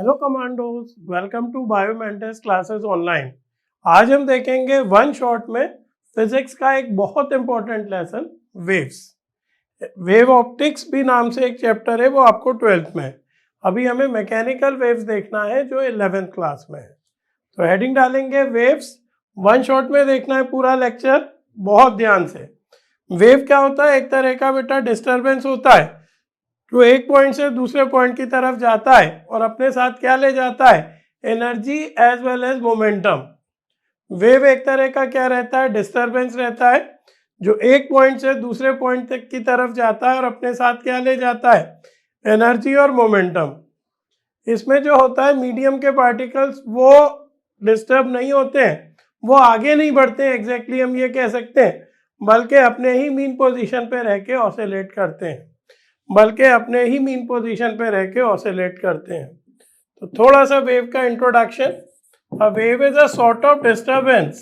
Hello commandos, welcome to biomentors classes online. आज हम देखेंगे वन शॉट में फिजिक्स का एक बहुत important lesson, waves. Wave optics भी नाम से एक चैप्टर है, वो आपको 12th में है। अभी हमें मैकेनिकल वेव्स देखना है जो 11th क्लास में है। तो हेडिंग डालेंगे वेव्स। वन शॉट में देखना है पूरा लेक्चर, बहुत ध्यान से। वेव क्या होता है? एक तरह का बेटा डिस्टरबेंस होता है जो एक पॉइंट से दूसरे पॉइंट की तरफ जाता है और अपने साथ क्या ले जाता है? Energy as well as momentum. Wave एक तरह का क्या रहता है? डिस्टरबेंस रहता है जो एक पॉइंट से दूसरे पॉइंट तक की तरफ जाता है और अपने साथ क्या ले जाता है? एनर्जी और मोमेंटम। इसमें जो होता है, मीडियम के पार्टिकल्स वो डिस्टर्ब नहीं होते हैं, वो आगे नहीं बढ़ते हैं एग्जैक्टली हम ये कह सकते हैं, बल्कि अपने ही मीन पोजीशन पे रह के ऑसिलेट करते हैं तो थोड़ा सा वेव का introduction. A wave is a sort of disturbance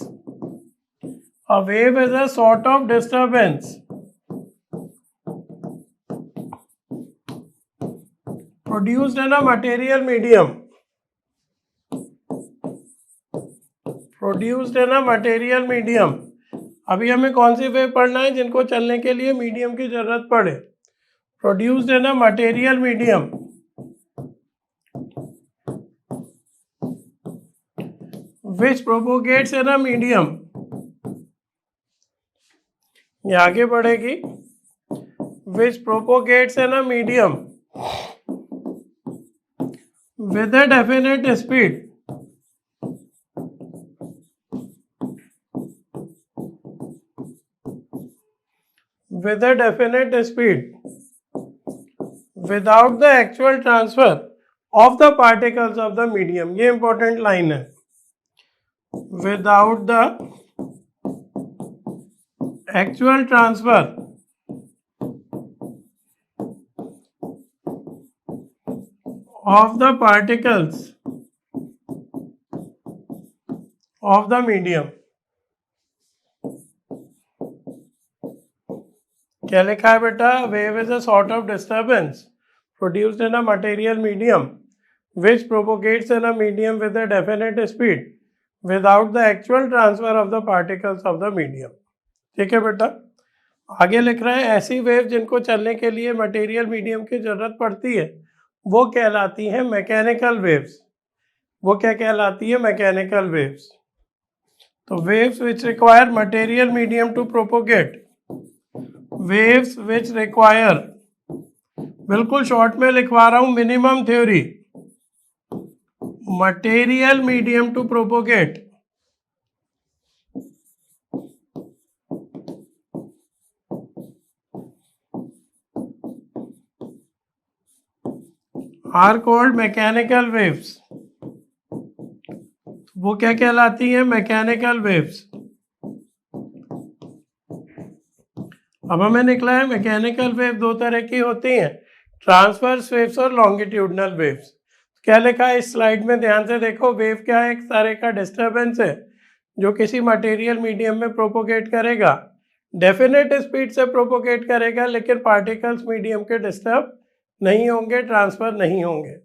produced in a material medium। अभी हमें कौन सी वेव पढ़ना है? जिनको चलने के लिए मीडियम की जरूरत पड़े। produced in a material medium which propagates in a medium। ये आगे बढ़ेगी। which propagates in a medium with a definite speed। without the actual transfer of the particles of the medium। ये इंपॉर्टेंट लाइन है। without the actual transfer of the particles of the medium। क्या लिखा है बेटा? Wave is a sort of disturbance produced in a material medium which propagates in a medium with a definite speed without the actual transfer of the particles of the medium। ठीक है बेटा। आगे लिख रहे हैं ऐसी वेव जिनको चलने के लिए मटेरियल मीडियम की जरूरत पड़ती है वो कहलाती है मैकेनिकल वेव्स। वो क्या कहलाती है? Mechanical waves. तो waves which require material medium to propagate, waves which require, बिल्कुल शॉर्ट में लिखवा रहा हूं, minimum theory, material medium to propagate are called mechanical waves. वो क्या कहलाती है? Mechanical waves. अब हमें निकला है मैकेनिकल वेव दो तरह की होती हैं, ट्रांसवर्स वेव्स और लॉन्गिट्यूडनल वेव्स। क्या लिखा है इस स्लाइड में? ध्यान से देखो। वेव क्या है? एक तरह का डिस्टर्बेंस है जो किसी मटेरियल मीडियम में प्रोपोगेट करेगा, डेफिनेट स्पीड से प्रोपोगेट करेगा, लेकिन पार्टिकल्स मीडियम के डिस्टर्ब नहीं होंगे, ट्रांसफर नहीं होंगे।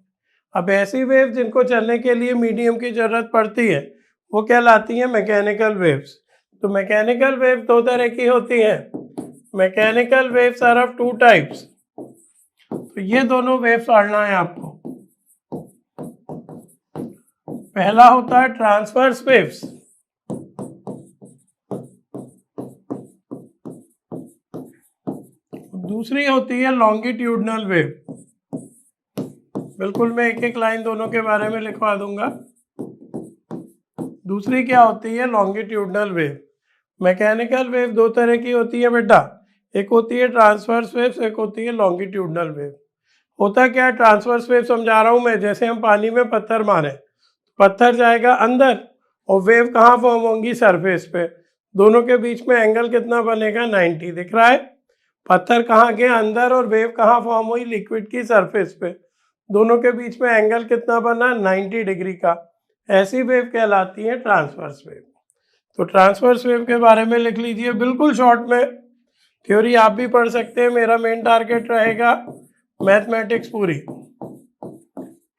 अब ऐसी वेव जिनको चलने के लिए मीडियम की जरूरत पड़ती है वो कहलाती है मैकेनिकल वेव्स। तो मैकेनिकल वेव दो तरह की होती है। Mechanical waves are of two types. तो ये दोनों वेव्स पढ़ना है आपको। पहला होता है ट्रांसवर्स वेव्स, दूसरी होती है लॉन्गिट्यूडनल वेव। बिल्कुल मैं एक एक लाइन दोनों के बारे में लिखवा दूंगा। दूसरी क्या होती है? Longitudinal wave. मैकेनिकल वेव दो तरह की होती है बेटा, एक होती है ट्रांसवर्स वेव्स, एक होती है लॉन्गिट्यूडनल वेव। होता क्या है? ट्रांसवर्स वेव समझा रहा हूं मैं। जैसे हम पानी में पत्थर मारे, पत्थर जाएगा अंदर और वेव कहाँ फॉर्म होंगी? सरफेस पे। दोनों के बीच में एंगल कितना बनेगा? 90। दिख रहा है? पत्थर कहाँ गया? अंदर, और वेव कहाँ फॉर्म हुई? लिक्विड की सरफेस पे। दोनों के बीच में एंगल कितना बना? 90 डिग्री का। ऐसी वेव कहलाती है ट्रांसवर्स वेव। तो ट्रांसवर्स वेव के बारे में लिख लीजिए बिल्कुल शॉर्ट में। थ्योरी आप भी पढ़ सकते हैं, मेरा मेन टारगेट रहेगा मैथमेटिक्स पूरी।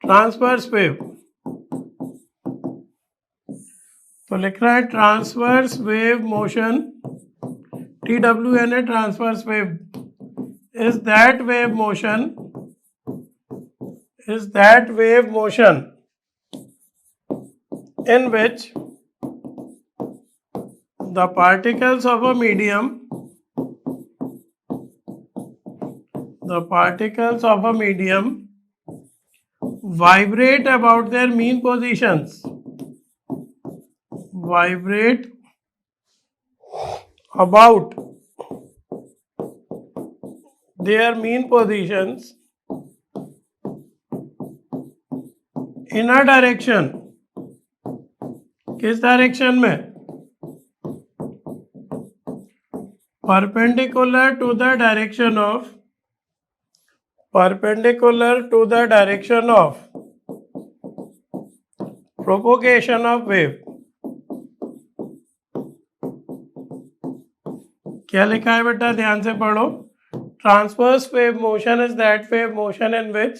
ट्रांसवर्स वेव, तो लिख रहा है ट्रांसवर्स वेव मोशन, TWN है transverse wave, is that wave motion in which the particles of a medium vibrate about their mean positions, in a direction, किस डायरेक्शन में, perpendicular to the direction of propagation of wave. क्या लिखा है बेटा, ध्यान से पढ़ो. Transverse wave motion is that wave motion in which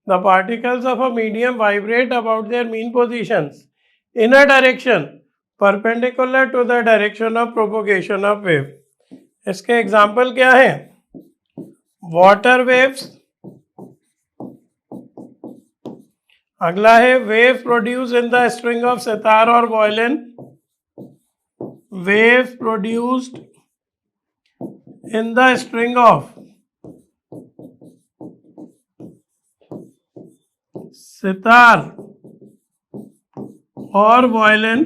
the particles of a medium vibrate about their mean positions in a direction perpendicular to the direction of propagation of wave. इसके example क्या है, water waves, अगला है wave produce in the string of sitar और violin, wave produced in the string of sitar और violin.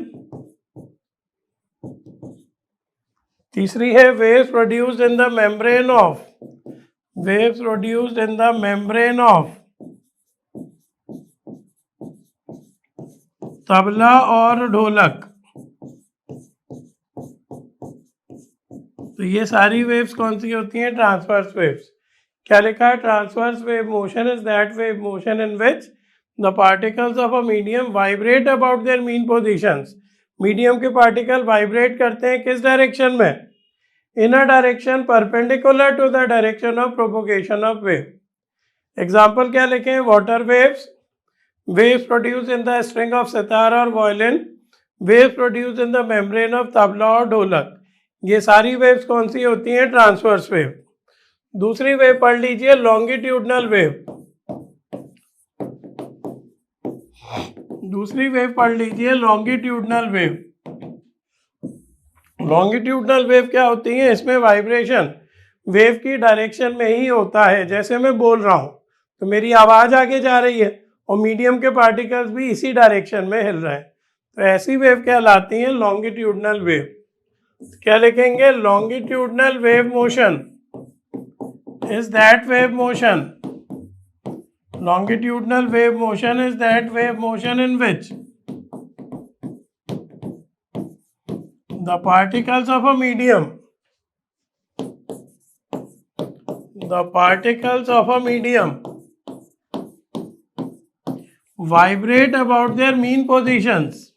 तीसरी है waves produced in the membrane of tabla और ढोलक. तो ये सारी वेव्स कौन सी होती हैं, ट्रांसवर्स वेव्स. क्या लिखा है, transverse wave motion is that wave motion in which the particles of a medium vibrate about their mean positions. Medium के पार्टिकल वाइब्रेट करते हैं किस डायरेक्शन में, in a direction perpendicular to the direction of propagation of wave. Example क्या लिखे, water waves, waves produce in the string of sitar और violin, waves produce in the membrane of tabla और ढोलक. ये सारी वेव्स कौन सी होती हैं, ट्रांसवर्स वेव. दूसरी वेव पढ़ लीजिए, लॉन्गिट्यूडनल वेव. दूसरी वेव पढ़ लीजिए, लॉन्गिट्यूडनल वेव. लॉन्गिट्यूडनल वेव क्या होती है, इसमें वाइब्रेशन वेव की डायरेक्शन में ही होता है. जैसे मैं बोल रहा हूं तो मेरी आवाज आगे जा रही है और मीडियम के पार्टिकल्स भी इसी डायरेक्शन में हिल रहे हैं. तो ऐसी वेव कहलाती है लॉन्गिट्यूडनल वेव. क्या लिखेंगे, longitudinal wave motion is that wave motion, longitudinal wave motion is that wave motion in which the particles of a medium vibrate about their mean positions,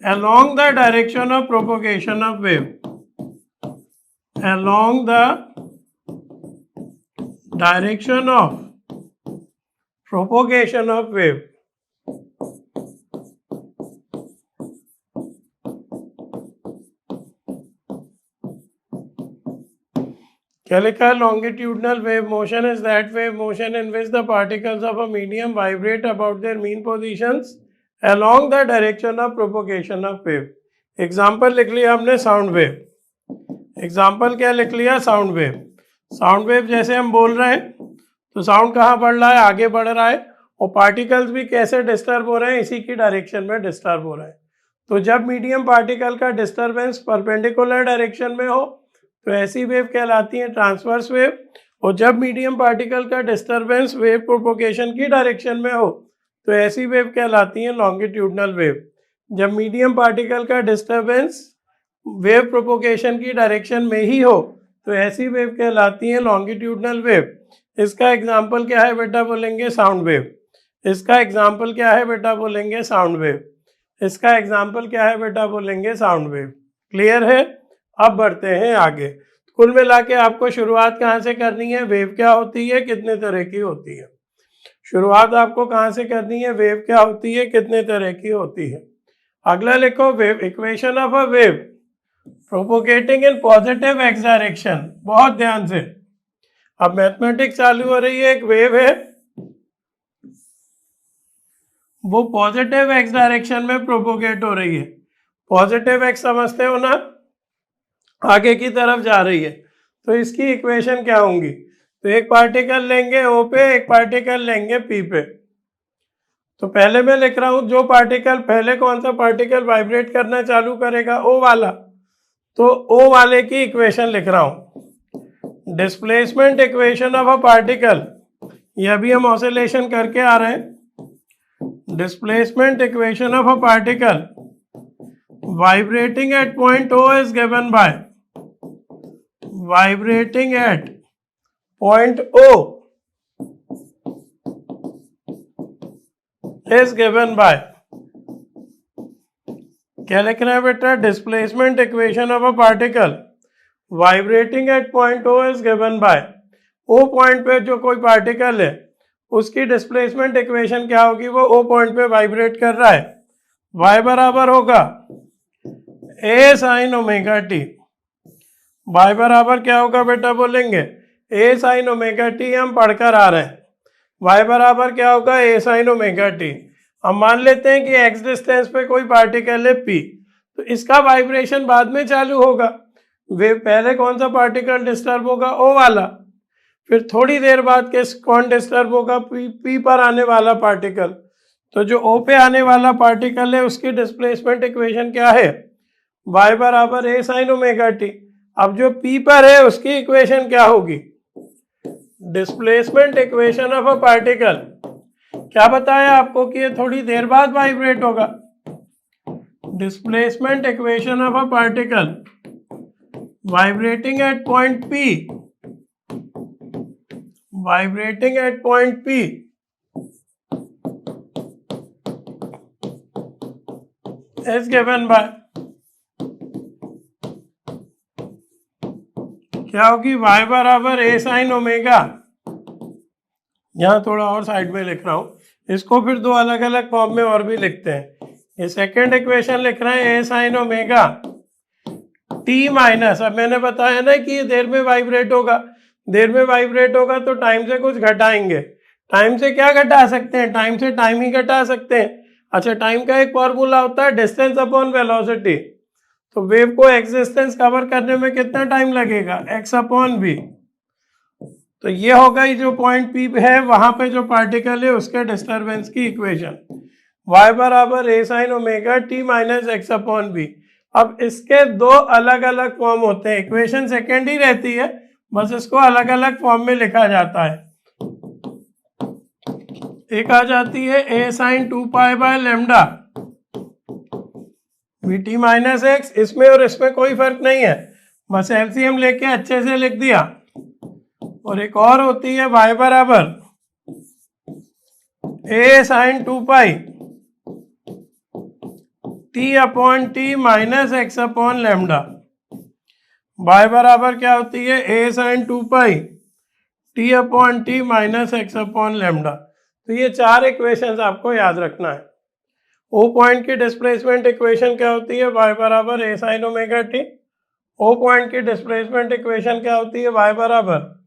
along the direction of propagation of wave, along the direction of propagation of wave. क्या लिखा है, longitudinal wave motion is that wave motion in which the particles of a medium vibrate about their mean positions along the direction of propagation of wave. Example लिख लिया हमने sound wave. Example क्या लिख लिया, sound wave. Sound wave जैसे हम बोल रहे हैं तो साउंड कहाँ बढ़ रहा है, आगे बढ़ रहा है, और पार्टिकल्स भी कैसे डिस्टर्ब हो रहे हैं, इसी की डायरेक्शन में डिस्टर्ब हो रहे हैं. तो जब मीडियम पार्टिकल का डिस्टर्बेंस परपेंडिकुलर डायरेक्शन में हो तो ऐसी वेव कहलाती है ट्रांसवर्स वेव. और जब मीडियम पार्टिकल का डिस्टर्बेंस वेव प्रोपोगेशन की डायरेक्शन में हो तो ऐसी वेव कहलाती है लॉन्गिट्यूडनल वेव. जब मीडियम पार्टिकल का डिस्टर्बेंस वेव प्रोपोगेशन की डायरेक्शन में ही हो तो ऐसी वेव कहलाती है लॉन्गिट्यूडनल वेव. इसका एग्जाम्पल क्या है बेटा, बोलेंगे साउंड वेव. इसका एग्जाम्पल क्या है बेटा, बोलेंगे साउंड वेव. इसका एग्जाम्पल क्या है बेटा, बोलेंगे साउंड वेव। क्लियर है? अब बढ़ते हैं आगे। कुल मिला के आपको शुरुआत कहाँ से करनी है, वेव क्या होती है, कितने तरह की होती है। शुरुआत आपको कहाँ से करनी है, वेव क्या होती है, कितने तरह की होती है। अगला लिखो, wave equation of a wave propagating in positive x direction. बहुत ध्यान से, अब मैथमेटिक्स चालू हो रही है, एक वेव है वो पॉजिटिव एक्स डायरेक्शन में प्रोपोगेट हो रही है। पॉजिटिव एक्स समझते हो ना, आगे की तरफ जा रही है, तो इसकी इक्वेशन क्या होंगी। तो एक पार्टिकल लेंगे O पे, एक पार्टिकल लेंगे P पे। तो पहले मैं लिख रहा हूं, जो पार्टिकल पहले, कौन सा पार्टिकल वाइब्रेट करना चालू करेगा, O वाला, तो O वाले की इक्वेशन लिख रहा हूं। Displacement equation of a particle, ये अभी हम ऑसिलेशन करके आ रहे हैं। Displacement equation of a particle vibrating at point O is given by, vibrating at point O is given by, क्या लिख रहे हैं बेटा, displacement equation of a particle vibrating eight point O is given by, O point पे जो कोई particle है उसकी डिस्प्लेसमेंट इक्वेशन क्या होगी, वो O पॉइंट पे वाइब्रेट कर रहा है, y बराबर होगा a sine omega T. y बराबर क्या होगा बेटा, बोलेंगे a साइन ओमेगा टी, हम पढ़कर आ रहे हैं। y बराबर क्या होगा, a साइन ओमेगा टी। हम मान लेते हैं कि x डिस्टेंस पे कोई पार्टिकल है p, तो इसका वाइब्रेशन बाद में चालू होगा। वे पहले कौन सा पार्टिकल डिस्टर्ब होगा, O वाला, फिर थोड़ी देर बाद किस कौन डिस्टर्ब होगा, P पर आने वाला पार्टिकल। तो जो O पे आने वाला पार्टिकल है उसकी डिस्प्लेसमेंट इक्वेशन क्या है, y बराबर a साइन ओमेगा टी। अब जो P पर है उसकी इक्वेशन क्या होगी, displacement equation of a particle. क्या बताया आपको कि ये थोड़ी देर बाद वाइब्रेट होगा। Displacement equation of a particle vibrating eight point P, vibrating eight point P is given by, क्या होगी, y बराबर a साइन ओमेगा। यहाँ थोड़ा और साइड में लिख रहा हूँ, इसको फिर दो अलग अलग फॉर्म में और भी लिखते हैं। ये सेकंड इक्वेशन लिख रहे हैं a sine omega t minus, अब मैंने बताया ना कि ये देर में वाइब्रेट होगा, देर में वाइब्रेट होगा तो टाइम से कुछ घटाएंगे। टाइम से क्या घटा सकते हैं, टाइम से टाइम ही घटा सकते हैं। अच्छा, टाइम का एक फॉर्मूला होता है डिस्टेंस अपॉन वेलोसिटी। तो वेव को एक्स डिस्टेंस कवर करने में कितना टाइम लगेगा, x अपॉन v। तो ये होगा ये जो पॉइंट P है वहां पे जो पार्टिकल है उसके डिस्टर्बेंस की इक्वेशन, y बराबर a sine omega t minus x upon v। अब इसके दो अलग अलग फॉर्म होते हैं, इक्वेशन सेकेंड ही रहती है, बस इसको अलग अलग फॉर्म में लिखा जाता है। एक आ जाती है a sine 2 pi by lambda vt minus x, इसमें और इसमें कोई फर्क नहीं है, बस एलसीएम लेके अच्छे से लिख दिया। और एक और होती है y बराबर a sine 2 pi t upon T minus x upon lambda. y बराबर क्या होती है, a sine 2 pi t upon T minus x upon lambda. तो ये चार इक्वेशंस आपको याद रखना है। O पॉइंट की डिस्प्लेसमेंट इक्वेशन क्या होती है, y बराबर a sine omega T. O point की डिस्प्लेसमेंट इक्वेशन क्या होती है, y बराबर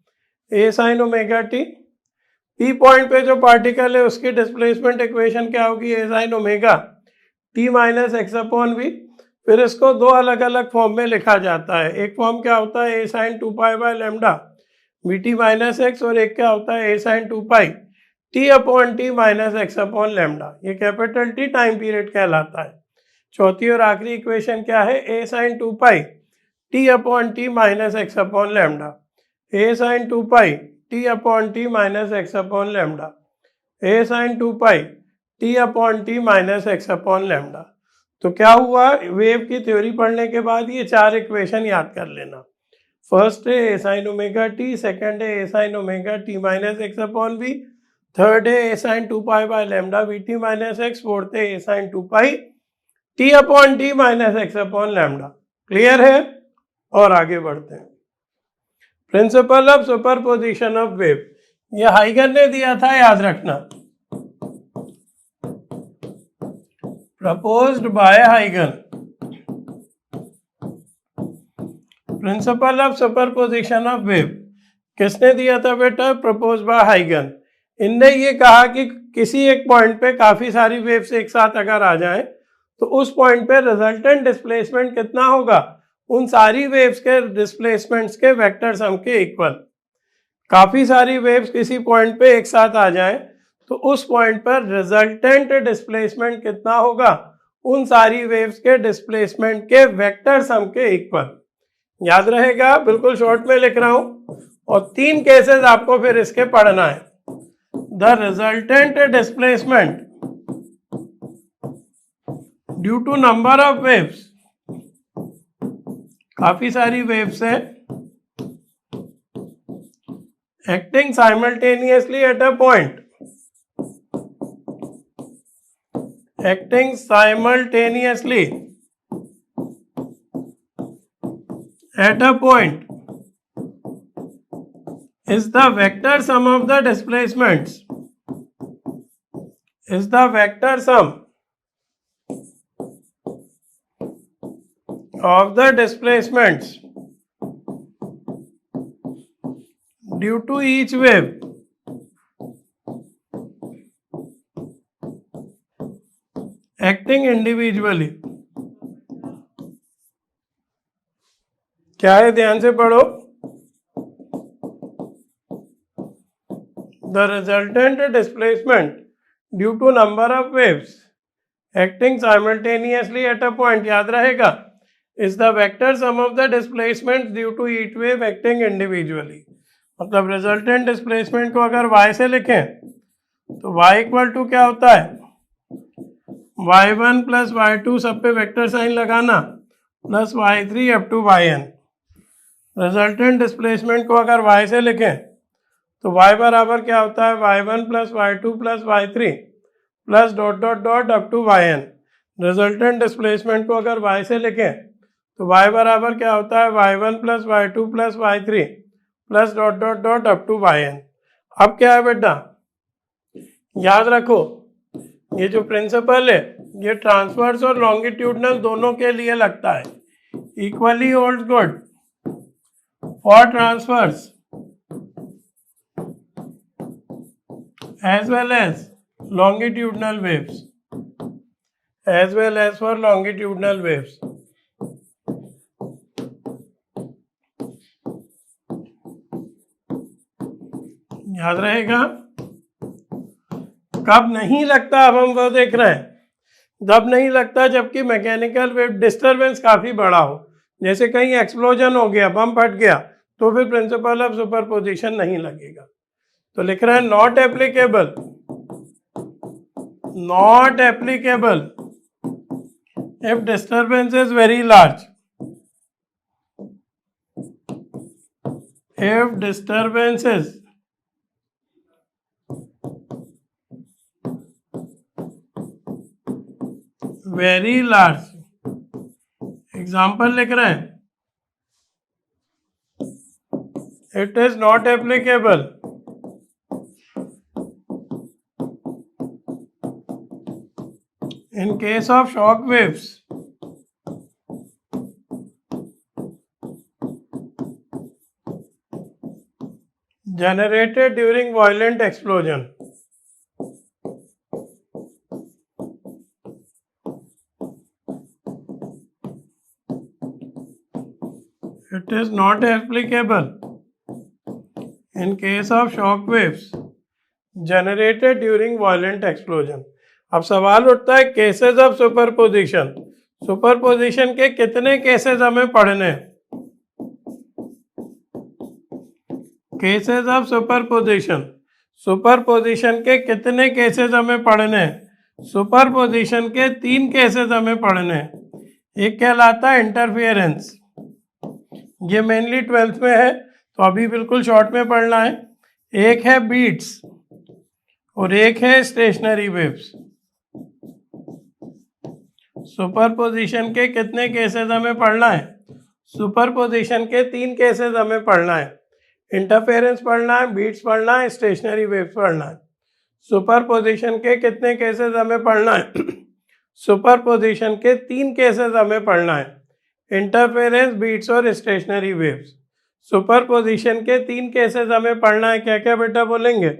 a sine omega T. P point पे जो पार्टिकल है उसकी डिस्प्लेसमेंट इक्वेशन क्या होगी, a sine omega t minus x upon v। फिर इसको दो अलग अलग फॉर्म में लिखा जाता है, एक फॉर्म क्या होता है a sine 2 pi by lambda vt minus x, और एक क्या होता है a sine 2 pi t upon T minus x upon lambda. ये कैपिटल T टाइम पीरियड कहलाता है। चौथी और आखिरी इक्वेशन क्या है, a sine 2 pi t upon T minus x upon lambda, a sine 2 pi t upon T minus x upon lambda, a sine 2 pi t upon T minus x upon lambda. तो क्या हुआ, wave की theory पढ़ने के बाद ये चार equation याद कर लेना। फर्स्ट है a sine omega T, second है a sine omega T minus x upon v, third है a sine 2 pi by lambda vt minus X, fourth है a sine 2 pi t upon T minus x upon lambda. Clear है? और आगे बढ़ते हैं। Principle of superposition of wave, ये हाइगन ने दिया था, याद रखना। प्रपोज्ड बाय हाइगन। Principle of superposition of wave किसने दिया था बेटा? प्रपोज बाय हाइगन। इनने ये कहा कि किसी एक पॉइंट पे काफी सारी वेव्स एक साथ अगर आ जाएं तो उस पॉइंट पे रिजल्टेंट डिस्प्लेसमेंट कितना होगा? उन सारी वेव्स के डिस्प्लेसमेंट्स के वेक्टर सम के इक्वल। काफी सारी वेव्स किसी पॉइंट पे एक साथ आ जाएं तो उस पॉइंट पर रिजल्टेंट डिस्प्लेसमेंट कितना होगा? उन सारी वेव्स के डिस्प्लेसमेंट के वेक्टर सम के इक्वल। याद रहेगा? बिल्कुल शॉर्ट में लिख रहा हूं, और 3 केसेस आपको फिर इसके पढ़ना है। The resultant displacement due to number of waves, काफी सारी वेव्स है acting simultaneously at a point, acting simultaneously at a point is the vector sum of the displacements, is the vector sum of the displacements due to each wave acting individually। क्या है? ध्यान से पढ़ो। The resultant displacement due to number of waves acting simultaneously at a point, याद रहेगा, is the vector sum of the displacements due to each wave acting individually। मतलब resultant displacement को अगर y से लिखें तो y इक्वल टू क्या होता है? y1 प्लस y2 सब पे वेक्टर साइन लगाना plus y3 up to yn। Resultant displacement को अगर y से लिखें तो y बराबर क्या होता है? y1 plus y2 plus y3 plus dot dot dot up to yn। Resultant displacement को अगर y से लिखें तो y बराबर क्या होता है? y1 plus y2 plus y3 plus dot dot dot up to yn। अब क्या है बेटा? याद रखो, ये जो प्रिंसिपल है ये ट्रांसवर्स और लॉन्गिट्यूडनल दोनों के लिए लगता है। Equally holds good for transverse as well as longitudinal waves, as well as for longitudinal waves। याद रहेगा? कब नहीं लगता अब हम वो देख रहे हैं। जब नहीं लगता जबकि मैकेनिकल वेव डिस्टरबेंस काफी बड़ा हो, जैसे कहीं एक्सप्लोजन हो गया, बम फट गया, तो फिर प्रिंसिपल ऑफ सुपरपोजिशन नहीं लगेगा। तो लिख रहे हैं not applicable, not applicable if disturbance is very large, if disturbance is very large. Example लिख रहे हैं, it is not applicable in case of shock waves generated during violent explosion। It is not applicable in case of shock waves generated during violent explosion। अब सवाल उठता है cases of superposition. Superposition के कितने cases हमें पढ़ने हैं? Cases of superposition, superposition के कितने केसेस हमें पढ़ने हैं? सुपरपोजिशन के 3 केसेस हमें पढ़ने हैं। एक कहलाता है इंटरफियरेंस, ये मेनली 12th में है तो अभी बिल्कुल शॉर्ट में पढ़ना है। एक है बीट्स और एक है स्टेशनरी वेव्स। सुपरपोजिशन के कितने केसेस हमें पढ़ना है? सुपरपोजिशन के 3 केसेस हमें पढ़ना है। इंटरफेरेंस पढ़ना है, बीट्स पढ़ना है, स्टेशनरी वेव्स पढ़ना है। सुपरपोजिशन के कितने केसेस हमें पढ़ना है? सुपरपोजिशन के 3 केसेस हमें पढ़ना है, इंटरफेरेंस, बीट्स और स्टेशनरी वेव्स। सुपरपोजिशन के 3 केसेस हमें पढ़ना है, क्या क्या बेटा बोलेंगे?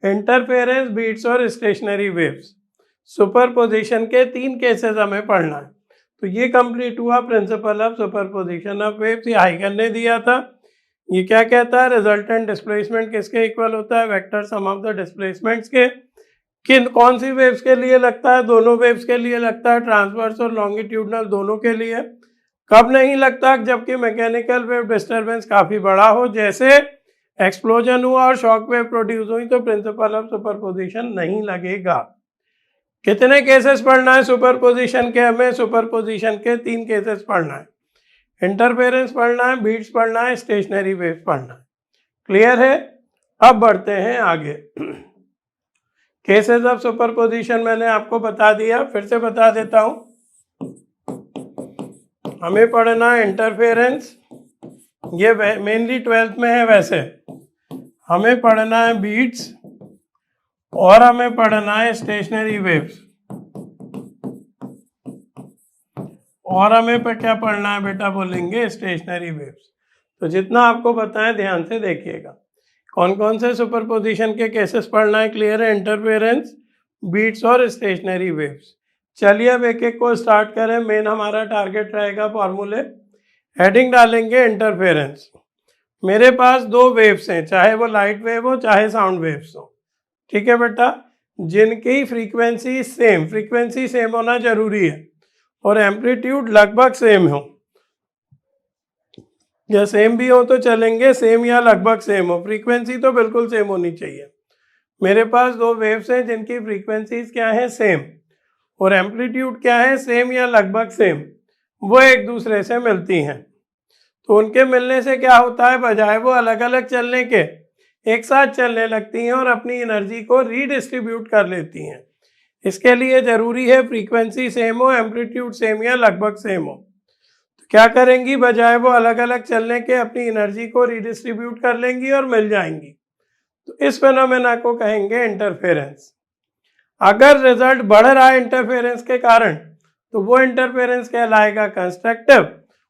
इंटरफेरेंस, बीट्स और स्टेशनरी वेव्स। सुपरपोजिशन के 3 केसेस हमें पढ़ना है। तो ये कंप्लीट हुआ principal of superposition of waves. ये हाइगन ने दिया था। ये क्या कहता है? रिजल्टेंट डिस्प्लेसमेंट किसके इक्वल होता है? Vector sum of the displacements के। कौन सी वेव्स के लिए लगता है? दोनों वेव्स के लिए लगता है, ट्रांसवर्स और लॉन्गिट्यूडनल दोनों के लिए। कब नहीं लगता? जबकि मैकेनिकल वेव डिस्टर्बेंस काफी बड़ा हो, जैसे एक्सप्लोजन हुआ और शॉक वेव प्रोड्यूस हुई, तो प्रिंसिपल ऑफ सुपरपोजिशन नहीं लगेगा। कितने केसेस पढ़ना है सुपरपोजिशन के? हमें सुपरपोजिशन के 3 केसेस पढ़ना है, इंटरफेरेंस पढ़ना है, बीट्स पढ़ना है, स्टेशनरी वेव्स पढ़ना है। क्लियर है? अब बढ़ते हैं आगे। केसेस ऑफ सुपरपोजिशन मैंने आपको बता दिया, फिर से बता देता हूं। हमें पढ़ना है इंटरफेरेंस, ये मेनली 12th में है वैसे। हमें पढ़ना है बीट्स और हमें पढ़ना है स्टेशनरी वेव्स। और हमें पर क्या पढ़ना है बेटा? बोलेंगे स्टेशनरी वेव्स। तो जितना आपको बताएं ध्यान से देखिएगा। कौन कौन से सुपरपोजिशन के केसेस पढ़ना है? क्लियर है? इंटरफेरेंस, बीट्स और स्टेशनरी वेव्स। चलिए अब एक एक को स्टार्ट करें। मेन हमारा टारगेट रहेगा फॉर्मूले। हेडिंग डालेंगे इंटरफेरेंस। मेरे पास 2 वेव्स हैं, चाहे वो लाइट वेव हो चाहे साउंड वेव्स हो, ठीक है बेटा, जिनकी फ्रीक्वेंसी सेम होना जरूरी है और एम्पलीट्यूड लगभग सेम हो, या सेम भी हो तो चलेंगे, सेम या लगभग सेम हो, फ्रीक्वेंसी तो बिल्कुल सेम होनी चाहिए। मेरे पास 2 वेव्स हैं जिनकी फ्रीक्वेंसीज क्या है? सेम, और एम्पलीट्यूड क्या है? सेम या लगभग सेम। वो एक दूसरे से मिलती हैं। तो उनके मिलने से क्या होता है? बजाय वो अलग अलग चलने के, एक साथ चलने लगती हैं और अपनी एनर्जी को रीडिस्ट्रीब्यूट कर लेती हैं। इसके लिए जरूरी है फ्रीक्वेंसी सेम हो, एम्पलीट्यूड सेम या लगभग सेम हो। तो क्या करेंगी? बजाय वो अलग अलग चलने के अपनी एनर्जी को रीडिस्ट्रीब्यूट कर लेंगी और मिल जाएंगी। तो इस फेनोमेना को कहेंगे इंटरफेरेंस। अगर रिजल्ट बढ़ रहा है इंटरफेरेंस के कारण तो वो इंटरफेरेंस कहलाएगा कंस्ट्रक्टिव,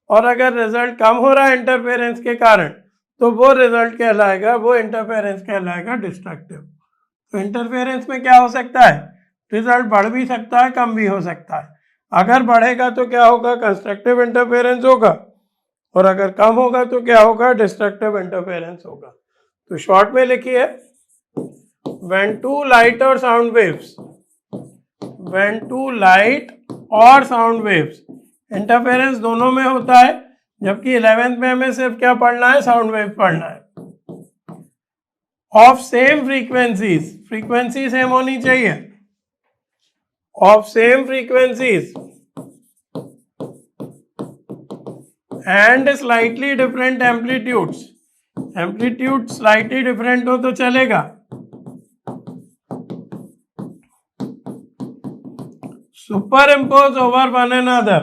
और अगर रिजल्ट कम हो रहा है इंटरफेरेंस के कारण तो वो इंटरफेरेंस कहलाएगा डिस्ट्रक्टिव। तो इंटरफेरेंस में क्या हो सकता है? रिजल्ट बढ़ भी सकता है, कम भी हो सकता है। अगर बढ़ेगा तो क्या होगा? कंस्ट्रक्टिव इंटरफेरेंस होगा, और अगर कम होगा तो क्या होगा? डिस्ट्रक्टिव इंटरफेरेंस होगा। तो शॉर्ट में लिखिए, when two light or sound waves interference दोनों में होता है, जबकि 11th में हमें सिर्फ क्या पढ़ना है? साउंड वेव पढ़ना है। ऑफ सेम फ्रीक्वेंसी सेम होनी चाहिए, of same frequencies and slightly different amplitude slightly different हो तो चलेगा। Superimpose over one another,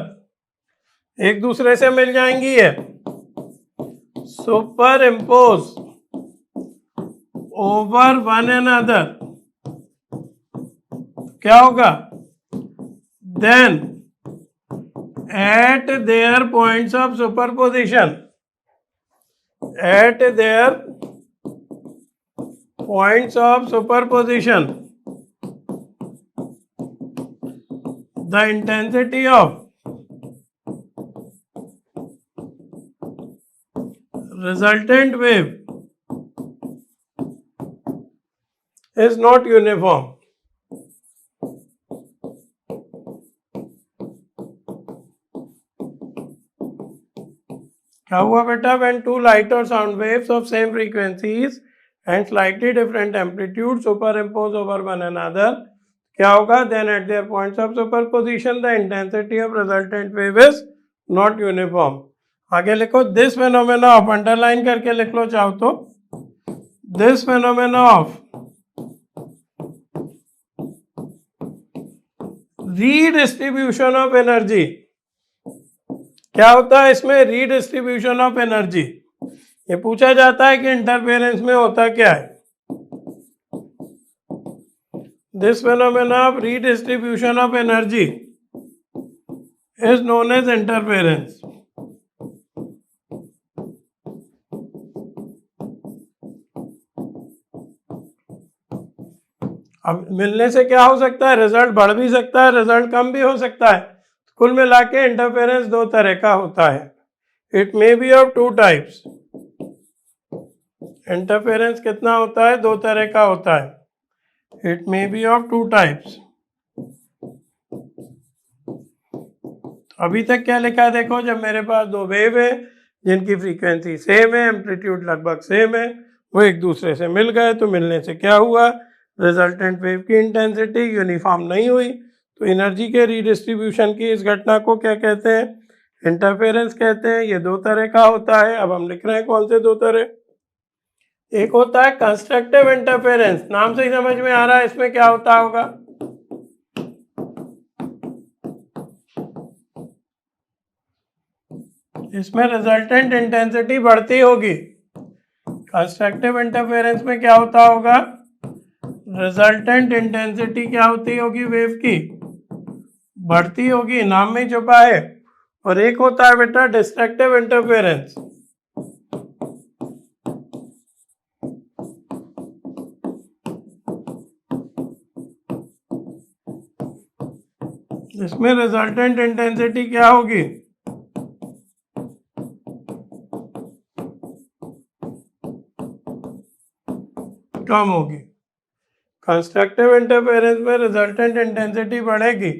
एक दूसरे से मिल जाएंगी ये। Superimpose over one another क्या होगा? Then at there points of superposition, the intensity of resultant wave is not uniform. क्या हुआ बेटा? when two light or sound waves of same frequencies and slightly different amplitude superimpose over one another, क्या होगा? then at their points of superposition the intensity of resultant wave is not uniform. आगे लिखो, this phenomena of, underline करके लिख लो चाहो तो, this phenomena of redistribution of energy. क्या होता है इसमें? Redistribution of energy. ये पूछा जाता है कि इंटरफेरेंस में होता क्या है। This phenomena of redistribution of energy is known as interference. अब मिलने से क्या हो सकता है? रिजल्ट बढ़ भी सकता है, रिजल्ट कम भी हो सकता है। कुल मिला के इंटरफेरेंस दो तरह का होता है। It may be of two types. Interference कितना होता है? दो तरह का होता है। It may be of two types. अभी तक क्या लिखा है देखो, जब मेरे पास दो वेव है जिनकी फ्रीक्वेंसी सेम है, एम्पलीट्यूड लगभग सेम है, वो एक दूसरे से मिल गए, तो मिलने से क्या हुआ? रिजल्टेंट वेव की इंटेंसिटी यूनिफॉर्म नहीं हुई, तो एनर्जी के रीडिस्ट्रीब्यूशन की इस घटना को क्या कहते हैं? इंटरफेरेंस कहते हैं। ये दो तरह का होता है। अब हम लिख रहे हैं कौन से दो तरह। एक होता है कंस्ट्रक्टिव इंटरफेरेंस, नाम से ही समझ में आ रहा है इसमें क्या होता होगा। इसमें रिजल्टेंट इंटेंसिटी बढ़ती होगी। कंस्ट्रक्टिव इंटरफेरेंस में क्या होता होगा? रिजल्टेंट इंटेंसिटी क्या होती होगी? वेव की बढ़ती होगी, नाम में छुपा है। और एक होता है बेटा डिस्ट्रक्टिव इंटरफेरेंस। इसमें रिजल्टेंट इंटेंसिटी क्या होगी? कम होगी। कंस्ट्रक्टिव इंटरफेरेंस में रिजल्टेंट इंटेंसिटी बढ़ेगी,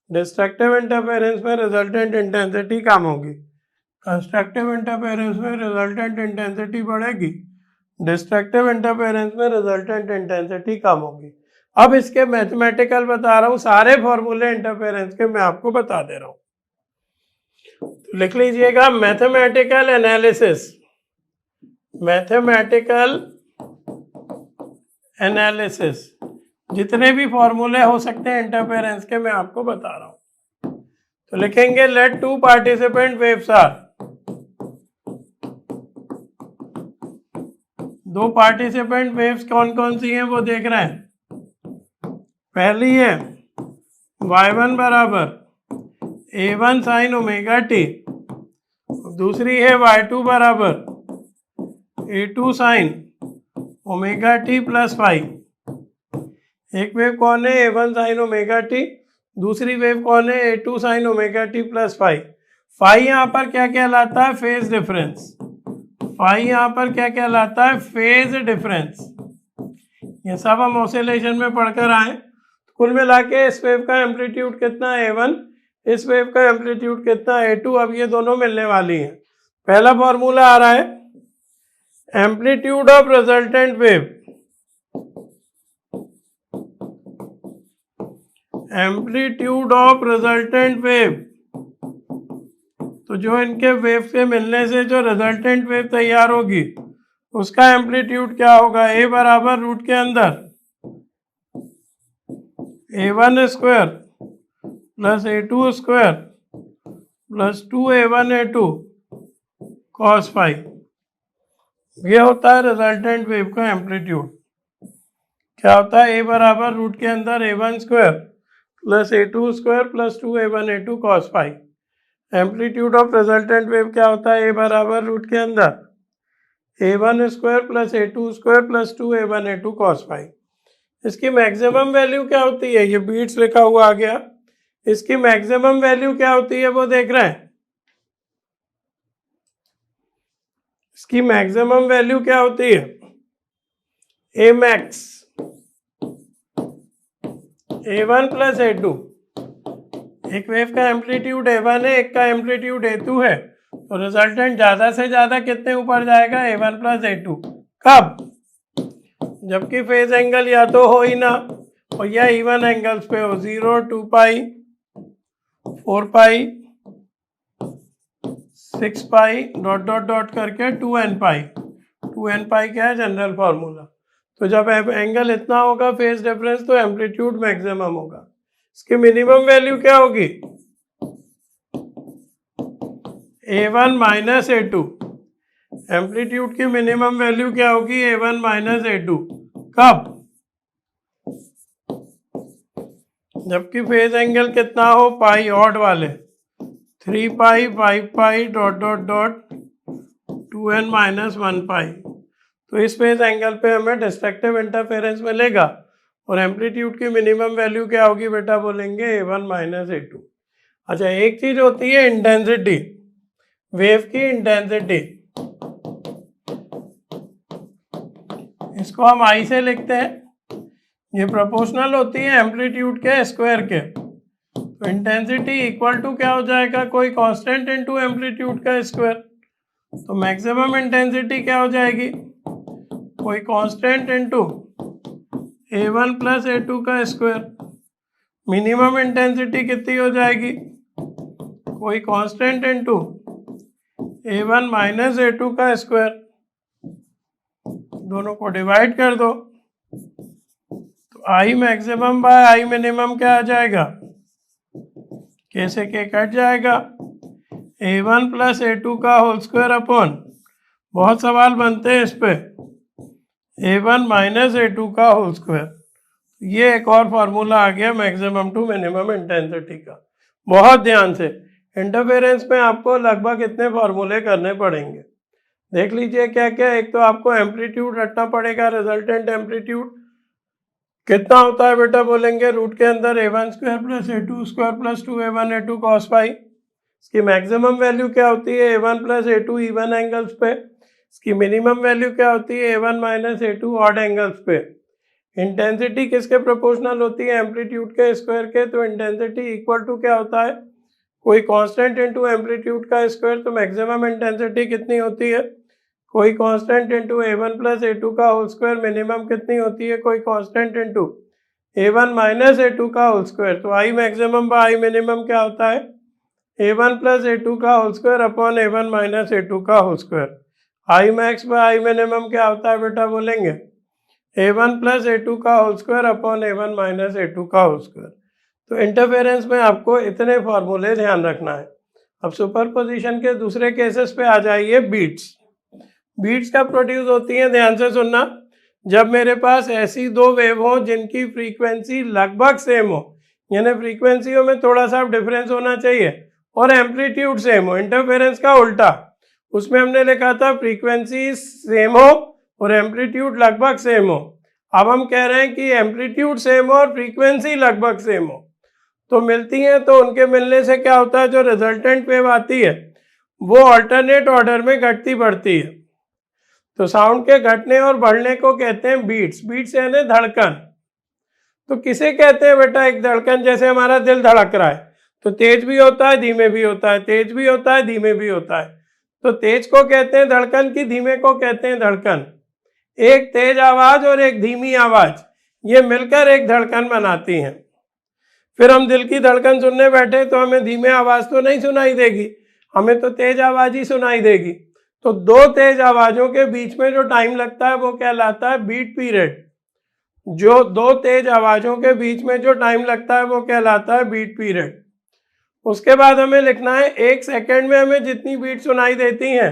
डिस्ट्रक्टिव इंटरफेरेंस में रिजल्टेंट इंटेंसिटी कम होगी। कंस्ट्रक्टिव इंटरफेरेंस में रिजल्टेंट इंटेंसिटी बढ़ेगी, डिस्ट्रक्टिव इंटरफेरेंस में रिजल्टेंट इंटेंसिटी कम होगी। अब इसके मैथमेटिकल बता रहा हूं, सारे फॉर्मूले इंटरफेरेंस के मैं आपको बता दे रहा हूं, तो लिख लीजिएगा मैथमेटिकल एनालिसिस। मैथमेटिकल एनालिसिस, जितने भी फॉर्मूले हो सकते हैं इंटरफेरेंस के मैं आपको बता रहा हूं। तो लिखेंगे let two participant waves are. दो पार्टिसिपेंट वेव्स कौन कौन सी हैं वो देख रहे हैं। पहली है y1 बराबर a1 साइन ओमेगा टी, दूसरी है y2 बराबर a2 sign omega T plus five. एक वेव कौन है? a1 साइन ओमेगा टी, दूसरी वेव कौन है? a2 sign omega T plus five. Five यहाँ पर क्या कहलाता है? Phase difference. फाइव यहाँ पर क्या कहलाता है? Phase difference. ये सब हम ऑसिलेशन में पढ़कर आए। कुल मिला के इस वेव का एम्पलीट्यूड कितना है? a1, इस वेव का एम्पलीट्यूड कितना है? a2। अब ये दोनों मिलने वाली हैं। पहला फॉर्मूला आ रहा है amplitude of resultant wave. Amplitude of resultant wave, तो जो इनके वेव के मिलने से जो रिजल्टेंट वेव तैयार होगी उसका एम्पलीट्यूड क्या होगा? a बराबर रूट के अंदर a1 square plus a2 square plus 2a1 a2 cos five. ये होता है रिजल्टेंट वेव का एम्पलीट्यूड। क्या होता है? a बराबर रूट के अंदर a1 square plus a2 square plus 2a1 a2 cos five. Amplitude of resultant wave क्या होता है? a बराबर रूट के अंदर a1 square plus a2 square plus 2a1 a2 cos five. इसकी मैक्सिमम वैल्यू क्या होती है? ये बीट्स लिखा हुआ आ गया। इसकी मैक्सिमम वैल्यू क्या होती है वो देख रहे हैं। इसकी मैक्सिमम वैल्यू क्या होती है? a max a1 plus a2। एक वेव का एम्पलीट्यूड a1 है, एक का एम्पलीट्यूड a2 है, तो रिजल्टेंट ज्यादा से ज्यादा कितने ऊपर जाएगा? a1 plus a2। कब? जबकि फेज एंगल या तो हो ही ना, और या इवन एंगल्स पे हो, 0, 2 पाई, 4 पाई, 6 पाई, डॉट डॉट डॉट करके 2n पाई। 2n पाई क्या है? General formula. तो जब एंगल इतना होगा फेज डिफरेंस, तो एम्पलीट्यूड मैक्सिमम होगा। इसकी मिनिमम वैल्यू क्या होगी? A1 minus A2। एम्पलीट्यूड की मिनिमम वैल्यू क्या होगी? A1 minus A2। कब? जबकि फेज एंगल कितना हो? पाई, ऑड वाले 3 pi 5 pi dot dot dot 2n minus 1 pi. तो इस फेज एंगल पे हमें डिस्ट्रक्टिव इंटरफेरेंस मिलेगा और एम्पलीट्यूड की मिनिमम वैल्यू क्या होगी बेटा? बोलेंगे A1 माइनस A2। अच्छा, एक चीज होती है इंटेंसिटी, वेव की इंटेंसिटी, इसको हम आई से लिखते हैं। ये प्रोपोर्शनल होती है एम्पलीट्यूड के स्क्वायर के। तो इंटेंसिटी इक्वल टू क्या हो जाएगा? कोई कांस्टेंट इनटू एम्पलीट्यूड का स्क्वायर। तो मैक्सिमम इंटेंसिटी क्या हो जाएगी? कोई constant into A1 plus A2 का स्क्वायर। मिनिमम इंटेंसिटी कितनी हो जाएगी? कोई constant into A1 minus A2 का स्क्वायर। दोनों को डिवाइड कर दो तो I maximum bye I minimum क्या आ जाएगा? कैसे के कट जाएगा? A1 प्लस A2 का होल स्क्वायर अपॉन, बहुत सवाल बनते हैं इस पे, A1 माइनस A2 का होल स्क्वायर। ये एक और फार्मूला आ गया मैक्सिमम टू मिनिमम इंटेंसिटी का। बहुत ध्यान से, इंटरफेरेंस में आपको लगभग इतने फार्मूले करने पड़ेंगे। देख लीजिए क्या क्या। एक तो आपको एम्पलीट्यूड रटना पड़ेगा, रिजल्टेंट एम्पलीट्यूड कितना होता है बेटा? बोलेंगे रूट के अंदर A1 square plus A2 square plus 2A1 A2 cos pi. इसकी मैक्सिमम वैल्यू क्या होती है? A1 plus A2 even angles पे। इसकी मिनिमम वैल्यू क्या होती है? A1 minus A2 odd angles पे। इंटेंसिटी किसके प्रोपोर्शनल होती है? एम्पलीट्यूड के स्क्वायर के। तो इंटेंसिटी इक्वल टू क्या होता है? कोई कांस्टेंट इनटू एम्पलीट्यूड का स्क्वायर। तो मैक्सिमम इंटेंसिटी कितनी होती है? कोई constant into A1 plus A2 का होल स्क्वायर। मिनिमम कितनी होती है? कोई constant into A1 minus A2 का होल स्क्वायर। तो I maximum bye I minimum क्या होता है? A1 प्लस A2 का whole square upon A1 minus A2 का whole square. I max by I minimum क्या होता है बेटा? बोलेंगे A1 प्लस A2 का whole square upon A1 minus A2 का होल स्क्वायर। तो इंटरफेरेंस में आपको इतने फॉर्मूले ध्यान रखना है। अब सुपरपोजिशन के दूसरे केसेस पे आ जाइए। बीट्स, बीट्स कब प्रोड्यूस होती हैं? ध्यान से सुनना। जब मेरे पास ऐसी दो वेव हो जिनकी फ्रीक्वेंसी लगभग सेम हो, यानी फ्रीक्वेंसियों में थोड़ा सा डिफरेंस होना चाहिए और एम्पलीट्यूड सेम हो। इंटरफेरेंस का उल्टा, उसमें हमने लिखा था फ्रीक्वेंसी सेम हो और एम्पलीट्यूड लगभग सेम हो। अब हम कह रहे हैं कि एम्पलीट्यूड सेम हो और फ्रीक्वेंसी लगभग सेम हो, तो मिलती हैं। तो उनके मिलने से क्या होता है? जो रिजल्टेंट वेव आती है वो अल्टरनेट ऑर्डर में घटती बढ़ती है। तो साउंड के घटने और बढ़ने को कहते हैं बीट्स। बीट्स यानी धड़कन। तो किसे कहते हैं बेटा? एक धड़कन, जैसे हमारा दिल धड़क रहा है तो तेज भी होता है, धीमे भी होता है, तेज भी होता है, धीमे भी होता है। तो तेज को कहते हैं धड़कन की, धीमे को कहते हैं धड़कन। एक तेज आवाज और एक धीमी आवाज, ये मिलकर एक धड़कन बनाती हैं। फिर हम दिल की धड़कन सुनने बैठे तो हमें धीमे आवाज तो नहीं सुनाई देगी, हमें तो तेज आवाज ही सुनाई देगी। तो दो तेज आवाजों के बीच में जो टाइम लगता है वो कहलाता है बीट पीरियड। जो दो तेज आवाजों के बीच में जो टाइम लगता है वो कहलाता है बीट पीरियड। उसके बाद हमें लिखना है एक सेकंड में हमें जितनी बीट सुनाई देती हैं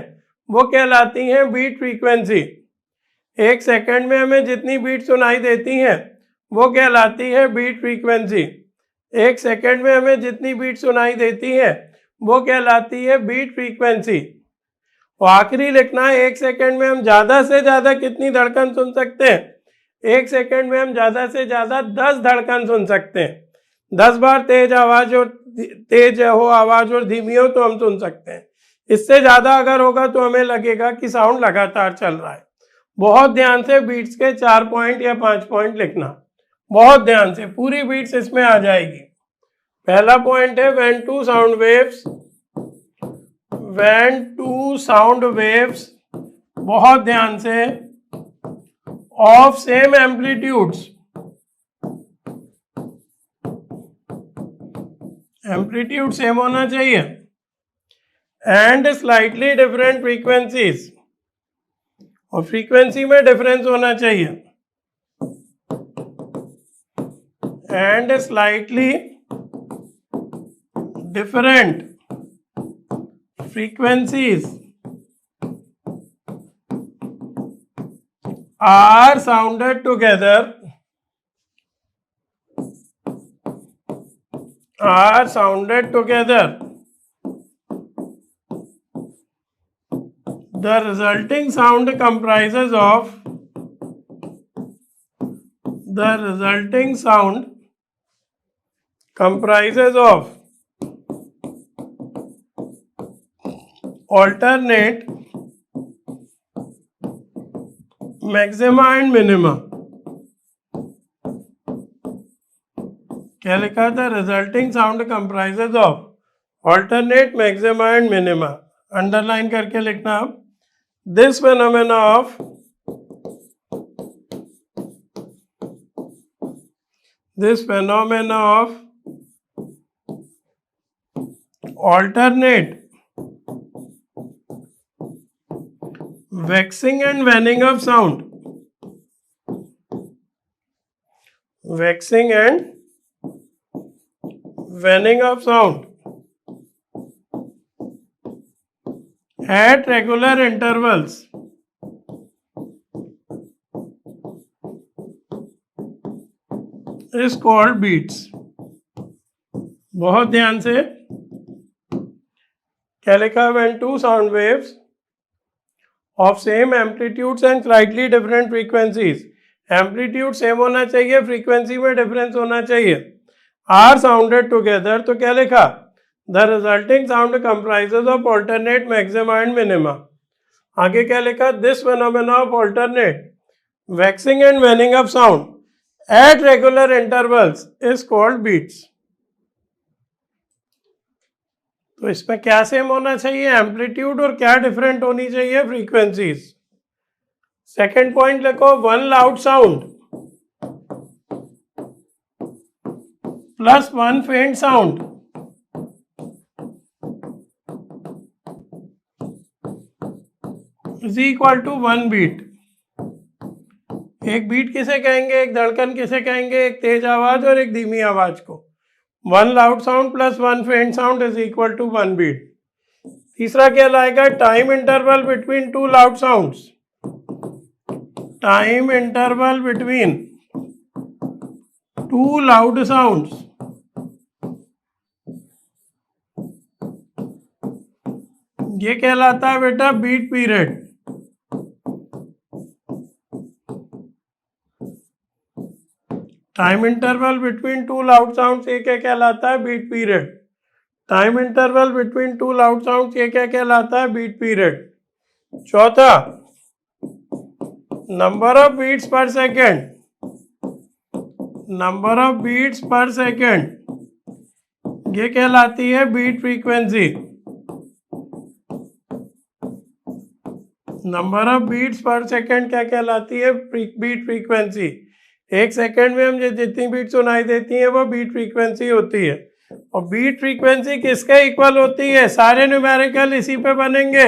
वो कहलाती हैं बीट फ्रीक्वेंसी। एक सेकंड में हमें जितनी बीट सुनाई देती हैं वो कहलाती है बीट फ्रीक्वेंसी। एक सेकंड में हमें जितनी बीट सुनाई देती है वो कहलाती है बीट फ्रीक्वेंसी। और आखिरी लिखना है एक सेकंड में हम ज़्यादा से ज़्यादा कितनी धड़कन सुन सकते हैं? एक सेकंड में हम ज़्यादा से ज़्यादा 10 धड़कन सुन सकते हैं। 10 बार तेज आवाज़ और तेज हो आवाज़ और धीमी हो तो हम सुन सकते हैं। इससे ज़्यादा अगर होगा तो हमें लगेगा कि साउंड लगातार चल रहा है। बहुत ध्यान से बीट्स के 4 पॉइंट या 5 पॉइंट लिखना, बहुत ध्यान से, पूरी बीट्स इसमें आ जाएगी। पहला पॉइंट है व्हेन टू साउंड वेव्स, बहुत ध्यान से, of same amplitudes, amplitude same होना चाहिए, एंड स्लाइटली डिफरेंट फ्रीक्वेंसीज, और फ्रीक्वेंसी में डिफरेंस होना चाहिए, and slightly different frequencies are sounded together, the resulting sound comprises of alternate maxima and minima. क्या लिखा था? Resulting sound comprises of alternate maxima and minima. Underline करके लिखना आप। This phenomena of alternate waxing and waning of sound, at regular intervals is called beats। बहुत ध्यान से क्या लिखा? when two sound waves of same amplitudes and slightly different frequencies, amplitude same होना चाहिए, फ्रीक्वेंसी में डिफरेंस होना चाहिए, आर साउंडेड टुगेदर, तो क्या लिखा? The resulting sound comprises of alternate maxima and minima. आगे क्या लिखा? This phenomena of alternate waxing and waning of sound at regular intervals is called beats. तो इसमें क्या सेम होना चाहिए? एम्पलीट्यूड, और क्या डिफरेंट होनी चाहिए? फ्रीक्वेंसीज। सेकेंड पॉइंट लिखो, one loud sound plus one faint sound is equal to one beat. एक बीट किसे कहेंगे? एक धड़कन किसे कहेंगे? एक तेज आवाज और एक धीमी आवाज को। One loud sound plus one faint sound is equal to one beat. तीसरा क्या लाएगा? Time interval between two loud sounds, time interval between two loud sounds ये कहलाता है बेटा beat period. Time interval between two loud sounds ये क्या कहलाता है? Beat period. Time interval between two loud sounds ये क्या कहलाता है? Beat period. चौथा, number of beats per second, number of beats per second ये कहलाती है beat frequency. Number of beats per second क्या कहलाती है? Beat frequency. एक सेकेंड में हम जितनी बीट सुनाई देती है वो बीट फ्रीक्वेंसी होती है। और बीट फ्रीक्वेंसी किसके इक्वल होती है? सारे न्यूमेरिकल इसी पे बनेंगे।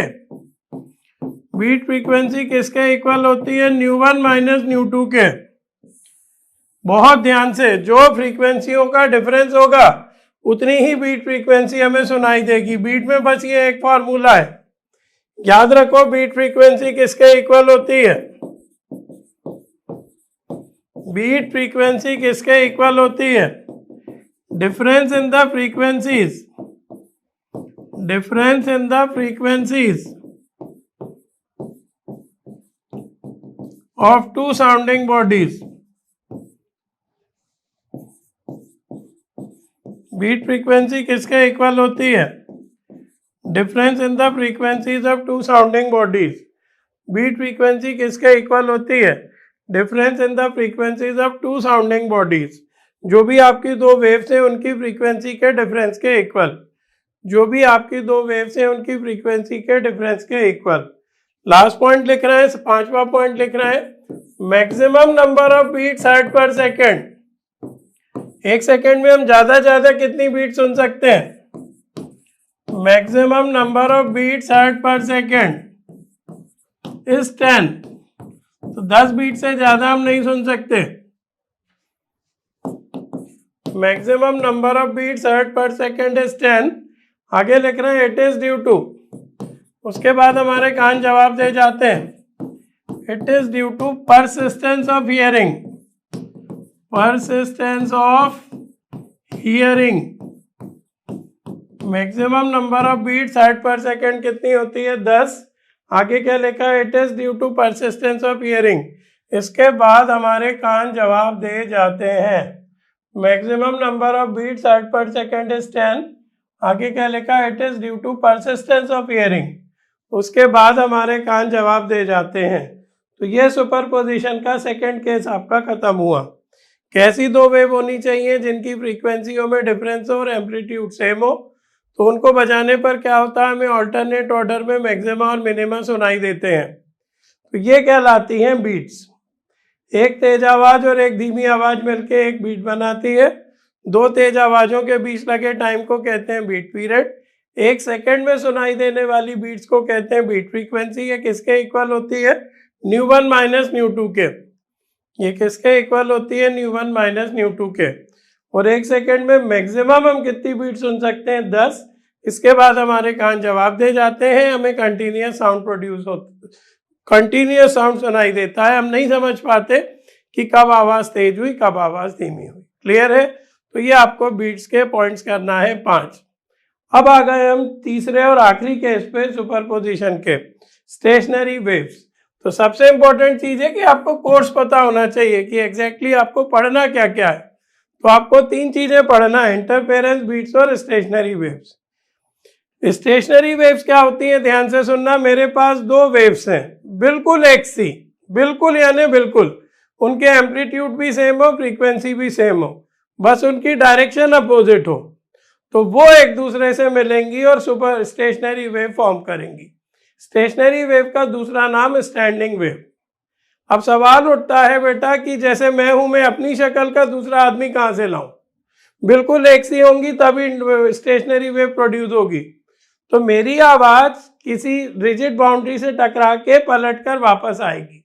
बीट फ्रीक्वेंसी किसके इक्वल होती है? Nu one minus nu two के। बहुत ध्यान से, जो फ्रीक्वेंसियों का डिफरेंस होगा उतनी ही बीट फ्रीक्वेंसी हमें सुनाई देगी। बीट में बस ये एक फॉर्मूला है, याद रखो। बीट फ्रीक्वेंसी किसके इक्वल होती है? बीट फ्रीक्वेंसी किसके इक्वल होती है? Difference in the frequencies, difference in the frequencies of two sounding bodies. Beat frequency किसके इक्वल होती है? Difference in the frequencies of two sounding bodies. Beat frequency किसके इक्वल होती है? Difference in the frequencies of two sounding bodies. जो भी आपकी दो वेव्स हैं उनकी फ्रीक्वेंसी के डिफरेंस के इक्वल, जो भी आपकी दो वेव्स हैं उनकी फ्रीक्वेंसी के डिफरेंस के इक्वल। लास्ट पॉइंट लिख रहे हैं, पांचवा पॉइंट लिख रहे हैं, maximum number of beats hertz per second. एक सेकेंड में हम ज्यादा कितनी बीट सुन सकते हैं? Maximum number of beats hertz per second is 10। तो 10 बीट से ज्यादा हम नहीं सुन सकते। Maximum number of beats hertz per second is 10, आगे लिख रहे हैं इट इज ड्यू टू, उसके बाद हमारे कान जवाब दे जाते हैं it is due to persistence of hearing, persistence of hearing। Maximum number of beats hertz per second कितनी होती है 10, आगे क्या लिखा है it is due to persistence of hearing, इसके बाद हमारे कान जवाब दे जाते हैं maximum number of beats hertz per second is 10, आगे क्या लिखा है it is due to persistence of hearing, उसके बाद हमारे कान जवाब दे जाते हैं। तो ये सुपरपोजिशन का सेकेंड केस आपका खत्म हुआ। कैसी दो वेव होनी चाहिए जिनकी फ्रीक्वेंसियों में डिफरेंस हो और एम्पलीट्यूड सेम हो, तो उनको बजाने पर क्या होता है, हमें ऑल्टरनेट ऑर्डर में मैक्सिमा और मिनिमा सुनाई देते हैं। तो ये कहलाती हैं बीट्स। एक तेज आवाज और एक धीमी आवाज मिलके एक बीट बनाती है। दो तेज आवाजों के बीच लगे टाइम को कहते हैं बीट पीरियड। एक सेकंड में सुनाई देने वाली बीट्स को कहते हैं बीट फ्रीक्वेंसी। ये किसके इक्वल होती है, nu one minus nu two के। ये किसके इक्वल होती है, nu one minus nu two के। और एक सेकंड में मैक्सिमम हम कितनी बीट सुन सकते हैं, 10। इसके बाद हमारे कान जवाब दे जाते हैं, हमें कंटिन्यूस साउंड प्रोड्यूस होता, कंटिन्यूस साउंड सुनाई देता है। हम नहीं समझ पाते कि कब आवाज तेज हुई कब आवाज धीमी हुई। क्लियर है? तो ये आपको बीट्स के पॉइंट्स करना है 5। अब आ गए हम तीसरे और आखिरी केस पे सुपरपोजिशन के, स्टेशनरी वेव्स। तो सबसे इंपॉर्टेंट चीज है कि आपको कोर्स पता होना चाहिए कि एग्जैक्टली आपको पढ़ना क्या क्या है। तो आपको 3 चीजें पढ़ना है, इंटरफेरेंस, बीट्स और स्टेशनरी वेव्स। स्टेशनरी वेव्स क्या होती हैं, ध्यान से सुनना। मेरे पास 2 वेव्स हैं बिल्कुल एक सी, बिल्कुल यानी बिल्कुल, उनके एम्पलीट्यूड भी सेम हो, फ्रीक्वेंसी भी सेम हो, बस उनकी डायरेक्शन अपोजिट हो, तो वो एक दूसरे से मिलेंगी और सुपर स्टेशनरी वेव फॉर्म करेंगी। स्टेशनरी वेव का दूसरा नाम स्टैंडिंग वेव। अब सवाल उठता है बेटा कि जैसे मैं हूं, मैं अपनी शक्ल का दूसरा आदमी कहां से लाऊं, बिल्कुल एक सी होंगी तभी स्टेशनरी वेव प्रोड्यूस होगी। तो मेरी आवाज किसी रिजिड बाउंड्री से टकरा के पलट कर वापस आएगी,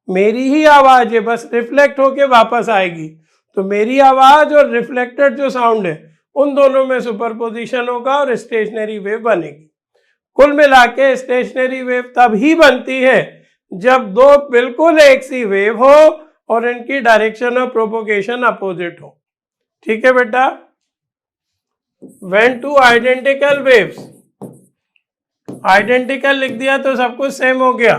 मेरी ही आवाज है, बस रिफ्लेक्ट होके वापस आएगी। तो मेरी आवाज और रिफ्लेक्टेड जो साउंड है उन दोनों में सुपरपोजिशन होगा और स्टेशनरी वेव बनेगी। कुल मिला के स्टेशनरी वेव तब ही बनती है जब 2 बिल्कुल एक सी वेव हो और इनकी डायरेक्शन ऑफ प्रोपोगेशन अपोजिट हो। ठीक है बेटा? व्हेन 2 आइडेंटिकल वेव्स, आइडेंटिकल लिख दिया तो सब कुछ सेम हो गया।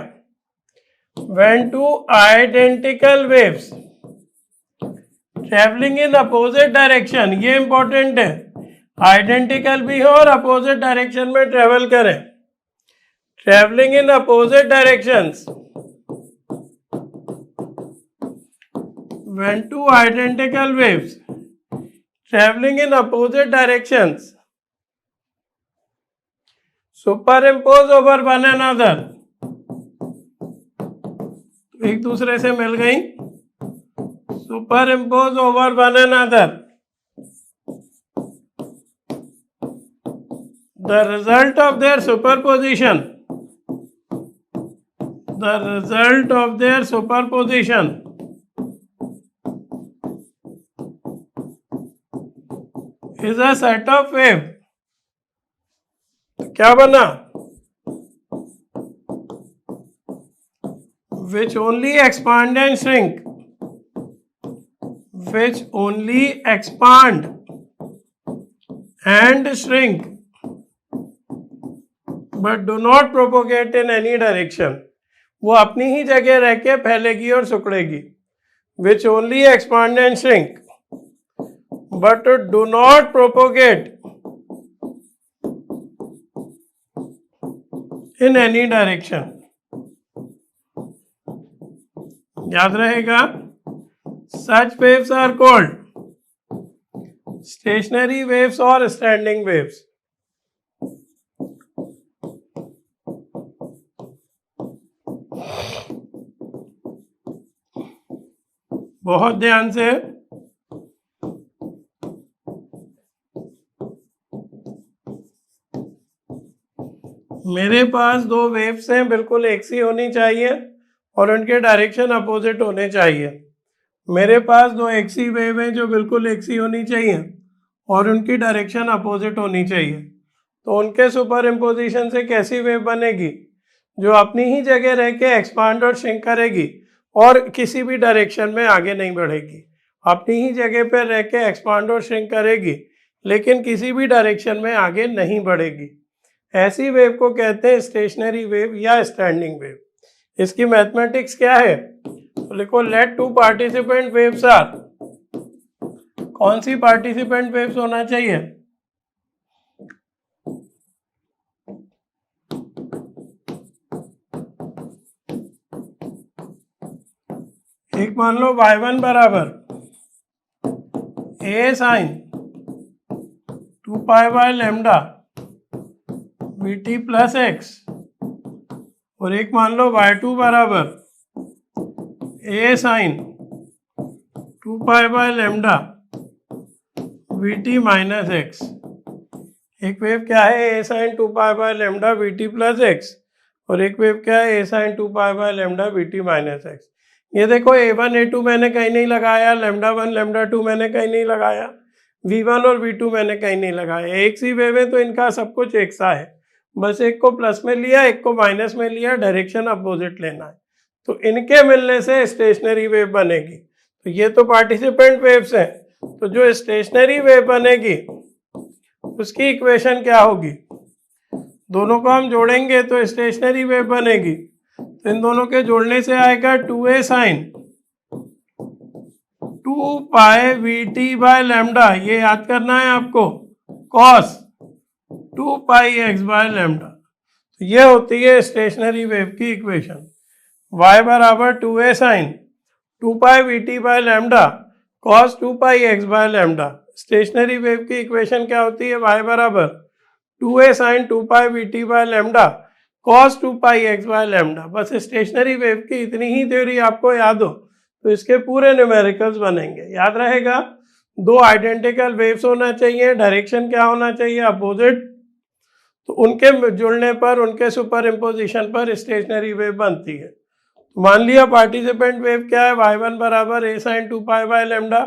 When 2 identical waves travelling in opposite direction, ये इंपॉर्टेंट है, आइडेंटिकल भी हो और अपोजिट डायरेक्शन में ट्रेवल करें। Travelling in opposite directions, when 2 identical waves travelling in opposite directions superimpose over one another, एक दूसरे से मिल गई, superimpose over one another, the result of their superposition, the result of their superposition is a set of wave। क्या बना? which only expand and shrink, which only expand and shrink but do not propagate in any direction, वो अपनी ही जगह रह के फैलेगी और सिकुड़ेगी। Which only expand and shrink but do not propagate in any direction. याद रहेगा, such waves are called stationary waves और स्टैंडिंग वेव्स। बहुत ध्यान से, मेरे पास 2 वेव्स हैं, बिल्कुल एक सी होनी चाहिए और उनके डायरेक्शन अपोजिट होने चाहिए। मेरे पास दो एक सी वेव है जो बिल्कुल एक सी होनी चाहिए और उनकी डायरेक्शन अपोजिट होनी चाहिए, तो उनके सुपर इम्पोजिशन से कैसी वेव बनेगी जो अपनी ही जगह रह के एक्सपांड और श्रिंक करेगी और किसी भी डायरेक्शन में आगे नहीं बढ़ेगी, अपनी ही जगह पर रह के एक्सपांड और श्रिंक करेगी लेकिन किसी भी डायरेक्शन में आगे नहीं बढ़ेगी। ऐसी वेव को कहते हैं स्टेशनरी वेव या स्टैंडिंग वेव। इसकी मैथमेटिक्स क्या है, तो लिखो let two participant waves are, कौन सी पार्टिसिपेंट वेव्स होना चाहिए, एक मान लो y1 बराबर a sine 2 pi by lambda vt plus x और एक मान लो y2 बराबर a sine 2 pi by lambda vt minus x। एक वेव क्या है a sine 2 pi by lambda vt plus x और एक वेव क्या है a sine 2 pi by lambda vt minus x। ये देखो a1 a2 मैंने कहीं नहीं लगाया, लैम्डा 1 लैम्डा 2 मैंने कहीं नहीं लगाया, v1 और v2 मैंने कहीं नहीं लगाया। एक सी वेव है तो इनका सब कुछ एक सा है, बस एक को प्लस में लिया एक को माइनस में लिया, डायरेक्शन अपोजिट लेना है, तो इनके मिलने से स्टेशनरी वेव बनेगी। तो ये तो पार्टिसिपेंट वेव्स हैं, तो जो स्टेशनरी वेव बनेगी उसकी इक्वेशन क्या होगी, दोनों को हम जोड़ेंगे तो स्टेशनरी वेव बनेगी। तो इन दोनों के जोड़ने से आएगा 2a sine 2 pi vt by lambda, ये याद करना है आपको, cos 2 pi x by lambda. तो ये होती है स्टेशनरी वेव की इक्वेशन, y बराबर 2a sine 2 pi vt by lambda cos 2 pi x by lambda. Stationary wave की इक्वेशन क्या होती है, y बराबर 2a sine 2 pi vt by lambda cos 2 pi x by lambda. बस स्टेशनरी वेव की इतनी ही थ्योरी आपको याद हो तो इसके पूरे न्यूमेरिकल्स बनेंगे। याद रहेगा, दो आइडेंटिकल वेव्स होना चाहिए, डायरेक्शन क्या होना चाहिए, अपोजिट, तो उनके जुड़ने पर उनके सुपर इम्पोजिशन पर स्टेशनरी वेव बनती है। मान लिया पार्टिसिपेंट वेव क्या है, y1 बराबर a sine 2 pi by lambda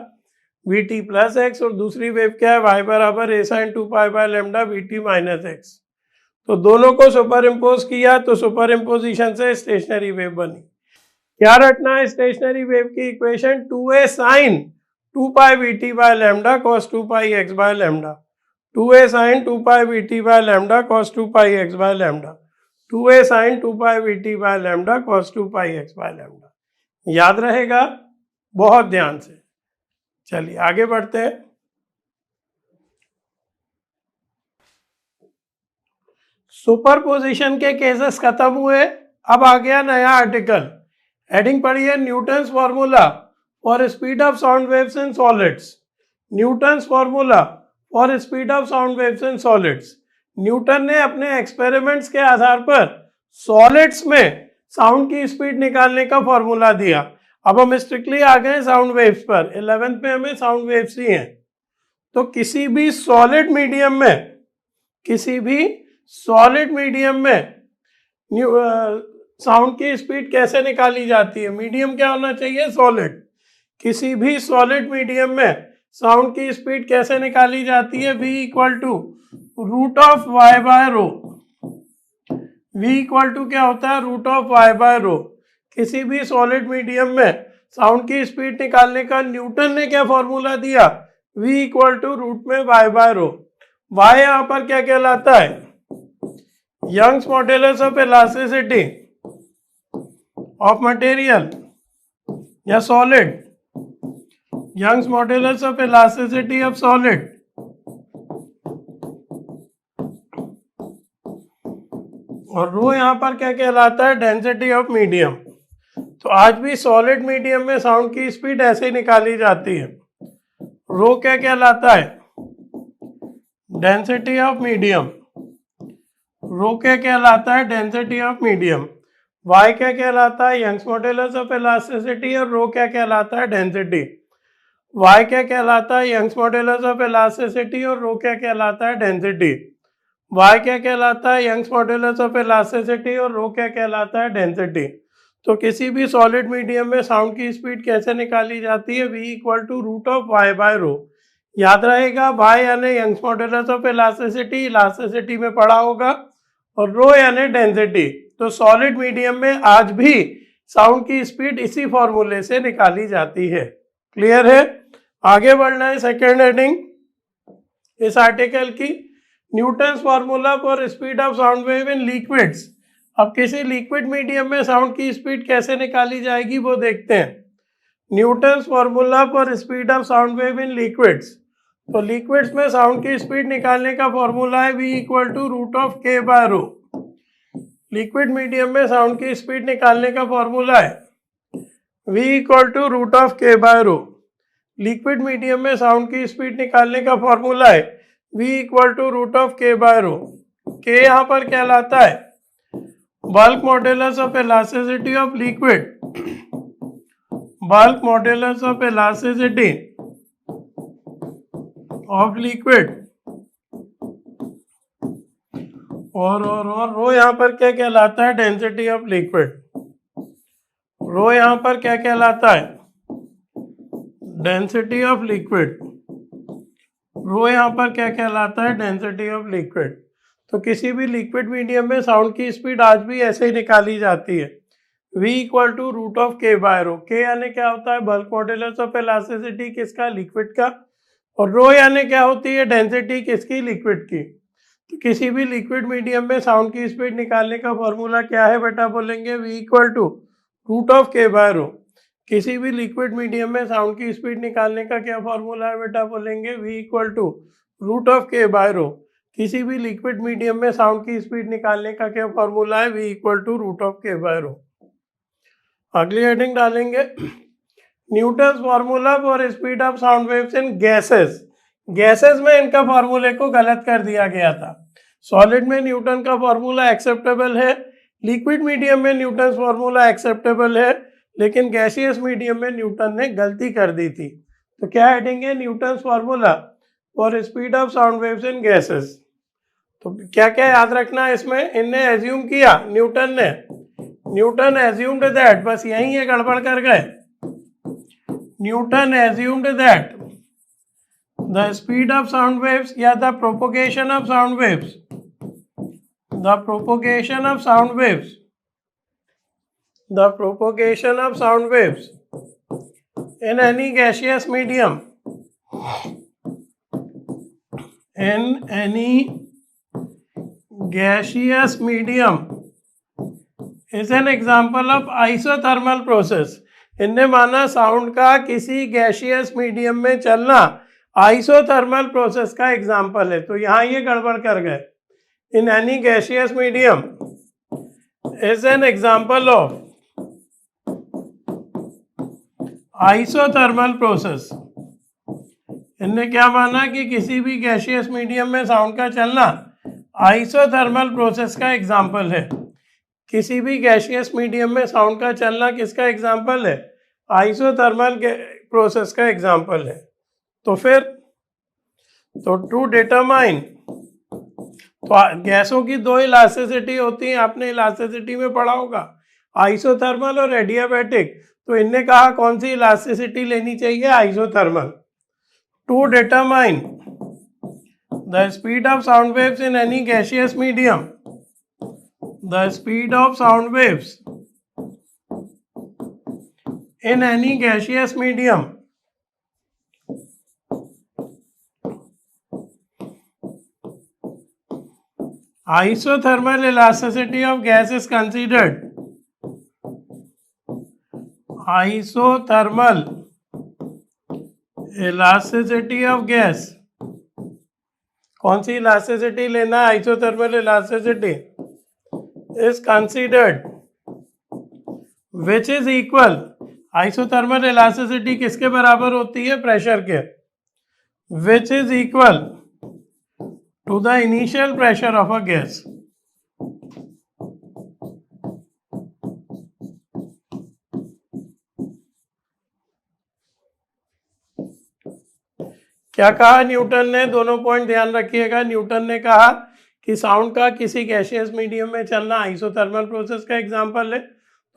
vt plus x और दूसरी वेव क्या है y बराबर a sine 2 pi by lambda vt minus x। तो दोनों को सुपर इम्पोज किया तो सुपर इम्पोजिशन से स्टेशनरी वेव बनी। क्या रखना है स्टेशनरी वेव की equation, 2a sine 2 pi vt by lambda cos 2 pi x by lambda, 2a sine 2 pi vt by lambda cos 2 pi x by lambda, 2a sine 2 pi vt by lambda cos 2 pi x by lambda. याद रहेगा, बहुत ध्यान से। चलिए आगे बढ़ते हैं। Superposition के केसेस खत्म हुए, अब आ गया नया आर्टिकल। हेडिंग पढ़िए, Newton's formula for speed of sound waves in solids. Newton's formula for speed of sound waves in solids. Newton ने अपने एक्सपेरिमेंट्स के आधार पर सॉलिड्स में साउंड की स्पीड निकालने का फॉर्मूला दिया। अब हम स्ट्रिक्टली आ गए साउंड वेव्स पर, 11th में हमें साउंड वेव्स ही हैं। तो किसी भी सॉलिड मीडियम में साउंड की स्पीड कैसे निकाली जाती है, मीडियम क्या होना चाहिए, सॉलिड। किसी भी सॉलिड मीडियम में साउंड की स्पीड कैसे निकाली जाती है, v equal to root of y by rho. v equal to क्या होता है, root of y by rho. किसी भी सॉलिड मीडियम में साउंड की स्पीड निकालने का न्यूटन ने क्या फॉर्मूला दिया, v इक्वल टू रूट में y बाय रो। y यहाँ पर क्या कहलाता है, young's modulus of elasticity of material या solid, Young's modulus of elasticity of solid. और रो यहाँ पर क्या कहलाता है, डेंसिटी ऑफ मीडियम। तो आज भी सॉलिड मीडियम में साउंड की स्पीड ऐसे निकाली जाती है। रो क्या कहलाता है, डेंसिटी ऑफ मीडियम। रो क्या कहलाता है, डेंसिटी ऑफ मीडियम। y क्या कहलाता है, यंग्स मॉड्यूलस ऑफ इलास्टिसिटी, और रो क्या कहलाता है, डेंसिटी। y क्या कहलाता है, यंग्स मॉड्यूलस ऑफ इलास्टिसिटी, और रो क्या कहलाता है, डेंसिटी। y क्या कहलाता है, यंग्स मॉड्यूलस ऑफ इलास्टिसिटी, और रो क्या कहलाता है, डेंसिटी। तो किसी भी सॉलिड मीडियम में साउंड की स्पीड कैसे निकाली जाती है? v equal to root of Y by rho. याद रहेगा, वाई यानी Young's modulus of elasticity, elasticity में पढ़ा होगा, और रो यानी डेंसिटी। तो सॉलिड मीडियम में आज भी साउंड की स्पीड इसी फॉर्मूले से निकाली जाती है। क्लियर है? आगे बढ़ना है सेकेंड हेडिंग इस आर्टिकल की, Newton's formula for speed of sound wave in liquids. अब किसी लिक्विड मीडियम में साउंड की स्पीड कैसे निकाली जाएगी वो देखते हैं। Newton's formula for speed of sound wave in liquids. तो लिक्विड्स में साउंड की स्पीड निकालने का फॉर्मूला है v equal to root of K by rho. Liquid medium में साउंड की स्पीड निकालने का फॉर्मूला है v equal to root of K by rho. Liquid medium में साउंड की स्पीड निकालने का फॉर्मूला है v equal to root of K by rho. K यहाँ पर कहलाता है bulk modulus of elasticity of liquid, bulk modulus of elasticity of liquid, और रो यहाँ पर क्या कहलाता है? Density of liquid. रो यहाँ पर क्या कहलाता है? Density of liquid. रो यहाँ पर क्या कहलाता है? Density of liquid. तो किसी भी लिक्विड मीडियम में साउंड की स्पीड आज भी ऐसे ही निकाली जाती है, v equal to root of K by rho. K यानी क्या होता है? बल्क मॉडुलस ऑफ इलास्टिसिटी किसका? लिक्विड का। और रो यानी क्या होती है? डेंसिटी किसकी? लिक्विड की। तो किसी भी लिक्विड मीडियम में साउंड की स्पीड निकालने का फॉर्मूला क्या है बेटा? बोलेंगे v equal to root of K by rho. किसी भी लिक्विड मीडियम में साउंड की स्पीड निकालने का क्या फॉर्मूला है बेटा? बोलेंगे v equal to root of K by rho. किसी भी लिक्विड मीडियम में साउंड की स्पीड निकालने का क्या फॉर्मूला है? v equal to root of K by rho. अगली हेडिंग डालेंगे Newton's formula for speed of sound waves in gases. Gases में इनका फॉर्मूले को गलत कर दिया गया था। सॉलिड में न्यूटन का फॉर्मूला एक्सेप्टेबल है, लिक्विड मीडियम में न्यूटन्स फॉर्मूला एक्सेप्टेबल है, लेकिन गैसियस मीडियम में न्यूटन ने गलती कर दी थी। तो क्या हेडिंग है? Newton's formula for speed of sound waves in gases. तो क्या क्या याद रखना है इसमें? इनने एज्यूम किया, न्यूटन एज्यूम्ड दैट, बस यही ये गड़बड़ कर गए। Newton assumed that the speed of sound waves या the propagation of sound waves, the propagation of sound waves, the propagation of sound waves in any gaseous medium, in any gaseous medium is an example of isothermal process। इनने माना sound का किसी gaseous medium में चलना isothermal process का example है। तो यहाँ ये गड़बड़ कर गए। इन any gaseous medium is an example of isothermal process. इनने क्या माना कि किसी भी गैसियस मीडियम में साउंड का चलना आइसोथर्मल प्रोसेस का एग्जाम्पल है। किसी भी गैसियस मीडियम में साउंड का चलना किसका एग्जाम्पल है? आइसोथर्मल प्रोसेस का एग्जाम्पल है। तो फिर टू डिटरमाइन, तो गैसों की दो इलास्टिसिटी होती है, आपने इलास्टिसिटी में पढ़ा होगा, आइसोथर्मल और एडियाबैटिक। तो इनने कहा कौन सी इलास्टिसिटी लेनी चाहिए? Isothermal. To determine the speed of sound waves in any gaseous medium, the speed of sound waves in any gaseous medium isothermal elasticity of gas is considered, isothermal elasticity of gas, कौन सी elasticity लेना है? Isothermal elasticity is considered which is equal, isothermal elasticity किसके बराबर होती है? Pressure के। Which is equal to the initial pressure of a gas. क्या कहा न्यूटन ने? दोनों पॉइंट ध्यान रखिएगा। न्यूटन ने कहा कि साउंड का किसी गैसियस मीडियम में चलना आइसोथर्मल प्रोसेस का एग्जाम्पल है।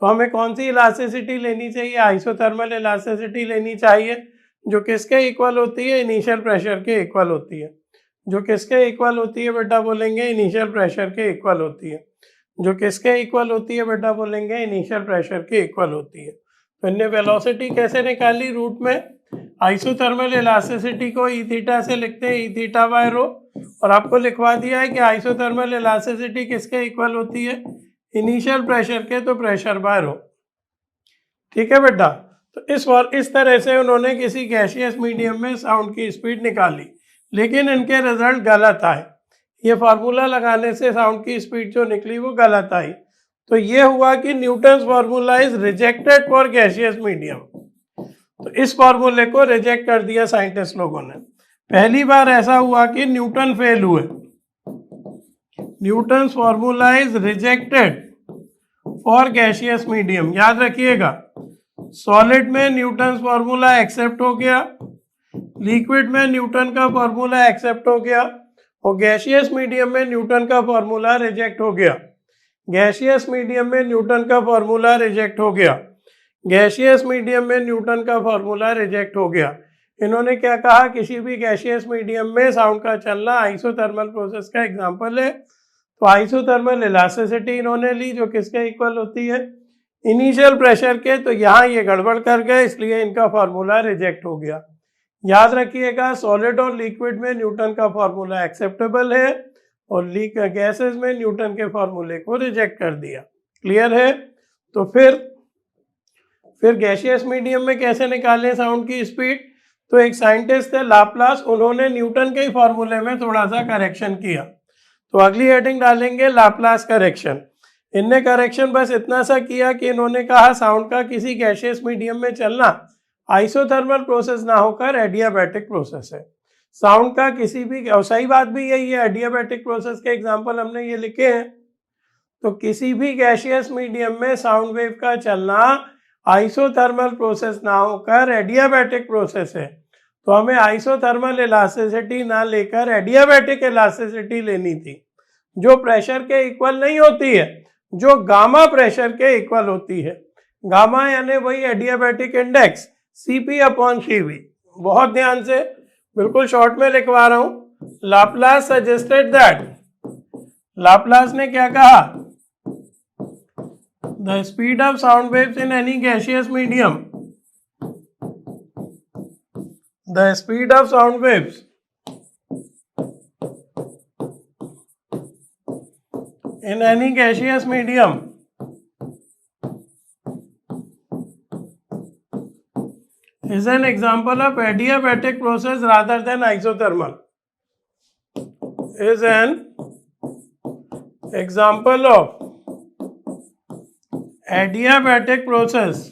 तो हमें कौन सी इलास्टिसिटी लेनी चाहिए? आइसोथर्मल इलास्टिसिटी लेनी चाहिए, जो किसके इक्वल होती है? इनिशियल प्रेशर के इक्वल होती है। जो किसके इक्वल होती है बेटा? बोलेंगे इनिशियल प्रेशर के इक्वल होती है। जो किसके इक्वल होती है बेटा? बोलेंगे इनिशियल प्रेशर के इक्वल होती है। तो इनने वेलोसिटी कैसे निकाली रूट में? आइसोथर्मल इलास्टिसिटी को ई थीटा से लिखते हैं, ई थीटा बाय रो, और आपको लिखवा दिया है कि आइसोथर्मल इलास्टिसिटी किसके इक्वल होती है? इनिशियल प्रेशर के, तो प्रेशर बाय रो। ठीक है बेटा। तो इस तरह से उन्होंने किसी गैसियस मीडियम में साउंड की स्पीड निकाली, लेकिन इनके रिजल्ट गलत आए। ये फार्मूला लगाने से साउंड की स्पीड जो निकली वो गलत आई। तो ये हुआ कि Newton's formula is rejected for gaseous medium. तो इस फार्मूले को रिजेक्ट कर दिया साइंटिस्ट लोगों ने। पहली बार ऐसा हुआ कि न्यूटन फेल हुए। Newton's formula is rejected for gaseous medium. याद रखिएगा, सॉलिड में न्यूटन्स फार्मूला एक्सेप्ट हो गया, लिक्विड में न्यूटन का फार्मूला एक्सेप्ट हो गया, और गैसियस मीडियम में न्यूटन का फार्मूला रिजेक्ट हो गया। गैसियस मीडियम में न्यूटन का फार्मूला रिजेक्ट हो गया। गैसियस मीडियम में न्यूटन का फार्मूला रिजेक्ट हो गया। इन्होंने क्या कहा? किसी भी गैसियस मीडियम में साउंड का चलना आइसोथर्मल प्रोसेस का एग्जांपल है। तो आइसोथर्मल इलास्टिसिटी इन्होंने ली, जो किसके इक्वल होती है? इनिशियल प्रेशर के। तो यहाँ ये गड़बड़ कर गए, इसलिए इनका फार्मूला रिजेक्ट हो गया। याद रखिएगा, सॉलिड और लिक्विड में न्यूटन का फार्मूला एक्सेप्टेबल है, और गैसेस में न्यूटन के फार्मूले को रिजेक्ट कर दिया। क्लियर है? तो फिर गैसियस मीडियम में कैसे निकालें साउंड की स्पीड? तो एक साइंटिस्ट थे लाप्लास, उन्होंने न्यूटन के फार्मूले में थोड़ा सा करेक्शन किया। तो अगली हेडिंग डालेंगे लाप्लास करेक्शन। इनने करेक्शन बस इतना सा किया कि इन्होंने कहा साउंड का किसी गैसियस मीडियम में चलना आइसोथर्मल प्रोसेस ना होकर एडियाबैटिक प्रोसेस है। साउंड का किसी भी, और सही बात भी यही है, एडियाबैटिक प्रोसेस के एग्जांपल हमने ये लिखे हैं। तो किसी भी गैसियस मीडियम में साउंड वेव का चलना आइसोथर्मल प्रोसेस ना होकर एडियाबैटिक प्रोसेस है। तो हमें आइसोथर्मल इलास्टिसिटी ना लेकर एडियाबैटिक इलास्टिसिटी लेनी थी, जो प्रेशर के इक्वल नहीं होती है, जो गामा प्रेशर के इक्वल होती है। गामा यानी वही adiabatic index, Cp upon Cv। बहुत ध्यान से, बिल्कुल शॉर्ट में लिखवा रहा हूं। लाप्लास सजेस्टेड दैट, लाप्लास ने क्या कहा? The speed of sound waves in any gaseous medium, the speed of sound waves in any gaseous medium is an example of adiabatic process rather than isothermal. Is an example of adiabatic process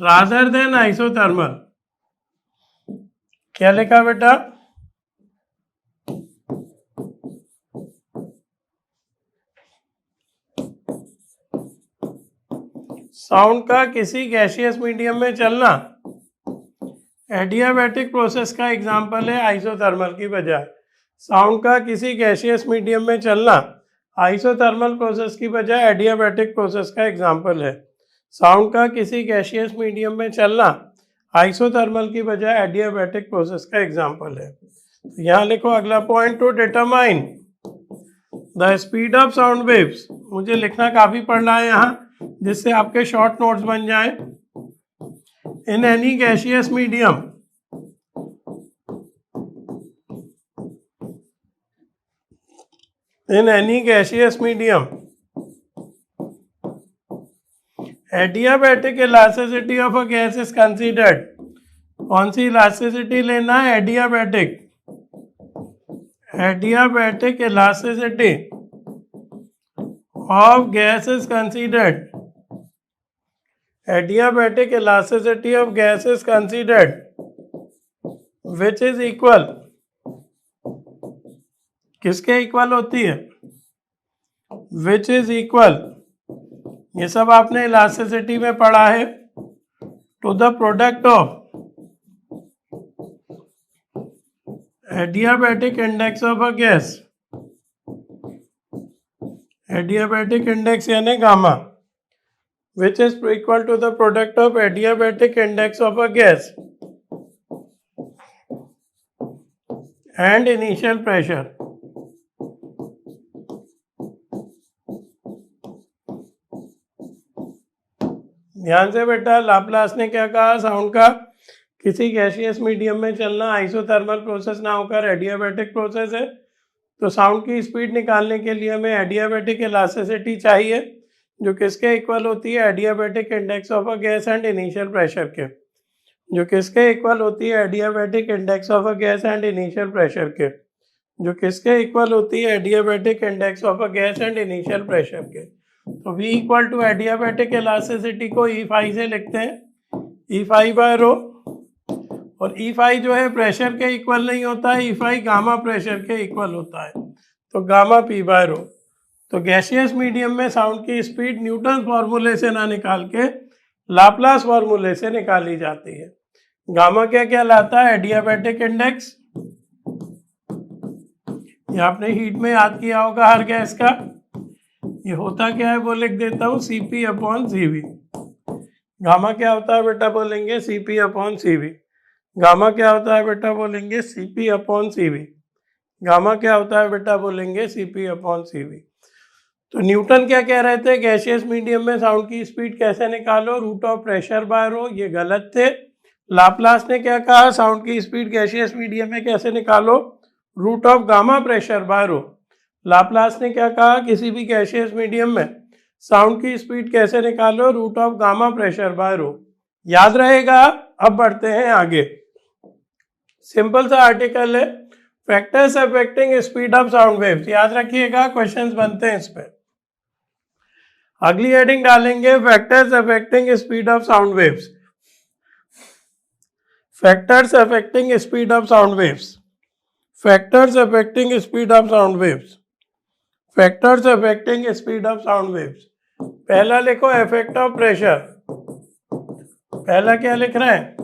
rather than isothermal. क्या लिखा बेटा? Sound का किसी gaseous medium में चलना adiabatic process का example है isothermal की बजाय। साउंड का किसी गैसियस मीडियम में चलना आइसोथर्मल प्रोसेस की बजाय एडियाबैटिक प्रोसेस का एग्जाम्पल है। साउंड का किसी गैसियस मीडियम में चलना आइसोथर्मल की बजाय एडियाबैटिक प्रोसेस का एग्जाम्पल है। यहाँ लिखो अगला point, to determine the speed of sound waves. मुझे लिखना काफ़ी पड़ रहा है यहाँ, जिससे आपके शॉर्ट नोट्स बन जाए। इन any gaseous medium, in any gaseous medium adiabatic elasticity of a gas is considered. कौन सी इलास्टिसिटी लेना है? Adiabatic, adiabatic elasticity of gas is considered, adiabatic elasticity of gas is considered, which is equal, किसके equal होती है? which is equal, ये सब आपने elasticity में पढ़ा है, to the product of adiabatic index of a gas adiabatic index यानी gamma, which is equal to the product of adiabatic index of a gas and initial pressure. ध्यान से बेटा, लाप्लास ने क्या कहा, साउंड का किसी गैसियस मीडियम में चलना आइसोथर्मल प्रोसेस ना होकर एडियाबैटिक प्रोसेस है, तो साउंड की स्पीड निकालने के लिए हमें एडियाबैटिक इलास्टिसिटी चाहिए, जो किसके इक्वल होती है, adiabatic index of a gas and initial pressure के, जो किसके इक्वल होती है, adiabatic index of a gas and initial pressure के, जो किसके इक्वल होती है, adiabatic index of a gas and initial pressure के। तो V equal to adiabatic elasticity को ई फाई से लिखते हैं, ई फाई बाय रो, और ई फाई जो है प्रेशर के इक्वल नहीं होता है, ई फाई गामा प्रेशर के इक्वल होता है, तो गामा पी बाय रो। तो गैसियस मीडियम में साउंड की स्पीड न्यूटन फॉर्मूले से ना निकाल के लाप्लास फॉर्मूले से निकाली जाती है। गामा क्या कहलाता है, एडियाबैटिक इंडेक्स, ये आपने हीट में याद किया होगा हर गैस का, ये होता क्या है वो लिख देता हूँ, Cp अपॉन Cv। गामा क्या होता है बेटा, बोलेंगे Cp अपॉन Cv। गामा क्या होता है बेटा, बोलेंगे Cp अपॉन Cv। गामा क्या होता है बेटा, बोलेंगे Cp अपॉन Cv। तो न्यूटन क्या कह रहे थे, गैसियस मीडियम में साउंड की स्पीड कैसे निकालो, रूट ऑफ प्रेशर बाय रो, ये गलत थे। लाप्लास ने क्या कहा, साउंड की स्पीड गैसियस मीडियम में कैसे निकालो, root of gamma pressure by rho. Laplace ने क्या कहा, किसी भी गैसियस मीडियम में साउंड की स्पीड कैसे निकालो, root of gamma pressure by rho. याद रहेगा। अब बढ़ते हैं आगे, सिंपल सा आर्टिकल है, factors affecting speed of sound waves, याद रखिएगा, क्वेश्चंस बनते हैं इस पे। अगली हेडिंग डालेंगे, factors affecting speed of sound waves, factors affecting speed of sound waves, factors affecting speed of sound waves, factors affecting speed of sound waves. पहला लिखो इफेक्ट ऑफ प्रेशर, पहला क्या लिख रहे हैं,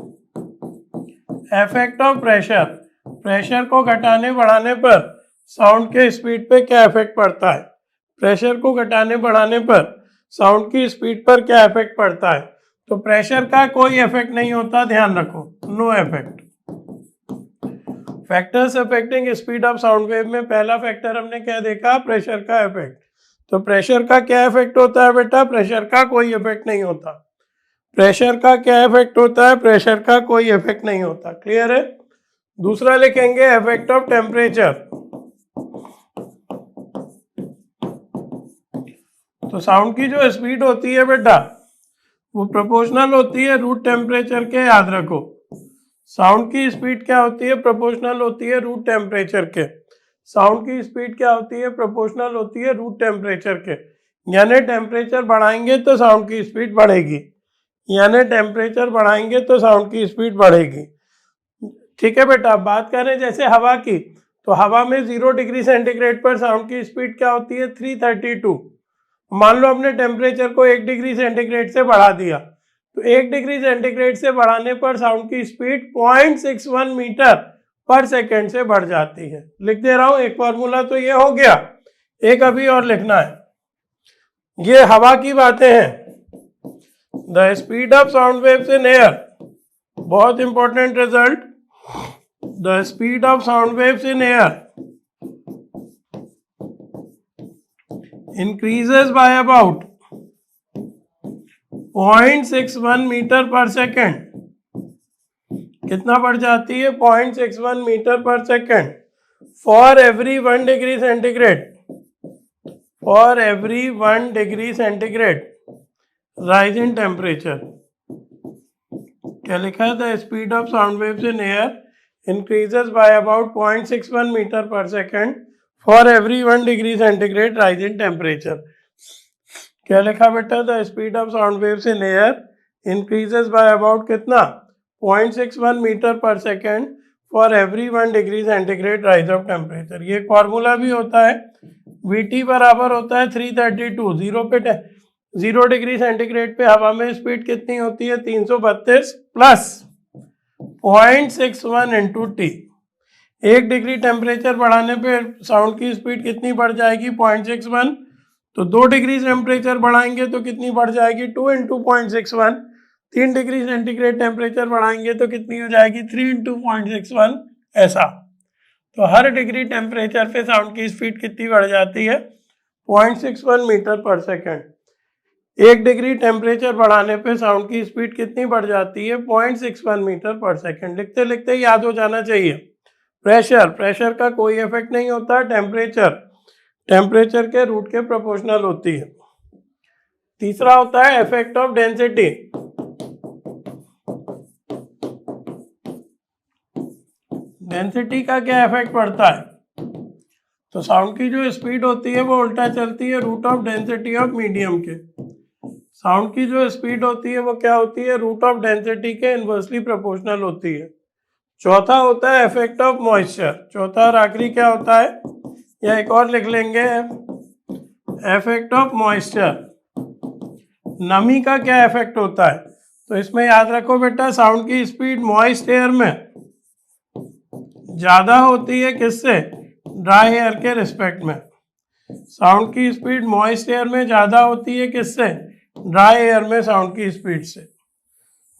इफेक्ट ऑफ प्रेशर, प्रेशर को घटाने बढ़ाने पर साउंड के स्पीड पे क्या इफेक्ट पड़ता है, प्रेशर को घटाने बढ़ाने पर साउंड की स्पीड पर क्या इफेक्ट पड़ता है। तो प्रेशर का कोई इफेक्ट नहीं होता, ध्यान रखो, no effect. Factors affecting speed of sound wave में पहला फैक्टर हमने क्या देखा, प्रेशर का इफेक्ट। तो प्रेशर का क्या इफेक्ट होता है बेटा, प्रेशर का कोई इफेक्ट नहीं होता। प्रेशर का क्या इफेक्ट होता है, प्रेशर का कोई इफेक्ट नहीं होता, क्लियर है। दूसरा लिखेंगे इफेक्ट ऑफ टेम्परेचर। तो साउंड की जो स्पीड होती है बेटा वो प्रोपोर्शनल होती है रूट टेम्परेचर के, याद रखो। साउंड की स्पीड क्या होती है, प्रोपोर्शनल होती है रूट टेम्परेचर के। साउंड की स्पीड क्या होती है, प्रोपोर्शनल होती है रूट टेम्परेचर के। यानी टेम्परेचर बढ़ाएंगे तो साउंड की स्पीड बढ़ेगी, यानी टेम्परेचर बढ़ाएंगे तो साउंड की स्पीड बढ़ेगी। ठीक है बेटा। अब बात करें जैसे हवा की, तो हवा में 0 डिग्री सेंटीग्रेड पर साउंड की स्पीड क्या होती है, 332। मान लो हमने टेम्परेचर को 1 डिग्री सेंटीग्रेड से बढ़ा दिया, तो 1 डिग्री सेंटीग्रेड से बढ़ाने पर साउंड की स्पीड 0.61 मीटर पर सेकेंड से बढ़ जाती है। लिख दे रहा हूं, एक फॉर्मूला तो ये हो गया, एक अभी और लिखना है। ये हवा की बातें हैं। The speed of sound waves in air, बहुत important result, the speed of sound waves in air increases by about 0.61 metre per second. कितना बढ़ जाती है, 0.61 metre per second for every 1 degree centigrade, for every 1 degree centigrade rise in temperature. क्या लिखा है, the speed of sound waves in air increases by about 0.61 metre per second for every 1 degree centigrade rise in temperature. क्या लिखा बेटा, the speed of sound waves in air increases by about कितना, 0.61 metre per second for every 1 degree centigrade rise of temperature. ये formula भी होता है, Vt बराबर होता है 332। 0 डिग्री सेंटीग्रेड पे हवा में स्पीड कितनी होती है, 332 plus 0.61 into T. 1 degree temperature बढ़ाने पे साउंड की स्पीड कितनी बढ़ जाएगी, 0.61, तो 2 डिग्री टेम्परेचर बढ़ाएंगे तो कितनी बढ़ जाएगी 2 इंटू 0.61। 3 डिग्री सेंटीग्रेड टेम्परेचर बढ़ाएंगे तो कितनी हो जाएगी 3 इंटू 0.61। ऐसा तो हर डिग्री टेम्परेचर पे साउंड की स्पीड कितनी बढ़ जाती है 0.61 metre per second. 1 degree temperature बढ़ाने पे साउंड की स्पीड कितनी बढ़ जाती है 0.61 मीटर पर सेकेंड। लिखते लिखते याद हो जाना चाहिए। प्रेशर का कोई इफेक्ट नहीं होता, टेम्परेचर के रूट के प्रोपोर्शनल होती है। तीसरा होता है इफेक्ट ऑफ डेंसिटी। डेंसिटी का क्या इफेक्ट पड़ता है, तो साउंड की जो स्पीड होती है वो उल्टा चलती है root of density of medium के। साउंड की जो स्पीड होती है वो क्या होती है रूट ऑफ डेंसिटी के इनवर्सली प्रोपोर्शनल होती है। चौथा होता है इफेक्ट ऑफ मॉइस्चर। चौथा और आखिरी क्या होता है, या एक और लिख लेंगे इफेक्ट ऑफ मॉइस्चर। नमी का क्या इफेक्ट होता है, तो इसमें याद रखो बेटा साउंड की स्पीड मॉइस्ट एयर में ज्यादा होती है किससे, ड्राई एयर के रिस्पेक्ट में। साउंड की स्पीड मॉइस्ट एयर में ज्यादा होती है किससे, ड्राई एयर में साउंड की स्पीड से।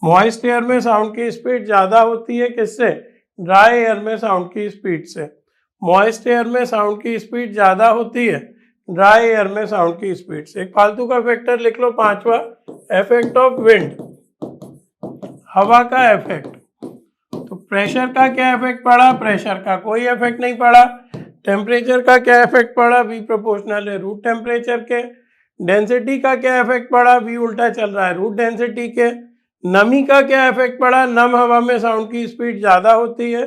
मॉइस्ट एयर में साउंड की स्पीड ज्यादा होती है किससे, ड्राई एयर में साउंड की स्पीड से। मॉइस्ट एयर में साउंड की स्पीड ज्यादा होती है, ड्राई एयर में साउंड की स्पीड से। एक फालतू का फैक्टर लिख लो पांचवा, इफेक्ट ऑफ विंड, हवा का इफेक्ट। तो प्रेशर का क्या इफेक्ट पड़ा, प्रेशर का कोई इफेक्ट नहीं पड़ा। टेम्परेचर का क्या इफेक्ट पड़ा, V प्रोपोर्शनल है रूट टेम्परेचर के। डेंसिटी का क्या इफेक्ट पड़ा, V उल्टा चल रहा है रूट डेंसिटी के। नमी का क्या इफेक्ट पड़ा, नम हवा में साउंड की स्पीड ज़्यादा होती है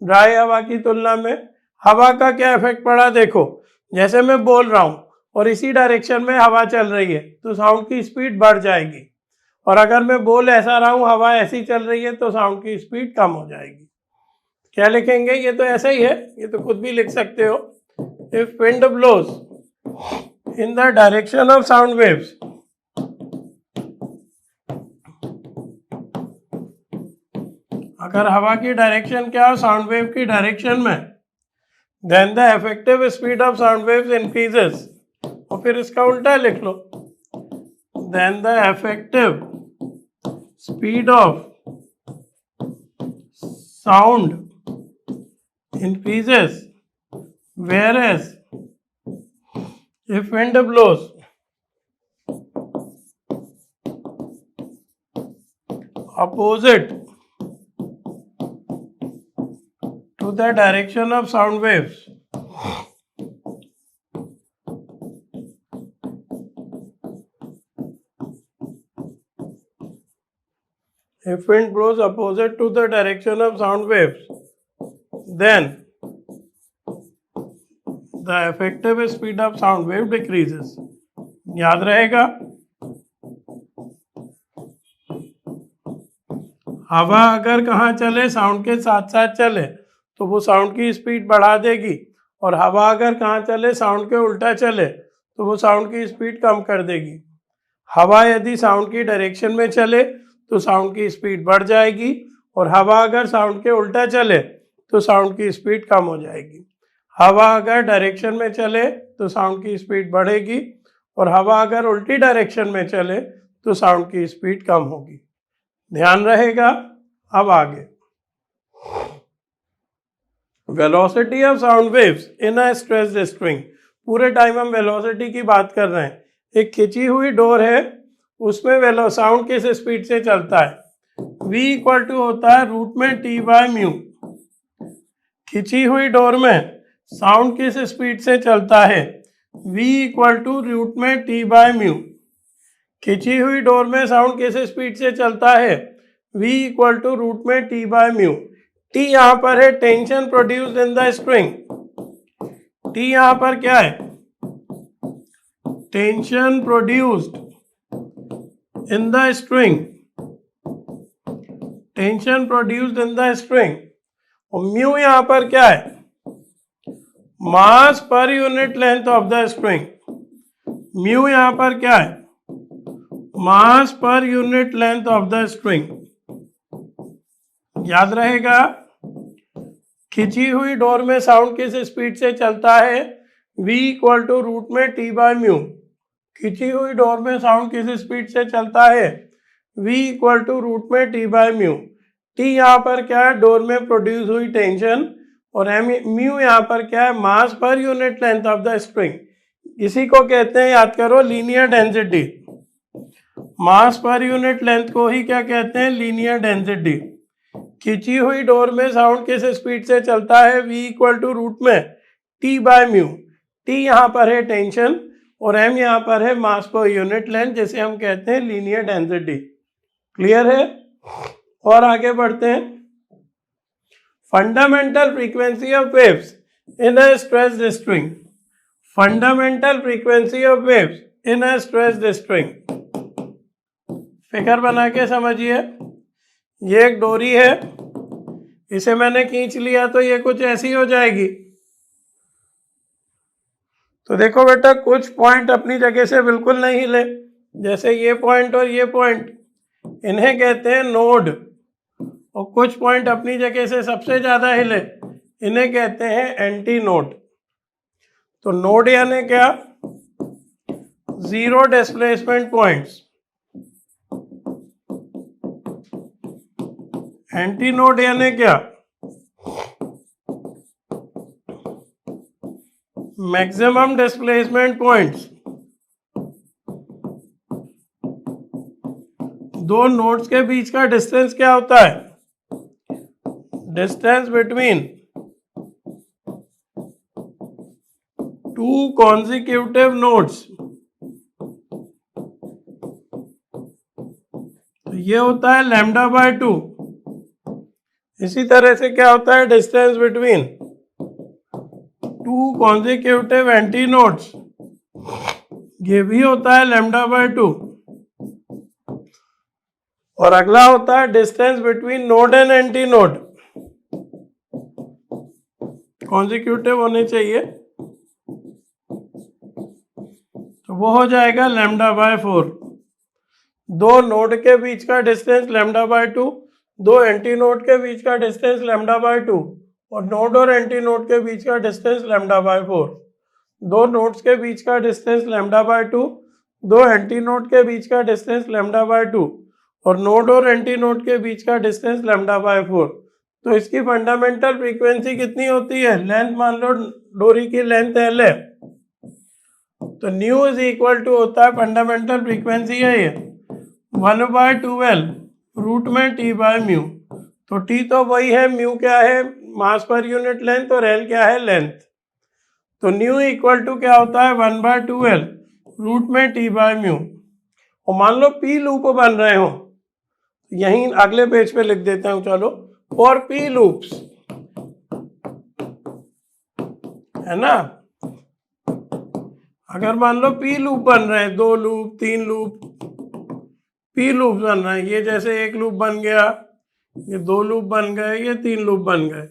ड्राई हवा की तुलना में। हवा का क्या इफेक्ट पड़ा, देखो जैसे मैं बोल रहा हूँ और इसी डायरेक्शन में हवा चल रही है तो साउंड की स्पीड बढ़ जाएगी, और अगर मैं बोल ऐसा रहा हूँ हवा ऐसी चल रही है तो साउंड की स्पीड कम हो जाएगी। क्या लिखेंगे, ये तो ऐसा ही है, ये तो खुद भी लिख सकते हो। If wind blows in the direction of sound waves, अगर हवा की डायरेक्शन क्या हो साउंड वेव की डायरेक्शन में, then the effective speed of sound waves increases. और फिर इसका उल्टा लिख लो, then the effective speed of sound increases, whereas if wind blows opposite to the direction of sound waves, if wind blows opposite to the direction of sound waves, then the effective speed of sound wave decreases. याद रहेगा, हवा अगर कहाँ चले sound के साथ साथ चले तो वो साउंड की स्पीड बढ़ा देगी, और हवा अगर कहाँ चले साउंड के उल्टा चले तो वो साउंड की स्पीड कम कर देगी। हवा यदि साउंड की डायरेक्शन में चले तो साउंड की स्पीड बढ़ जाएगी, और हवा अगर साउंड के उल्टा चले तो साउंड की स्पीड कम हो जाएगी। हवा अगर डायरेक्शन में चले तो साउंड की स्पीड बढ़ेगी, और हवा अगर उल्टी डायरेक्शन में चले तो साउंड की स्पीड कम होगी। ध्यान रहेगा। अब आगे, velocity of sound waves in a stretched string. पूरे टाइम हम वेलोसिटी की बात कर रहे हैं। एक खिंची हुई डोर है, उसमें साउंड किस स्पीड से चलता है, V इक्वल टू होता है रूट में T बाय म्यू। खिंची हुई डोर में साउंड किस स्पीड से चलता है, V इक्वल टू रूट में T बाय म्यू। खिंची हुई डोर में साउंड किस स्पीड से चलता है, V इक्वल टू रूट में T बाय म्यू। T यहाँ पर है tension produced in the string. T यहाँ पर क्या है, tension produced in the string, tension produced in the string. और म्यू यहाँ पर क्या है, mass per unit length of the string. Mu यहाँ पर क्या है, mass per unit length of the string. याद रहेगा, खिंची हुई डोर में साउंड किस स्पीड से चलता है, V इक्वल टू रूट में T बाय म्यू। खींची हुई डोर में साउंड किस स्पीड से चलता है, v इक्वल टू रूट में t बाय म्यू। t यहाँ पर क्या है, डोर में प्रोड्यूस हुई टेंशन, और म्यू यहाँ पर क्या है, mass per unit length of the spring. इसी को कहते हैं, याद करो, लीनियर डेंसिटी। मास पर यूनिट लेंथ को ही क्या कहते हैं, लीनियर डेंसिटी। खींची हुई डोर में साउंड किस स्पीड से चलता है, v इक्वल टू रूट में t बाय म्यू। t यहाँ पर है टेंशन और m यहाँ पर है मास पर यूनिट लेंथ, जिसे हम कहते हैं लीनियर डेंसिटी। क्लियर है? और आगे बढ़ते हैं। Fundamental frequency of waves in a stressed string. Fundamental frequency of waves in a stressed string. Figure बना के समझिए। ये एक डोरी है, इसे मैंने खींच लिया तो ये कुछ ऐसी हो जाएगी। तो देखो बेटा, कुछ पॉइंट अपनी जगह से बिल्कुल नहीं हिले, जैसे ये पॉइंट और ये पॉइंट, इन्हें कहते हैं नोड। और कुछ पॉइंट अपनी जगह से सबसे ज्यादा हिले, इन्हें कहते हैं एंटी नोड। तो नोड यानी क्या, zero displacement points. Anti node यानी क्या, मैक्सिमम डिस्प्लेसमेंट पॉइंट्स। दो नोड्स के बीच का डिस्टेंस क्या होता है, distance between two consecutive nodes. तो ये होता है लैम्डा बाय 2। इसी तरह से क्या होता है, distance between two consecutive anti nodes, ये भी होता है लैम्डा बाय 2। और अगला होता है distance between node and anti node. Consecutive होने चाहिए, तो वो हो जाएगा लैम्डा बाय 4। दो नोड के बीच का डिस्टेंस लैम्डा बाय 2, दो एंटी नोड के बीच का डिस्टेंस लैम्डा बाय 2, और नोड और एंटी नोड के बीच का डिस्टेंस लैम्डा बाय 4। दो नोड्स के बीच का डिस्टेंस लैम्डा बाय 2, दो एंटी नोड के बीच का डिस्टेंस लैम्डा बाय 2, और नोड और एंटी नोड के बीच का डिस्टेंस लैम्डा बाय 4। तो इसकी फंडामेंटल फ्रीक्वेंसी कितनी होती है, लेंथ मान लो डोरी की लेंथ L है, तो न्यू इज इक्वल टू होता है, फंडामेंटल फ्रीक्वेंसी है ये 1/2L रूट में t बाय म्यू। तो t तो वही है, म्यू क्या है, मास पर यूनिट लेंथ, और L क्या है, लेंथ। तो न्यू इक्वल टू क्या होता है, 1/2L रूट में t बाय म्यू। और मान लो p लूप बन रहे हो, यहीं अगले पेज पे लिख देता हूं, चलो। फॉर p लूप्स, है ना, अगर मान लो p लूप बन रहे हैं, 2 लूप 3 लूप, p लूप बन रहे हैं, ये जैसे एक लूप बन गया, ये 2 लूप बन गए, ये 3 लूप बन गए,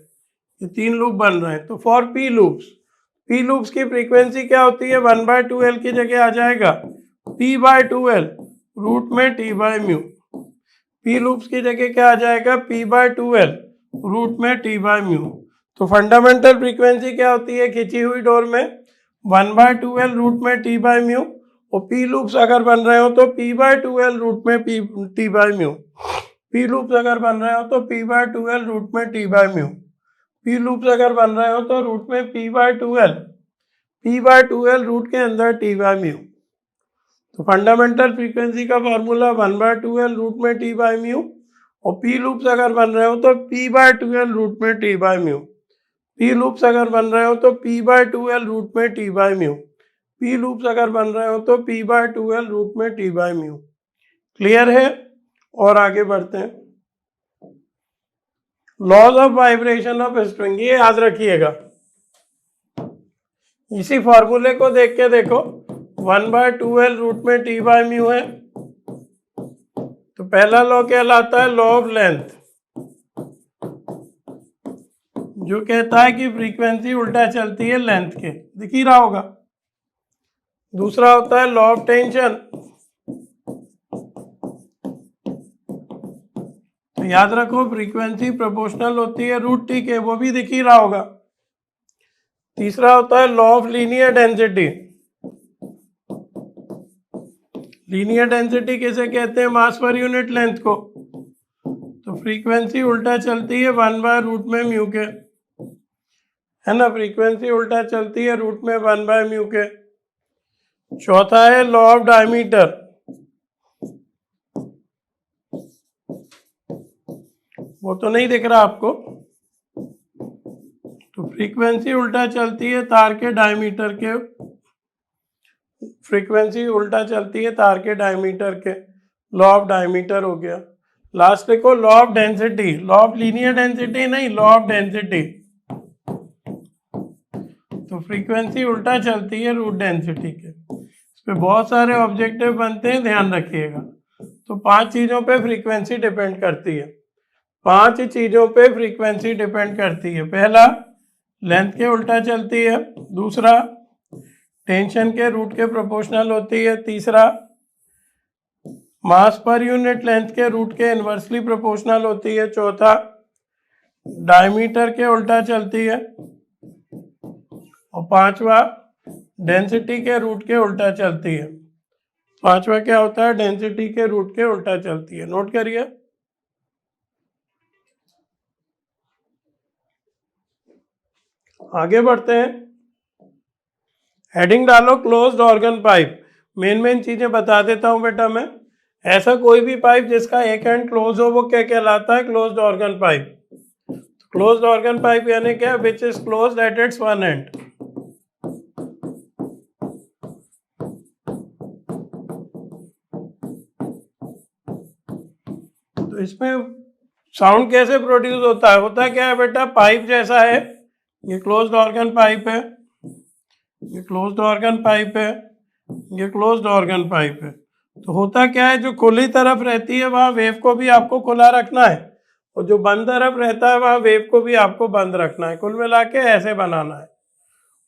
ये 3 लूप बन रहे हैं। तो फॉर p लूप्स की फ्रीक्वेंसी क्या होती है, 1/2L की जगह आ जाएगा p/2L रूट में t by mu. p loops की जगह क्या आ जाएगा, p/2L रूट में t बाय म्यू। तो फंडामेंटल फ्रीक्वेंसी क्या होती है खींची हुई डोर में, 1/2L रूट में t बाय म्यू। और p लूप्स अगर बन रहे हो तो p/2L रूट में t by mu. p loops अगर बन रहे हो तो p/2L रूट में t by mu. p loops अगर बन रहे हो तो रूट में p/2L रूट के अंदर t बाय म्यू। तो फंडामेंटल फ्रीक्वेंसी का फॉर्मूला 1/2L रूट में t बाय म्यू, और p लूप्स अगर बन रहे हो तो p/2L रूट में t by mu. p loops अगर बन रहे हो तो p/2L रूट में t by mu. p loops अगर बन रहे हो तो p/2L रूट में t बाय म्यू। क्लियर है? और आगे बढ़ते हैं। Laws of vibration of string, ये याद रखिएगा। इसी फॉर्मूले को देख के देखो, 1/2L रूट में t बाय म्यू है, तो पहला लॉ कहलाता है लॉ ऑफ लेंथ, जो कहता है कि फ्रीक्वेंसी उल्टा चलती है लेंथ के, दिख ही रहा होगा। दूसरा होता है लॉ ऑफ टेंशन, तो याद रखो फ्रीक्वेंसी प्रोपोर्शनल होती है रूट टी के, वो भी दिख ही रहा होगा। तीसरा होता है law of linear density, linear density किसे कहते हैं? मास पर यूनिट लेंथ को। तो फ्रीक्वेंसी उल्टा चलती है 1/रूट में म्यू के, है ना, फ्रीक्वेंसी उल्टा चलती है रूट में 1/म्यू के। चौथा है लॉ ऑफ डायमीटर। वो तो नहीं दिख रहा आपको। तो फ्रीक्वेंसी उल्टा चलती है तार के डायमीटर के, फ्रीक्वेंसी उल्टा चलती है तार के डायमीटर के, लॉ ऑफ डायमीटर हो गया। लास्ट को law of density, law of linear density नहीं, लॉ ऑफ डेंसिटी। तो फ्रीक्वेंसी उल्टा चलती है रूट डेंसिटी के। इस पे बहुत सारे ऑब्जेक्टिव बनते हैं, ध्यान रखिएगा। तो 5 चीज़ों पे फ्रीक्वेंसी डिपेंड करती है, 5 चीज़ों पे फ्रीक्वेंसी डिपेंड करती है। पहला, लेंथ के उल्टा चलती है। दूसरा, टेंशन के रूट के प्रोपोर्शनल होती है। तीसरा, मास पर यूनिट लेंथ के रूट के इन्वर्सली प्रोपोर्शनल होती है। चौथा, डायमीटर के उल्टा चलती है। और पांचवा, डेंसिटी के रूट के उल्टा चलती है। पांचवा क्या होता है? डेंसिटी के रूट के उल्टा चलती है। नोट करिए। आगे बढ़ते हैं। हेडिंग डालो क्लोज्ड ऑर्गन पाइप। मेन चीजें बता देता हूं बेटा मैं। ऐसा कोई भी पाइप जिसका एक एंड क्लोज हो वो क्या कहलाता है? Closed organ pipe. Closed organ pipe यानी क्या? Which is closed at its one and. तो इसमें साउंड कैसे प्रोड्यूस होता है? होता क्या है बेटा? पाइप जैसा है, ये क्लोज्ड ऑर्गन पाइप है, ये क्लोज्ड ऑर्गन पाइप है, ये क्लोज्ड ऑर्गन पाइप है। तो होता क्या है, जो खुली तरफ रहती है वहां वेव को भी आपको खुला रखना है, और जो बंद तरफ रहता है वहां वेव को भी आपको बंद रखना है। कुल मिला के ऐसे बनाना है।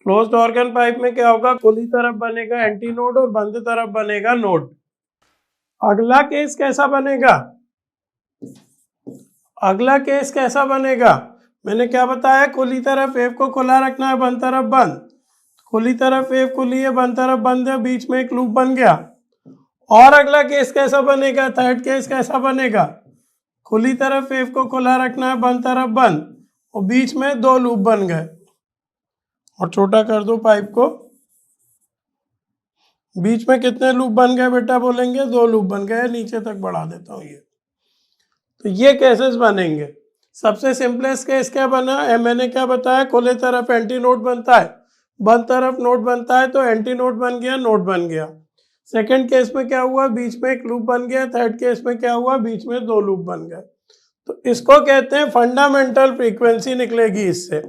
क्लोज्ड ऑर्गन पाइप में क्या होगा? खुली तरफ बनेगा एंटी नोड और बंद तरफ बनेगा नोड। अगला केस कैसा बनेगा? अगला केस कैसा बनेगा? मैंने क्या बताया? खुली तरफ वेव को खुला रखना है, बंद तरफ बंद। खुली तरफ वेव खुली है, बंद तरफ बंद है, बीच में एक लूप बन गया। और अगला केस कैसा बनेगा? थर्ड केस कैसा बनेगा? खुली तरफ वेव को खुला रखना है, बंद तरफ बंद, और बीच में 2 लूप बन गए। और छोटा कर दो पाइप को। बीच में कितने लूप बन गए बेटा? बोलेंगे 2 लूप बन गए। नीचे तक बढ़ा देता हूं ये। तो ये केसेस बनेंगे। सबसे सिंपलेस्ट केस क्या बना? मैंने क्या बताया? खुले तरफ एंटी नोड बनता है, बंद तरफ नोड बनता है, तो एंटी नोड बन गया, नोड बन गया। सेकंड केस में क्या हुआ? बीच में एक लूप बन गया। थर्ड केस में क्या हुआ? बीच में 2 लूप बन गए। तो इसको कहते हैं फंडामेंटल फ्रीक्वेंसी निकलेगी इससे।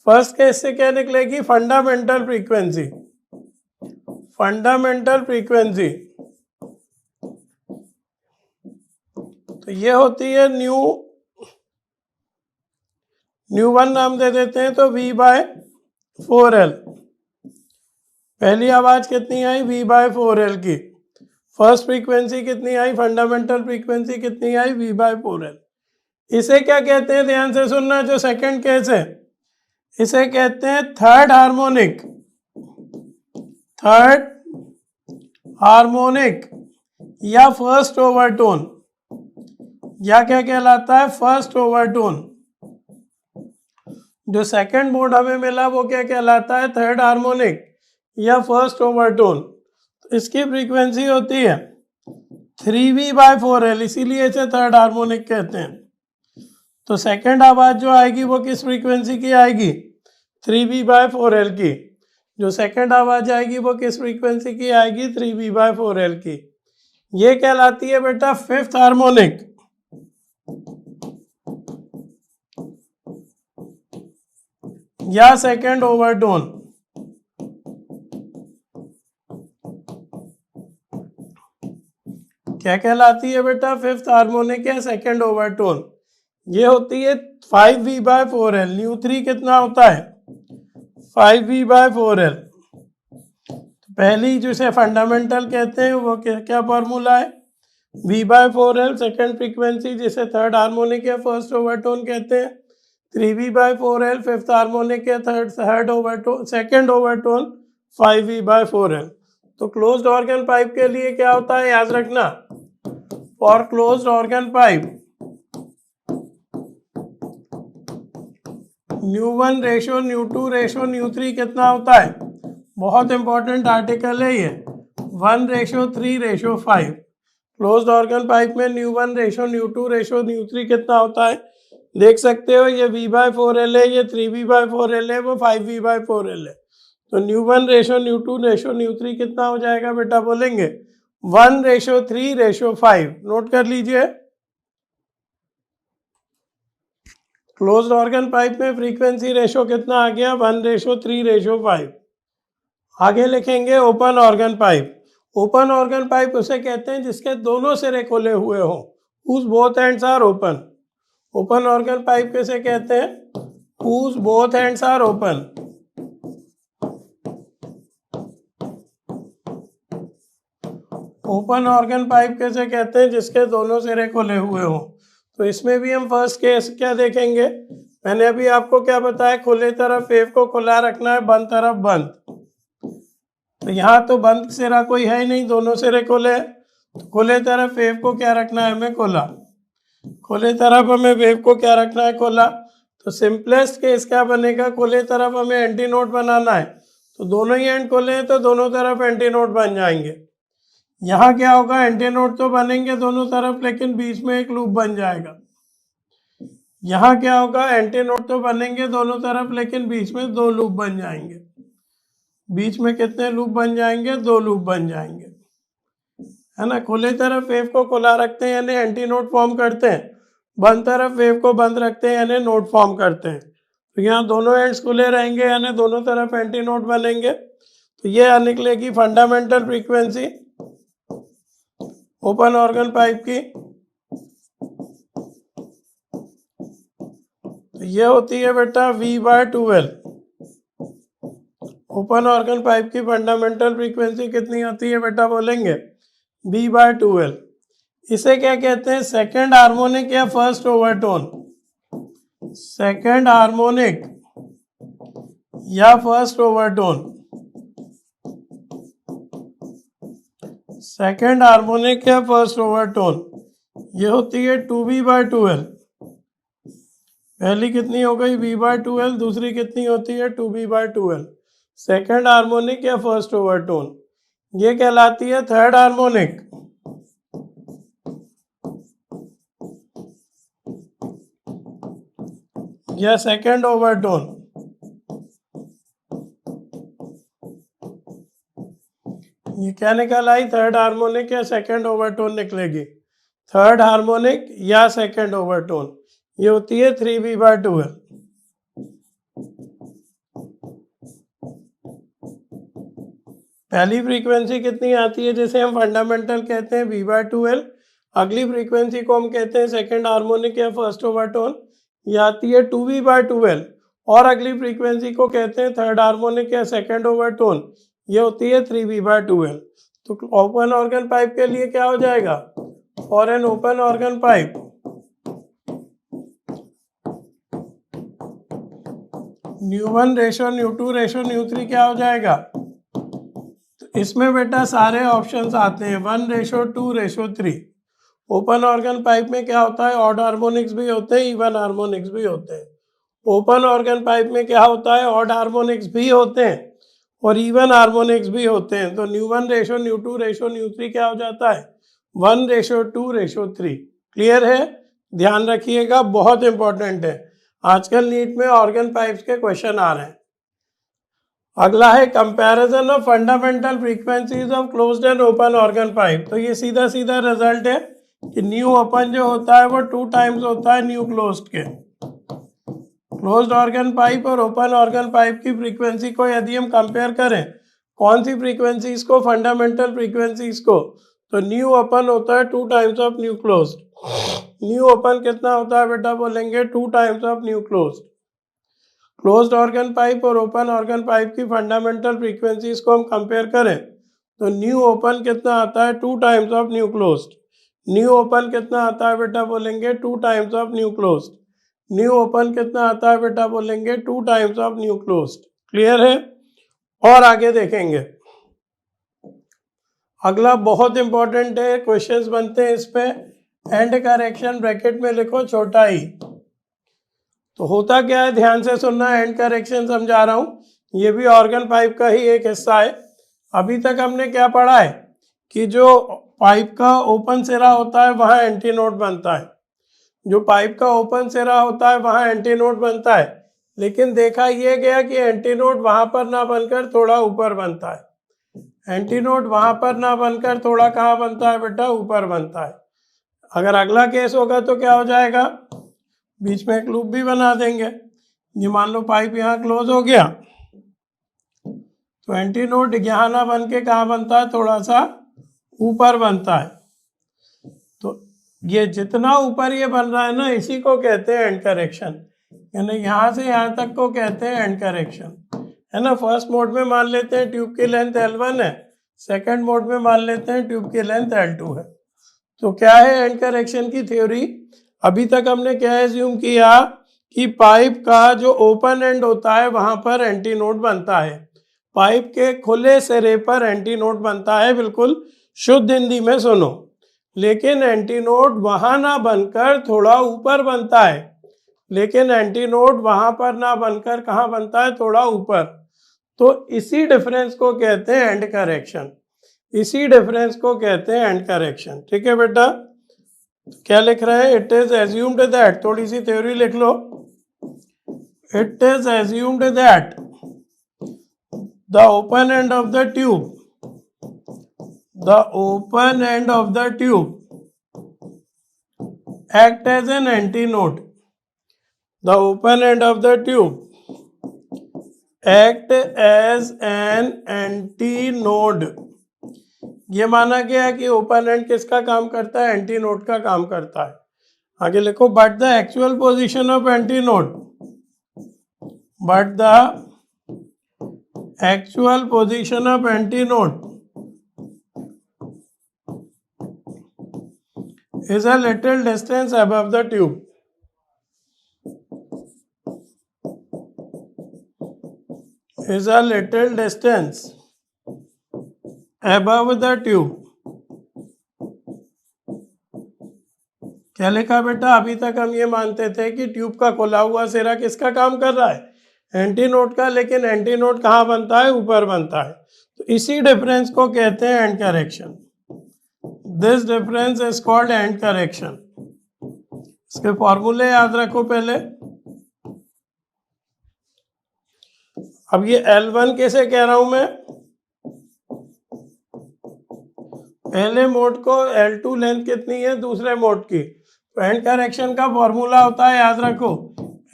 फर्स्ट केस से क्या निकलेगी? Fundamental frequency. फंडामेंटल फ्रीक्वेंसी तो ये होती है न्यू 1 नाम दे देते हैं, तो V/4L। पहली आवाज कितनी आई? V/4L की। फर्स्ट फ्रीक्वेंसी कितनी आई? फंडामेंटल फ्रीक्वेंसी कितनी आई? V/4L। इसे क्या कहते हैं? ध्यान से सुनना। जो सेकंड केस है इसे कहते हैं थर्ड हार्मोनिक। थर्ड हार्मोनिक या फर्स्ट ओवरटोन, या क्या कहलाता है? First overtone. जो सेकंड मोड हमें मिला वो क्या कहलाता है? थर्ड हार्मोनिक या फर्स्ट ओवरटोन। तो इसकी फ्रीक्वेंसी होती है 3V/4L, इसीलिए इसे थर्ड हार्मोनिक कहते हैं। तो सेकंड आवाज जो आएगी वो किस फ्रीक्वेंसी की आएगी? 3V/4L की। जो सेकंड आवाज आएगी वो किस फ्रीक्वेंसी की आएगी? 3V/4L की। ये कहलाती है बेटा फिफ्थ हार्मोनिक। या सेकंड ओवरटोन। क्या कहलाती है बेटा? फिफ्थ हार्मोनिक या सेकंड ओवरटोन। ये होती है 5V/4L। न्यू 3 कितना होता है? 5V/4L। पहली जिसे फंडामेंटल कहते हैं वो क्या फॉर्मूला है? V/4L। सेकंड फ्रीक्वेंसी जिसे थर्ड हार्मोनिक या फर्स्ट ओवरटोन कहते हैं 3V/4L। फिफ्थ हार्मोनिक या third overtone, second overtone 5V/4L। तो क्लोज्ड ऑर्गन पाइप के लिए क्या होता है, याद रखना, for closed organ pipe ν1 ratio ν2 ratio ν3 कितना होता है, बहुत इंपॉर्टेंट आर्टिकल है ये, 1:3:5। क्लोज्ड ऑर्गन पाइप में ν1 रेशो ν2 रेशो ν3 कितना होता है, देख सकते हो, ये V/4L है, ये 3V/4L है, वो 5V/4L है। तो ν1 रेशो ν2 रेशो ν3 कितना हो जाएगा बेटा, बोलेंगे 1:3:5। नोट कर लीजिए। क्लोज्ड ऑर्गन पाइप में फ्रीक्वेंसी रेशो कितना आ गया, 1:3:5। आगे लिखेंगे open organ pipe. Open organ pipe उसे कहते हैं जिसके दोनों सिरे खुले हुए हों, whose both ends are open। Open organ pipe किसे कहते हैं, whose both ends are open। Open organ pipe कैसे कहते हैं, जिसके दोनों सिरे खुले हुए हों। तो इसमें भी हम फर्स्ट केस क्या देखेंगे, मैंने अभी आपको क्या बताया, खुले तरफ वेव को खुला रखना है, बंद तरफ बंद। तो यहाँ तो बंद सिरा कोई है ही नहीं, दोनों सिरे खुले हैं, तो खुले तरफ वेव को क्या रखना है हमें, खुला। खुले तरफ हमें वेव को क्या रखना है, खुला। तो सिंपलेस्ट केस क्या बनेगा, खुले तरफ हमें एंटी नोड बनाना है, तो दोनों ही एंड खुले हैं तो दोनों तरफ एंटी नोड बन जाएंगे। यहाँ क्या होगा, एंटी नोड तो बनेंगे दोनों तरफ, लेकिन बीच में एक लूप बन जाएगा। यहाँ क्या होगा, एंटी नोड तो बनेंगे दोनों तरफ, लेकिन बीच में 2 लूप बन जाएंगे। बीच में कितने लूप बन जाएंगे, 2 लूप बन जाएंगे, है ना। खुले तरफ वेव को खुला रखते हैं यानी एंटी नोड फॉर्म करते हैं, बंद तरफ वेव को बंद रखते हैं यानी नोड फॉर्म करते हैं। तो यहाँ दोनों एंड्स खुले रहेंगे यानी दोनों तरफ एंटी नोड बनेंगे। तो ये निकलेगी fundamental frequency open organ pipe की। तो ये होती है बेटा V/2L। ओपन ऑर्गन पाइप की फंडामेंटल फ्रीक्वेंसी कितनी होती है बेटा, बोलेंगे V/2L। इसे क्या कहते हैं, सेकंड हार्मोनिक या फर्स्ट ओवरटोन। सेकंड हार्मोनिक या फर्स्ट ओवरटोन। सेकंड हार्मोनिक या फर्स्ट ओवरटोन, ये होती है 2V/2L। पहली कितनी हो गई, V/2L, दूसरी कितनी होती है, 2V/2L। सेकंड हार्मोनिक या फर्स्ट ओवरटोन, ये कहलाती है थर्ड हार्मोनिक या सेकंड ओवरटोन। ये क्या निकल आई, थर्ड हार्मोनिक या सेकंड ओवरटोन निकलेगी। थर्ड हार्मोनिक या सेकंड ओवरटोन, ये होती है 3V/2L। पहली फ्रीक्वेंसी कितनी आती है, जिसे हम फंडामेंटल कहते हैं, V/2L। अगली फ्रीक्वेंसी को हम कहते हैं सेकंड हार्मोनिक या फर्स्ट ओवरटोन, ये आती है 2V/2L। और अगली फ्रीक्वेंसी को कहते हैं थर्ड हार्मोनिक या सेकंड ओवरटोन, ये होती है 3V/2L। तो ओपन ऑर्गन पाइप के लिए क्या हो जाएगा, for an open organ pipe ν1 ratio ν2 ratio ν3 क्या हो जाएगा। तो इसमें बेटा सारे ऑप्शंस आते हैं, 1:2:3। ओपन ऑर्गन पाइप में क्या होता है, ऑड हार्मोनिक्स भी होते हैं, इवन हार्मोनिक्स भी होते हैं। ओपन ऑर्गन पाइप में क्या होता है, ऑड हार्मोनिक्स भी होते हैं और इवन हार्मोनिक्स भी होते हैं। तो ν1 रेशो ν2 रेशो ν3 क्या हो जाता है, 1:2:3। क्लियर है, ध्यान रखिएगा, बहुत इंपॉर्टेंट है, आजकल नीट में ऑर्गन पाइप्स के क्वेश्चन आ रहे हैं। अगला है comparison of fundamental frequencies of closed end open organ pipe. तो ये सीधा सीधा रिजल्ट है कि न्यू ओपन जो होता है वो 2 टाइम्स होता है न्यू क्लोज्ड के। क्लोज्ड ऑर्गन पाइप और ओपन ऑर्गन पाइप की फ्रीक्वेंसी को यदि हम कंपेयर करें, कौन सी फ्रीक्वेंसीज को, फंडामेंटल फ्रीक्वेंसीज को, तो न्यू ओपन होता है 2 times of new closed. New open कितना होता है बेटा, बोलेंगे 2 times of new closed. Closed organ pipe और ओपन ऑर्गन पाइप की फंडामेंटल फ्रीक्वेंसीज को हम कंपेयर करें तो न्यू ओपन कितना आता है, 2 times of new closed. New open कितना आता है बेटा, बोलेंगे 2 times of new closed. New open कितना आता है बेटा, बोलेंगे 2 times of new closed. Clear है, और आगे देखेंगे। अगला बहुत इंपॉर्टेंट है, क्वेश्चंस बनते हैं इस पे। एंड करेक्शन ब्रैकेट में लिखो छोटा ई। तो होता क्या है, ध्यान से सुनना, एंड करेक्शन समझा रहा हूं, ये भी ऑर्गन पाइप का ही एक हिस्सा है। अभी तक हमने क्या पढ़ा है कि जो पाइप का ओपन सिरा होता है वहां एंटी नोड बनता है, जो पाइप का ओपन सिरा होता है वहां एंटी नोड बनता है। लेकिन देखा यह गया कि एंटी नोड वहां पर ना बनकर थोड़ा ऊपर बनता है। एंटी नोड वहां पर ना बनकर थोड़ा कहाँ बनता है बेटा, ऊपर बनता है। अगर अगला केस होगा तो क्या हो जाएगा, बीच में एक लूप भी बना देंगे। ये मान लो पाइप यहाँ क्लोज हो गया, तो एंटी नोड यहाँ ना बन के कहाँ बनता है, थोड़ा सा ऊपर बनता है। तो ये जितना ऊपर ये बन रहा है ना, इसी को कहते हैं एंड करेक्शन, यानी यहाँ से यहाँ तक को कहते हैं एंड करेक्शन, है ना। फर्स्ट मोड में मान लेते हैं ट्यूब की लेंथ L1 है, सेकंड मोड में मान लेते हैं ट्यूब की लेंथ L2 है। तो क्या है एंड करेक्शन की थ्योरी। अभी तक हमने क्या एज्यूम किया कि पाइप का जो ओपन एंड होता है वहां पर एंटी नोड बनता है, पाइप के खुले सिरे पर एंटी नोड बनता है, बिल्कुल शुद्ध हिंदी में सुनो। लेकिन एंटी नोड वहां ना बनकर थोड़ा ऊपर बनता है, लेकिन एंटी नोड वहां पर ना बनकर कहाँ बनता है, थोड़ा ऊपर। तो इसी डिफरेंस को कहते हैं एंड करेक्शन, इसी डिफरेंस को कहते हैं एंड करेक्शन। ठीक है बेटा, क्या लिख रहे हैं, इट इज एज्यूम्ड दैट, थोड़ी सी थ्योरी लिख लो। It is assumed that the open end of the tube, the open end of the tube act as an antinode, the open end of the tube act as an antinode। ये माना गया कि open and किसका काम करता है, antinode का काम करता है। आगे लिखो, but the actual position of antinode, but the actual position of antinode is a little distance above the tube, is a little distance above the tube। क्या लिखा बेटा, अभी तक हम ये मानते थे कि ट्यूब का खुला हुआ सिरा किसका काम कर रहा है, एंटीनोड का, लेकिन एंटीनोड कहाँ बनता है, ऊपर बनता है। तो इसी डिफरेंस को कहते हैं and correction. This difference is called and correction. इसके फॉर्मूले याद रखो पहले। अब ये L1 कैसे कह रहा हूं मैं, पहले मोड को L2 लेंथ कितनी है दूसरे मोड की, तो एंड करेक्शन का फॉर्मूला होता है, याद रखो,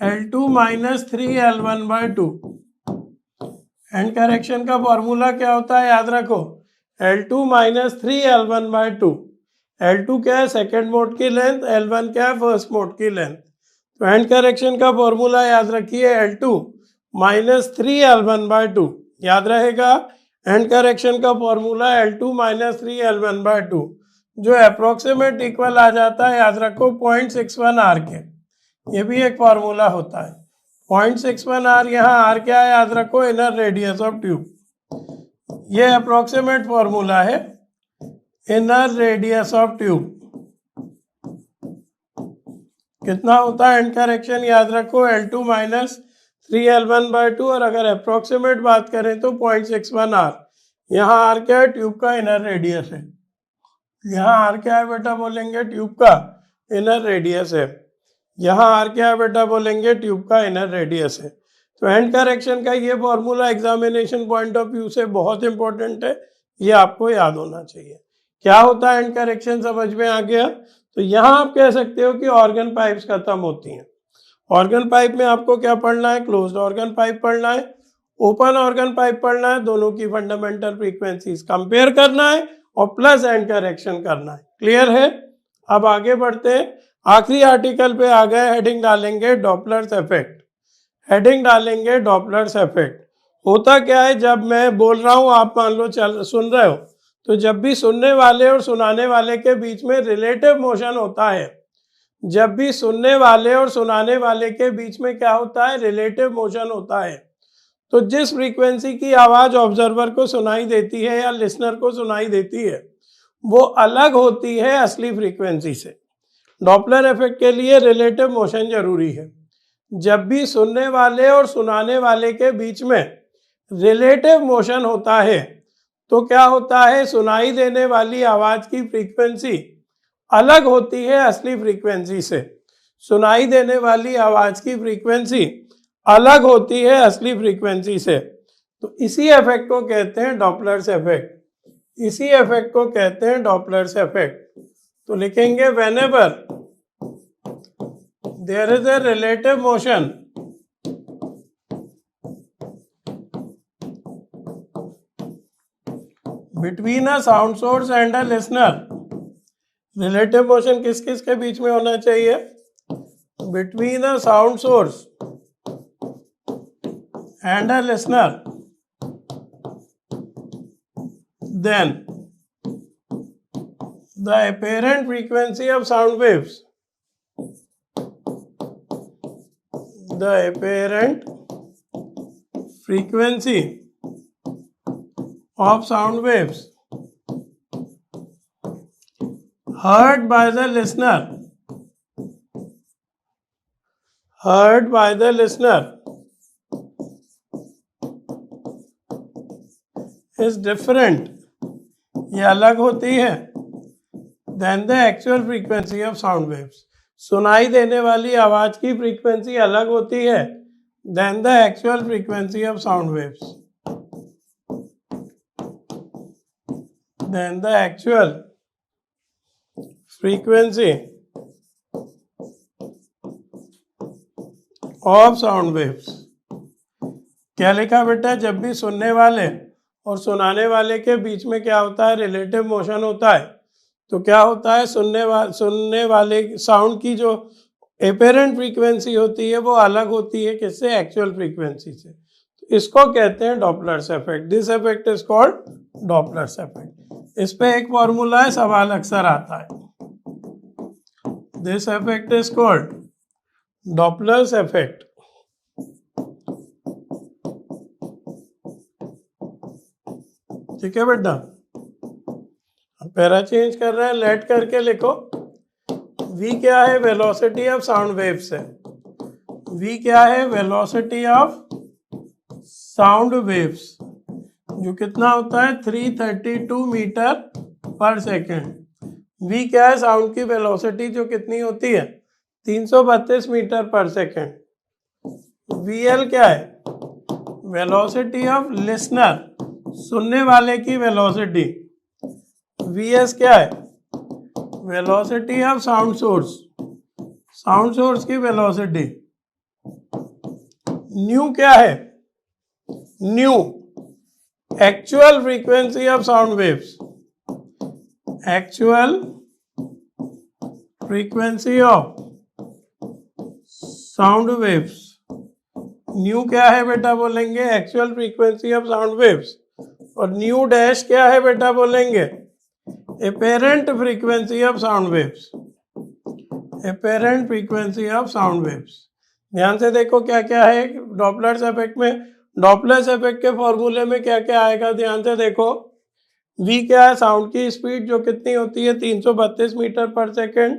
L2 minus 3L1/2। And correction का फॉर्मूला क्या होता है, याद रखो, L2 माइनस 3L1/2। L2 क्या है, सेकेंड मोड की लेंथ, L1 क्या है, फर्स्ट मोड की लेंथ। तो एंड करेक्शन का फॉर्मूला याद रखिए, L2 माइनस 3L1/2, याद रहेगा। एंड करेक्शन का फॉर्मूला L2 माइनस 3L1/2, जो अप्रोक्सीमेट इक्वल आ जाता है, याद रखो, 0.61 R के। ये भी एक फॉर्मूला होता है, 0.61 R। यहाँ R क्या है, याद रखो, इनर रेडियस ऑफ ट्यूब। ये अप्रोक्सीमेट फॉर्मूला है, इनर रेडियस ऑफ ट्यूब। कितना होता है एंड करेक्शन, याद रखो, L2 माइनस 3L1/2, और अगर अप्रोक्सीमेट बात करें तो 0.61 R। यहाँ R क्या है, ट्यूब का इनर रेडियस है। यहाँ R क्या है बेटा, बोलेंगे ट्यूब का इनर रेडियस है। यहाँ R क्या है बेटा, बोलेंगे ट्यूब का इनर रेडियस है। तो एंड करेक्शन का ये formula examination point of view से बहुत इंपॉर्टेंट है, ये आपको याद होना चाहिए। क्या होता है एंड करेक्शन, समझ में आ गया। तो यहाँ आप कह सकते हो कि ऑर्गन पाइप्स खत्म होती हैं। ऑर्गन पाइप में आपको क्या पढ़ना है, क्लोज्ड ऑर्गन पाइप पढ़ना है, ओपन ऑर्गन पाइप पढ़ना है, दोनों की फंडामेंटल फ्रीक्वेंसीज कंपेयर करना है और प्लस एंड करेक्शन करना है। क्लियर है। अब आगे बढ़ते हैं, आखिरी आर्टिकल पे आ गए, हेडिंग डालेंगे डॉपलर्स इफेक्ट। हेडिंग डालेंगे डॉपलर्स इफेक्ट। होता क्या है, जब मैं बोल रहा हूं, आप मान लो सुन रहे हो, तो जब भी सुनने वाले और सुनाने वाले के बीच में रिलेटिव मोशन होता है, जब भी सुनने वाले और सुनाने वाले के बीच में क्या होता है, रिलेटिव मोशन होता है, तो जिस फ्रीक्वेंसी की आवाज ऑब्जर्वर को सुनाई देती है या लिसनर को सुनाई देती है वो अलग होती है असली फ्रीक्वेंसी से। डॉपलर इफेक्ट के लिए रिलेटिव मोशन जरूरी है। जब भी सुनने वाले और सुनाने वाले के बीच में रिलेटिव मोशन होता है तो क्या होता है, सुनाई देने वाली आवाज की फ्रीक्वेंसी अलग होती है असली फ्रीक्वेंसी से। सुनाई देने वाली आवाज की फ्रीक्वेंसी अलग होती है असली फ्रीक्वेंसी से। तो इसी इफेक्ट को कहते हैं डॉपलर्स इफेक्ट। इसी इफेक्ट को कहते हैं डॉपलर्स इफेक्ट। तो लिखेंगे whenever there is a relative motion between a sound source and a listener. Relative motion किस किस के बीच में होना चाहिए? Between a sound source and a listener, then the apparent frequency of sound waves, the apparent frequency of sound waves heard by the listener, heard by the listener is different, ये अलग होती है than the actual frequency of sound waves। सुनाई देने वाली आवाज की frequency अलग होती है than the actual frequency of sound waves, than the actual frequency of sound waves। क्या लिखा बेटा? जब भी सुनने वाले और सुनाने वाले के बीच में क्या होता है? रिलेटिव मोशन होता है। तो क्या होता है? सुनने वाले साउंड की जो एपेरेंट फ्रीक्वेंसी होती है वो अलग होती है किससे? एक्चुअल फ्रीक्वेंसी से। तो इसको कहते हैं Doppler's effect. This effect is called Doppler's effect. इस पे एक फॉर्मूला है, सवाल अक्सर आता है। This effect is called Doppler's effect. ठीक है बेटा, पैरा चेंज कर रहे हैं, लेट करके लिखो। v क्या है? वेलोसिटी ऑफ साउंड वेव्स है। v क्या है? वेलोसिटी ऑफ साउंड वेव्स, जो कितना होता है? 332 मीटर पर सेकेंड। v क्या है? साउंड की वेलोसिटी जो कितनी होती है? 332 मीटर पर सेकेंड। vl क्या है? वेलोसिटी ऑफ लिसनर, सुनने वाले की वेलोसिटी। vs क्या है? Velocity of sound source, sound source की वेलोसिटी। न्यू क्या है? New actual frequency of sound waves, actual frequency of sound waves. New क्या है बेटा? बोलेंगे actual frequency of sound waves. और न्यू डैश क्या है बेटा? बोलेंगे apparent frequency of sound waves, apparent frequency of sound waves. ध्यान से देखो क्या क्या है डॉपलर्स इफेक्ट में। डॉपलर्स इफेक्ट के फॉर्मूले में क्या क्या आएगा? ध्यान से देखो। v क्या है? साउंड की स्पीड जो कितनी होती है? 332 मीटर पर सेकेंड।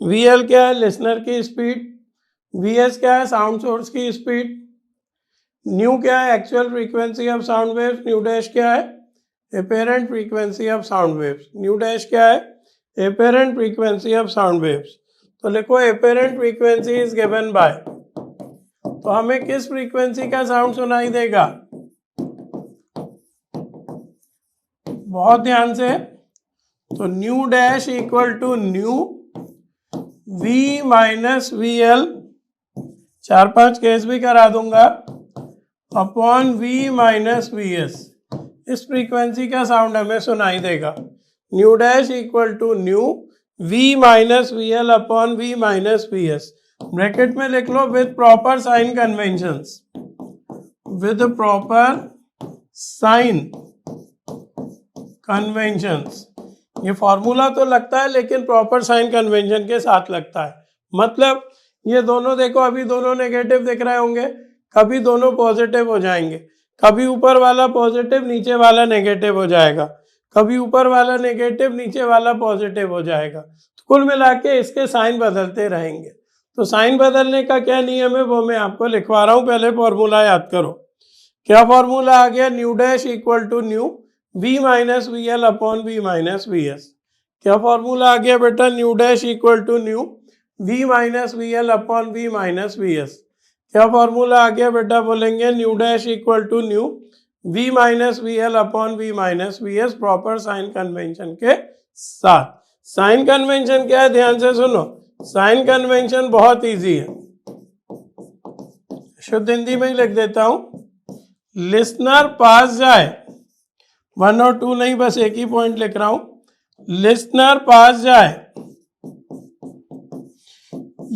vl क्या है? लिसनर की स्पीड। vs क्या है? साउंड सोर्स की स्पीड। न्यू क्या है? Actual frequency of sound waves. New dash क्या है? Apparent frequency of sound waves. New dash क्या है? Apparent frequency of sound waves. तो लिखो apparent frequency is given by. तो हमें किस फ्रीक्वेंसी का साउंड सुनाई देगा? बहुत ध्यान से। तो nu dash equal to nu v minus V L, 4-5 case भी करा दूंगा, upon v minus V S. इस फ्रीक्वेंसी का साउंड हमें सुनाई देगा। Nu dash equal to nu v minus V L upon v minus V S. Bracket में लिख लो with proper sign conventions, with proper sign conventions. ये फॉर्मूला तो लगता है लेकिन प्रॉपर साइन कन्वेंशन के साथ लगता है। मतलब ये दोनों देखो, अभी दोनों नेगेटिव दिख रहे होंगे, कभी दोनों पॉजिटिव हो जाएंगे, कभी ऊपर वाला पॉजिटिव नीचे वाला नेगेटिव हो जाएगा, कभी ऊपर वाला नेगेटिव नीचे वाला पॉजिटिव हो जाएगा। तो कुल मिला के इसके साइन बदलते रहेंगे। तो साइन बदलने का क्या नियम है वो मैं आपको लिखवा रहा हूँ, पहले फॉर्मूला याद करो। क्या फॉर्मूला आ गया? Nu dash equal to nu V minus V L upon V minus V S. क्या फॉर्मूला आ गया बेटा? Nu dash equal to nu V minus V L upon V minus V S. क्या फॉर्मूला आ गया बेटा? बोलेंगे nu dash equal to nu V minus V L upon V minus V S proper sign convention के साथ। Sign convention क्या है? ध्यान से सुनो, साइन कन्वेंशन बहुत इजी है, शुद्ध हिंदी में ही लिख देता हूं। लिसनर पास जाए, 1 और 2 नहीं, बस एक ही पॉइंट लिख रहा हूं। लिसनर पास जाए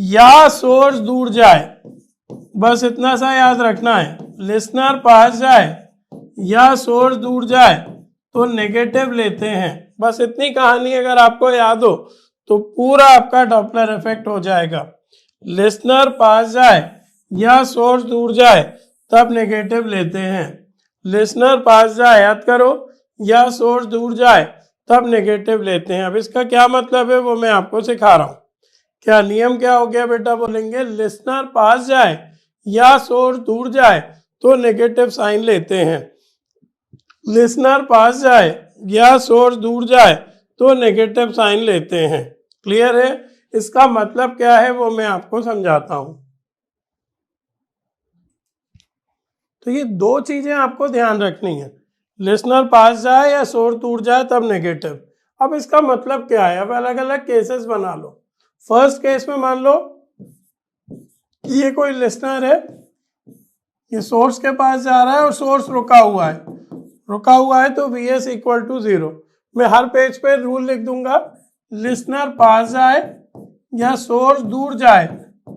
या सोर्स दूर जाए, बस इतना सा याद रखना है। लिसनर पास जाए या सोर्स दूर जाए तो नेगेटिव लेते हैं, बस इतनी कहानी अगर आपको याद हो तो पूरा आपका डॉपलर इफेक्ट हो जाएगा। लिसनर पास जाए या सोर्स दूर जाए तब नेगेटिव लेते हैं। लिसनर पास जाए, याद करो, या सोर्स दूर जाए तब नेगेटिव लेते हैं। अब इसका क्या मतलब है वो मैं आपको सिखा रहा हूं। क्या नियम क्या हो गया बेटा? बोलेंगे लिसनर पास जाए या सोर्स दूर जाए तो नेगेटिव साइन लेते हैं। लिसनर पास जाए या सोर्स दूर जाए तो नेगेटिव साइन लेते हैं। क्लियर है? इसका मतलब क्या है वो मैं आपको समझाता हूं। तो ये दो चीजें आपको ध्यान रखनी है, लिसनर पास जाए या सोर्स दूर जाए तब नेगेटिव। अब इसका मतलब क्या है? अब अलग अलग केसेस बना लो। फर्स्ट केस में मान लो कि ये कोई लिसनर है, ये सोर्स के पास जा रहा है और सोर्स रुका हुआ है तो वी एस इक्वल टू 0। मैं हर पेज पे रूल लिख दूंगा, लिसनर पास जाए या सोर्स दूर जाए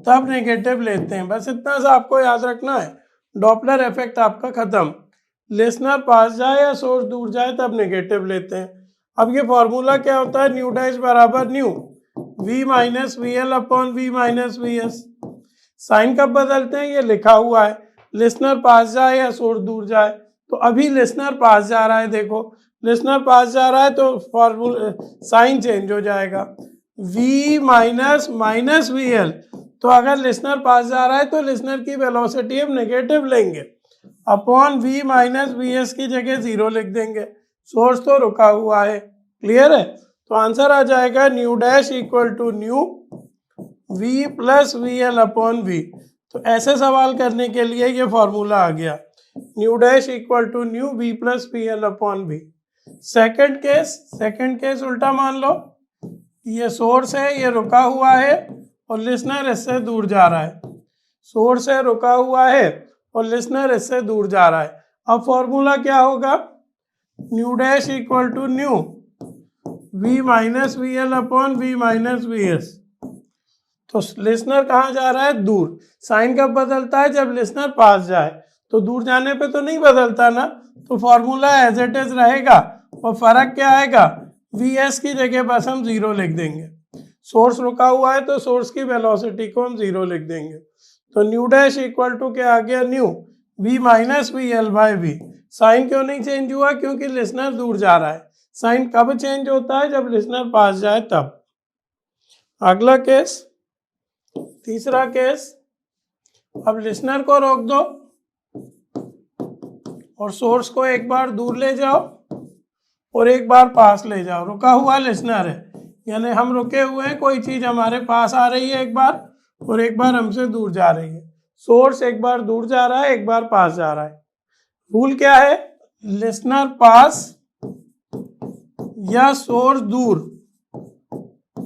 तब नेगेटिव लेते हैं, बस इतना सा आपको याद रखना है। डॉपलर इफेक्ट आपका खत्म। लिसनर पास जाए या सोर्स दूर जाए तब नेगेटिव लेते हैं। अब ये फॉर्मूला क्या होता है? न्यू डैश बराबर nu V minus V L upon V minus V S. Sign कब बदलते हैं? ये लिखा हुआ है, लिसनर पास जाए या सोर्स दूर जाए। तो अभी लिसनर पास जा रहा है, देखो लिसनर पास जा रहा है तो फॉर्मूला साइन चेंज हो जाएगा, v minus minus V L. तो अगर लिसनर पास जा रहा है तो लिसनर की वेलोसिटी हम नेगेटिव लेंगे, upon v minus V S की जगह 0 लिख देंगे, सोर्स तो रुका हुआ है। क्लियर है? तो आंसर आ जाएगा nu dash equal to nu v plus V L upon V. तो ऐसे सवाल करने के लिए ये फॉर्मूला आ गया, nu dash equal to nu V plus V L upon V. Second case उल्टा मान लो, ये सोर्स है, ये रुका हुआ है और लिसनर इससे दूर जा रहा है। सोर्स है, रुका हुआ है और लिसनर इससे दूर जा रहा है। अब फॉर्मूला क्या होगा? Nu dash equal to nu V minus V L upon V minus V S. तो लिसनर कहाँ जा रहा है? दूर। साइन कब बदलता है? जब लिसनर पास जाए। तो दूर जाने पे तो नहीं बदलता ना, तो फॉर्मूला एज इट इज रहेगा और फर्क क्या आएगा? वी एस की जगह बस हम 0 लिख देंगे। सोर्स रुका हुआ है तो सोर्स की वेलोसिटी को हम 0 लिख देंगे। तो न्यू डैश इक्वल टू क्या आ गया? Nu V minus V L by V. Sign क्यों नहीं चेंज हुआ? क्योंकि लिसनर दूर जा रहा है। साइन कब चेंज होता है? जब लिसनर पास जाए तब। अगला केस, तीसरा केस, अब लिसनर को रोक दो और सोर्स को एक बार दूर ले जाओ और एक बार पास ले जाओ। रुका हुआ लिसनर है, यानी हम रुके हुए हैं, कोई चीज हमारे पास आ रही है एक बार और एक बार हमसे दूर जा रही है। सोर्स एक बार दूर जा रहा है, एक बार पास जा रहा है। रूल क्या है? लिसनर पास या सोर्स दूर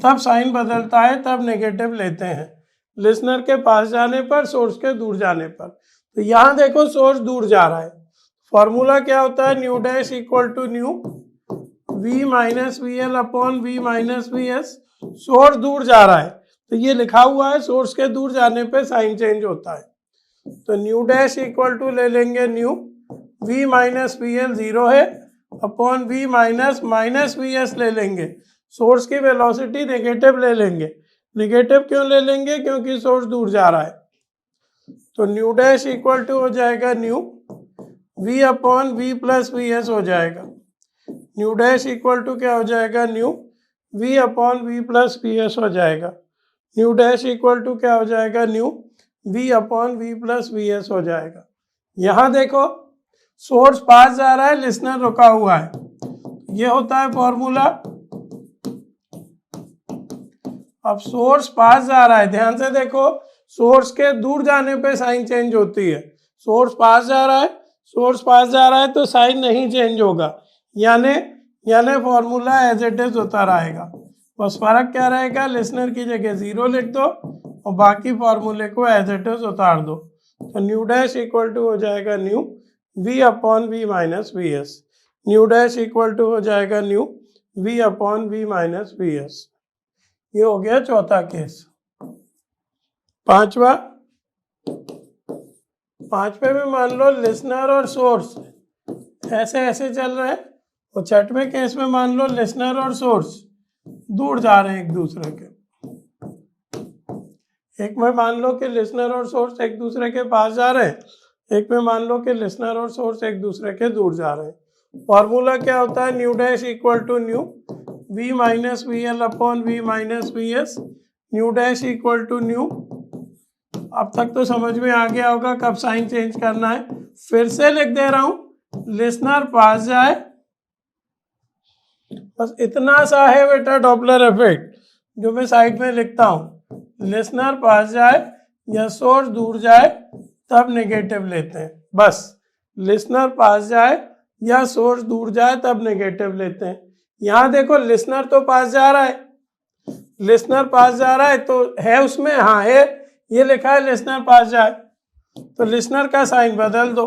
तब साइन बदलता है, तब नेगेटिव लेते हैं। लिसनर के पास जाने पर, सोर्स के दूर जाने पर। तो यहां देखो सोर्स दूर जा रहा है, फॉर्मूला क्या होता है? Nu dash equal to nu V minus V L upon V minus V S. Source दूर जा रहा है तो ये लिखा हुआ है, सोर्स के दूर जाने पे साइन चेंज होता है। तो न्यू डैश इक्वल टू ले लेंगे nu V minus V L 0 है upon V minus minus V S ले लेंगे। सोर्स की वेलोसिटी नेगेटिव ले लेंगे। नेगेटिव क्यों ले लेंगे? क्योंकि सोर्स दूर जा रहा है। तो न्यू डैश इक्वल टू हो जाएगा nu v upon v plus V S हो जाएगा। न्यू डैश इक्वल टू क्या हो जाएगा, nu v upon v plus V S हो जाएगा। न्यू डैश इक्वल टू क्या हो जाएगा, nu v upon v plus V S हो जाएगा। यहाँ देखो सोर्स पास जा रहा है, लिसनर रुका हुआ है, ये होता है फॉर्मूला। अब सोर्स पास जा रहा है, ध्यान से देखो, सोर्स के दूर जाने पे साइन चेंज होती है। सोर्स पास जा रहा है, सोर्स पास जा रहा है तो साइन नहीं चेंज होगा, यानी फॉर्मूला एज इट इज होता रहेगा। बस फर्क क्या रहेगा, लिसनर की जगह 0 लिख दो और बाकी फॉर्मूले को एज इट इज उतार दो। तो न्यू डैश इक्वल टू हो जाएगा nu v upon v minus V S. Nu dash equal to हो जाएगा nu v upon v minus V S. ये हो गया चौथा केस। पांचवे में मान लो लिसनर और सोर्स ऐसे चल रहे हैं, और छठवें केस में मान लो लिसनर और सोर्स दूर जा रहे हैं एक दूसरे के। एक में मान लो कि लिसनर और सोर्स एक दूसरे के पास जा रहे हैं, एक में मान लो कि लिसनर और सोर्स एक दूसरे के दूर जा रहे हैं। फॉर्मूला क्या होता है, nu dash equal to nu v minus V L upon v minus V S. Nu dash equal to nu, अब तक तो समझ में आ गया होगा कब साइन चेंज करना है। फिर से लिख दे रहा हूं, लिसनर पास जाए, बस इतना सा है बेटा डॉपलर इफेक्ट जो मैं साइड में लिखता हूं। लिसनर पास जाए या सोर्स दूर जाए तब नेगेटिव लेते हैं, बस लिसनर पास जाए या सोर्स दूर जाए तब नेगेटिव लेते हैं। यहाँ देखो लिसनर तो पास जा रहा है, लिसनर पास जा रहा है तो है उसमें, हाँ है, ये लिखा है लिसनर पास जाए, तो लिसनर का साइन बदल दो।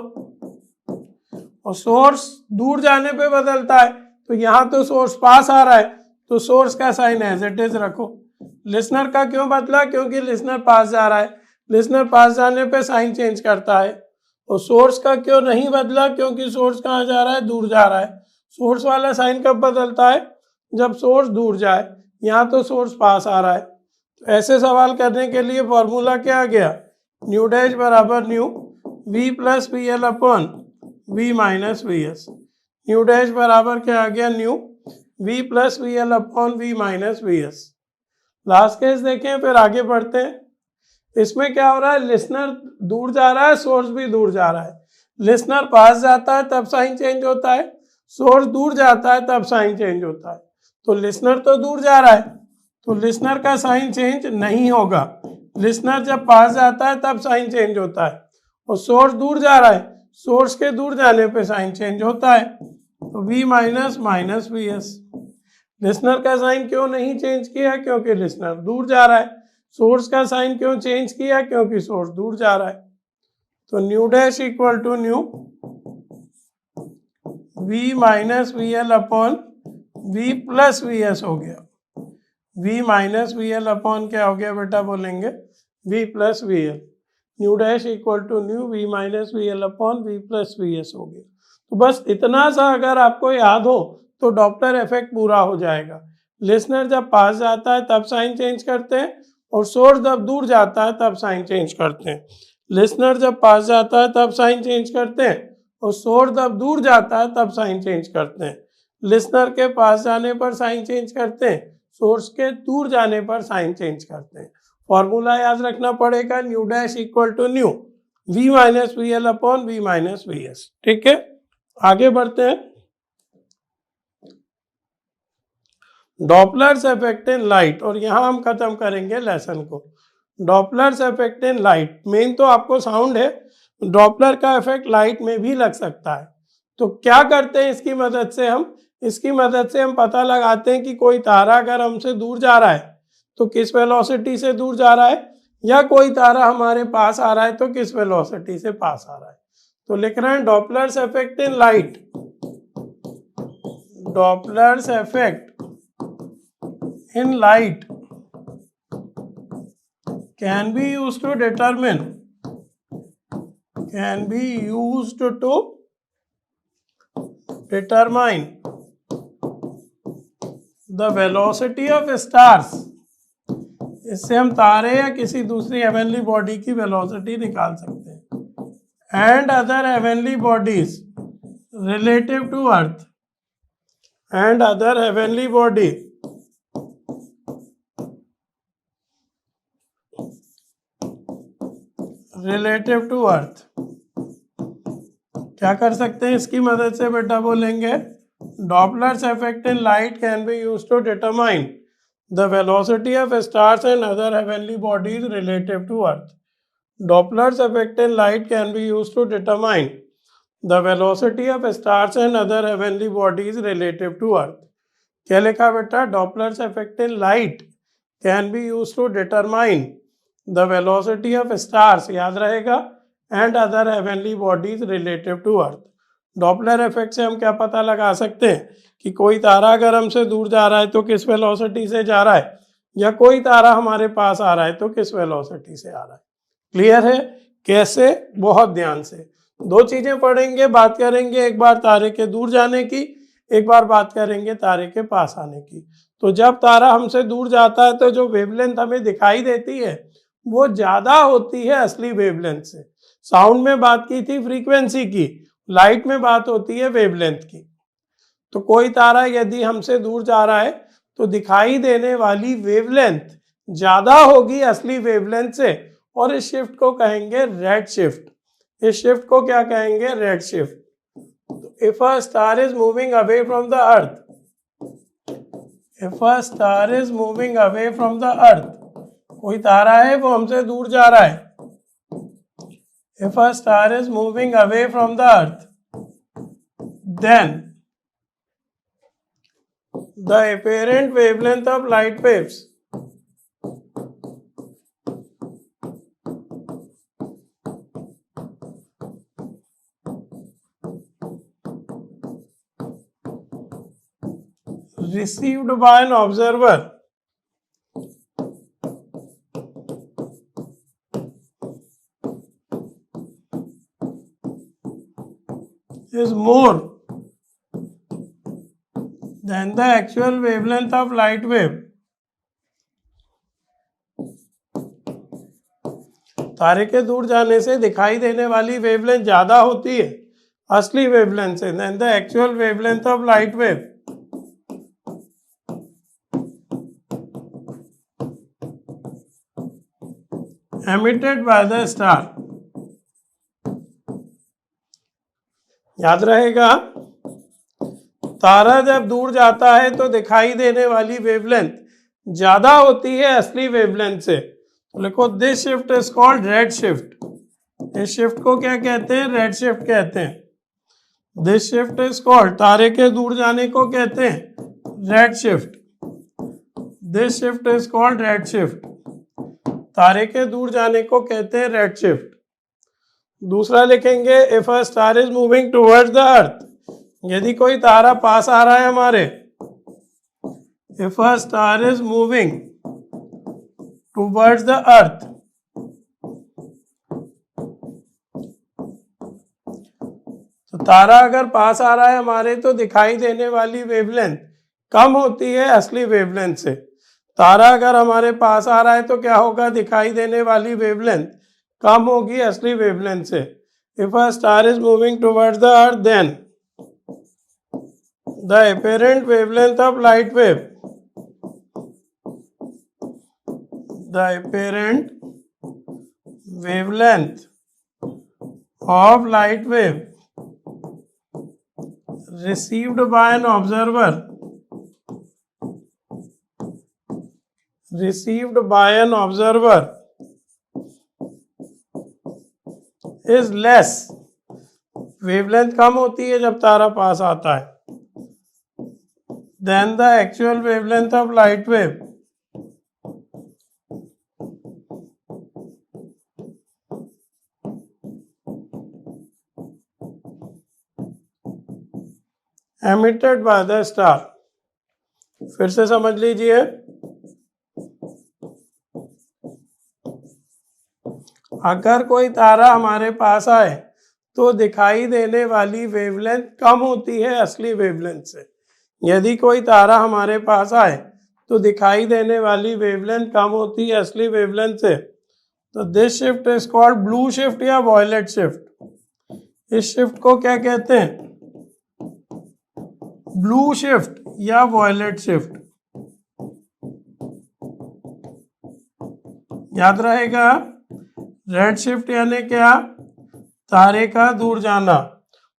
और सोर्स दूर जाने पे बदलता है, तो यहाँ तो सोर्स पास आ रहा है तो सोर्स का साइन एज इट इज रखो। लिसनर का क्यों बदला, क्योंकि लिसनर पास जा रहा है, लिसनर पास जाने पे साइन चेंज करता है। और सोर्स का क्यों नहीं बदला, क्योंकि सोर्स कहाँ जा रहा है, दूर जा रहा है। सोर्स वाला साइन कब बदलता है, जब सोर्स दूर जाए, यहाँ तो सोर्स पास आ रहा है। तो ऐसे सवाल करने के लिए फॉर्मूला क्या आ गया, न्यू डैश बराबर new v plus V L upon v minus V S. Nu dash बराबर क्या आ गया, new v plus V L upon v minus V S. Last case देखें फिर आगे बढ़ते हैं। इसमें क्या हो रहा है, लिसनर दूर जा रहा है, सोर्स भी दूर जा रहा है। लिसनर पास जाता है तब साइन चेंज होता है, सोर्स दूर जाता है तब साइन चेंज होता है। तो लिसनर तो दूर जा रहा है तो लिसनर का साइन चेंज नहीं होगा। लिसनर जब पास जाता है तब साइन चेंज होता है, और सोर्स दूर जा रहा है, सोर्स के दूर जाने पे साइन चेंज होता है। तो v minus minus V S. Listener का साइन क्यों नहीं चेंज किया, क्योंकि लिसनर दूर जा रहा है। सोर्स का साइन क्यों चेंज किया, क्योंकि सोर्स दूर जा रहा है। तो nu dash equal to nu v minus V L upon v plus V S हो गया। v minus V L upon क्या हो गया बेटा, बोलेंगे v plus V L. Nu dash equal to nu v minus V L upon v plus V S हो गया। तो बस इतना सा अगर आपको याद हो तो डॉपलर इफेक्ट पूरा हो जाएगा। लिसनर जब पास जाता है तब साइन चेंज करते हैं, और सोर्स जब दूर जाता है तब साइन चेंज करते हैं। लिसनर जब पास जाता है तब साइन चेंज करते हैं, और सोर्स जब दूर जाता है तब साइन चेंज करते हैं। लिसनर के पास जाने पर साइन चेंज करते हैं, सोर्स के दूर जाने पर साइन चेंज करते हैं। फॉर्मूला याद रखना पड़ेगा, nu dash equal to nu v minus V L upon v minus V S. ठीक है, आगे बढ़ते हैं। डॉपलर्स इफेक्ट इन लाइट, और यहाँ हम खत्म करेंगे लेसन को। Doppler's effect in light, main तो आपको साउंड है, डॉपलर का इफेक्ट लाइट में भी लग सकता है। तो क्या करते हैं इसकी मदद से हम पता लगाते हैं कि कोई तारा अगर हमसे दूर जा रहा है तो किस वेलोसिटी से दूर जा रहा है, या कोई तारा हमारे पास आ रहा है तो किस वेलोसिटी से पास आ रहा है। तो लिख रहे हैं Doppler's effect in light, Doppler's effect in light can be used to determine the velocity of stars। इससे हम तारे या किसी दूसरी हेवनली बॉडी की वेलोसिटी निकाल सकते हैं। and other heavenly bodies relative to earth and other heavenly body relative to earth। क्या कर सकते हैं इसकी मदद से बेटा? बोलेंगे Doppler's effect in light can be used to determine the velocity of stars and other heavenly bodies relative to earth। Doppler's effect in light can be used to determine the velocity of stars and other heavenly bodies relative to earth। क्या लिखा बेटा? Doppler's effect in light can be used to determine the velocity of stars, याद रहेगा, and other heavenly bodies relative to earth। Doppler effect से हम क्या पता लगा सकते हैं कि कोई तारा अगर हमसे दूर जा रहा है तो किस वेलोसिटी से जा रहा है, या कोई तारा हमारे पास आ रहा है तो किस वेलोसिटी से आ रहा है। क्लियर है? कैसे? बहुत ध्यान से। दो चीजें पढ़ेंगे, बात करेंगे एक बार तारे के दूर जाने की, एक बार बात करेंगे तारे के पास आने की। तो जब तारा हमसे दूर जाता है तो जो वेवलेंथ हमें दिखाई देती है वो ज्यादा होती है असली वेवलेंथ से। साउंड में बात की थी फ्रीक्वेंसी की, लाइट में बात होती है वेवलेंथ की। तो कोई तारा यदि हमसे दूर जा रहा है तो दिखाई देने वाली वेवलेंथ ज्यादा होगी असली वेवलेंथ से, और इस शिफ्ट को कहेंगे रेड शिफ्ट। इस शिफ्ट को क्या कहेंगे? Red shift. If a star is moving away from the earth, if a star is moving away from the earth, कोई तारा है वो हमसे दूर जा रहा है। If a star is moving away from the earth, then the apparent wavelength of light waves received by an observer is more than the actual wavelength of light wave। तारे के दूर जाने से दिखाई देने वाली वेवलेंथ ज्यादा होती है असली वेवलेंथ से, then the actual wavelength of light wave emitted by the star. याद रहेगा, तारा जब दूर जाता है तो दिखाई देने वाली वेवलेंथ ज्यादा होती है असली वेवलेंथ से। तो लिखो this shift is called red shift. इस शिफ्ट को क्या कहते हैं? रेड शिफ्ट कहते हैं। दिस शिफ्ट इज कॉल्ड, तारे के दूर जाने को कहते हैं red shift. This shift is called red shift. तारे के दूर जाने को कहते हैं रेड शिफ्ट। दूसरा लिखेंगे if a star is moving towards the अर्थ, यदि कोई तारा पास आ रहा है हमारे, if a star is moving towards the अर्थ, तो तारा अगर पास आ रहा है हमारे तो दिखाई देने वाली वेवलेंथ कम होती है असली वेवलेंथ से। तारा अगर हमारे पास आ रहा है तो क्या होगा? दिखाई देने वाली वेवलेंथ कम होगी असली वेवलेंथ से। If a star is moving towards the earth, then the apparent wavelength of light wave, the apparent wavelength of light wave received by an observer, received by an observer is less। Wavelength कम होती है जब तारा पास आता है, than the actual wavelength of light wave emitted by the star। फिर से समझ लीजिए, अगर कोई तारा हमारे पास आए तो दिखाई देने वाली वेवलेंथ कम होती है असली वेवलेंथ से। यदि कोई तारा हमारे पास आए तो दिखाई देने वाली वेवलेंथ कम होती है असली वेवलेंथ से। तो this shift is called blue shift या वॉयलेट शिफ्ट। इस शिफ्ट को क्या कहते हैं? ब्लू शिफ्ट या वॉयलेट शिफ्ट। याद रहेगा, रेड शिफ्ट यानी क्या? तारे का दूर जाना।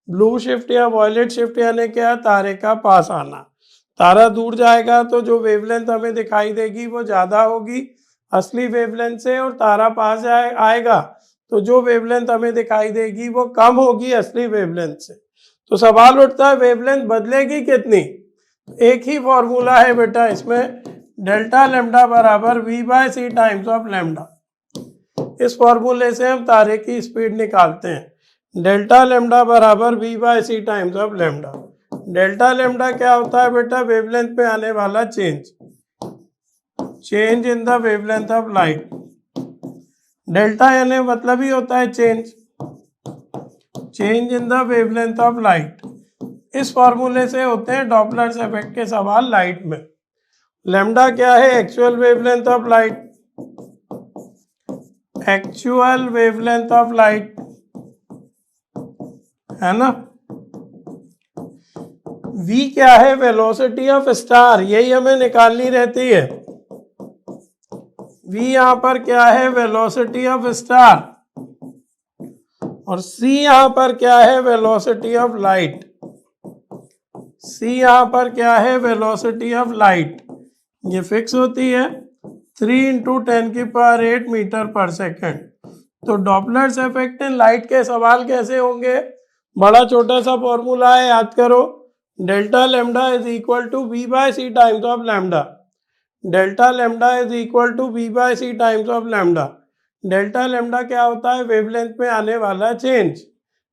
ब्लू शिफ्ट या वॉयलेट शिफ्ट यानी क्या? तारे का पास आना। तारा दूर जाएगा तो जो वेवलेंथ हमें दिखाई देगी वो ज़्यादा होगी असली वेवलेंथ से, और तारा पास आएगा तो जो वेवलेंथ हमें दिखाई देगी वो कम होगी असली वेवलेंथ से। तो सवाल उठता है वेवलेंथ बदलेगी कितनी? एक ही फॉर्मूला है बेटा इसमें, डेल्टा लेमडा बराबर v/c टाइम्स ऑफ लेमडा। इस फॉर्मूले से हम तारे की स्पीड निकालते हैं। डेल्टा लेमडा बराबर v/c times of lambda. Delta lambda क्या होता है बेटा? वेवलेंथ में आने वाला change, change in the wavelength of light. Delta यानी मतलब ही होता है change, change in the wavelength of light. इस फॉर्मूले से होते हैं डॉपलर्स इफेक्ट के सवाल लाइट में। लेमडा क्या है? Actual wavelength of light, actual wavelength of light, है ना। v क्या है? वेलोसिटी ऑफ स्टार, यही हमें निकालनी रहती है। v यहां पर क्या है? Velocity of star. और c यहां पर क्या है? Velocity of light. c यहां पर क्या है? Velocity of light. ये फिक्स होती है 3 × 10⁸ मीटर पर सेकेंड। तो डॉपलर्स इफेक्ट इन लाइट के सवाल कैसे होंगे? बड़ा छोटा सा फॉर्मूला है, याद करो। Delta lambda is equal to v/c times of lambda. Delta lambda is equal to v/c times of lambda. Delta lambda क्या होता है? वेवलेंथ में आने वाला चेंज।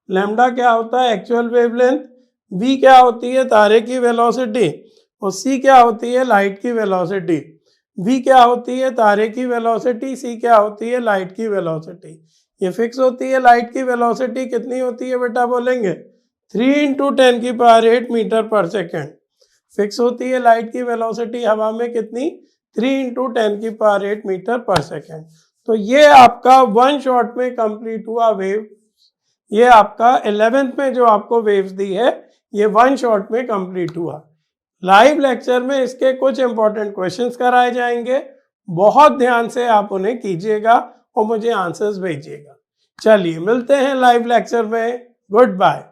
लेमडा क्या होता है? Actual wavelength. v क्या होती है? तारे की वेलोसिटी। और c क्या होती है? लाइट की वेलोसिटी। v क्या होती है? तारे की वेलोसिटी। c क्या होती है? लाइट की वेलोसिटी। ये फिक्स होती है। लाइट की वेलोसिटी कितनी होती है बेटा? बोलेंगे 3 × 10⁸ मीटर पर सेकेंड। फिक्स होती है लाइट की वेलोसिटी हवा में कितनी? 3 × 10⁸ मीटर पर सेकेंड। तो ये आपका वन शॉट में कंप्लीट हुआ वेव। ये आपका 11th में जो आपको वेव्स दी है ये वन शॉट में कंप्लीट हुआ। लाइव लेक्चर में इसके कुछ इंपॉर्टेंट क्वेश्चंस कराए जाएंगे, बहुत ध्यान से आप उन्हें कीजिएगा और मुझे आंसर्स भेजिएगा। चलिए मिलते हैं लाइव लेक्चर में। Good bye.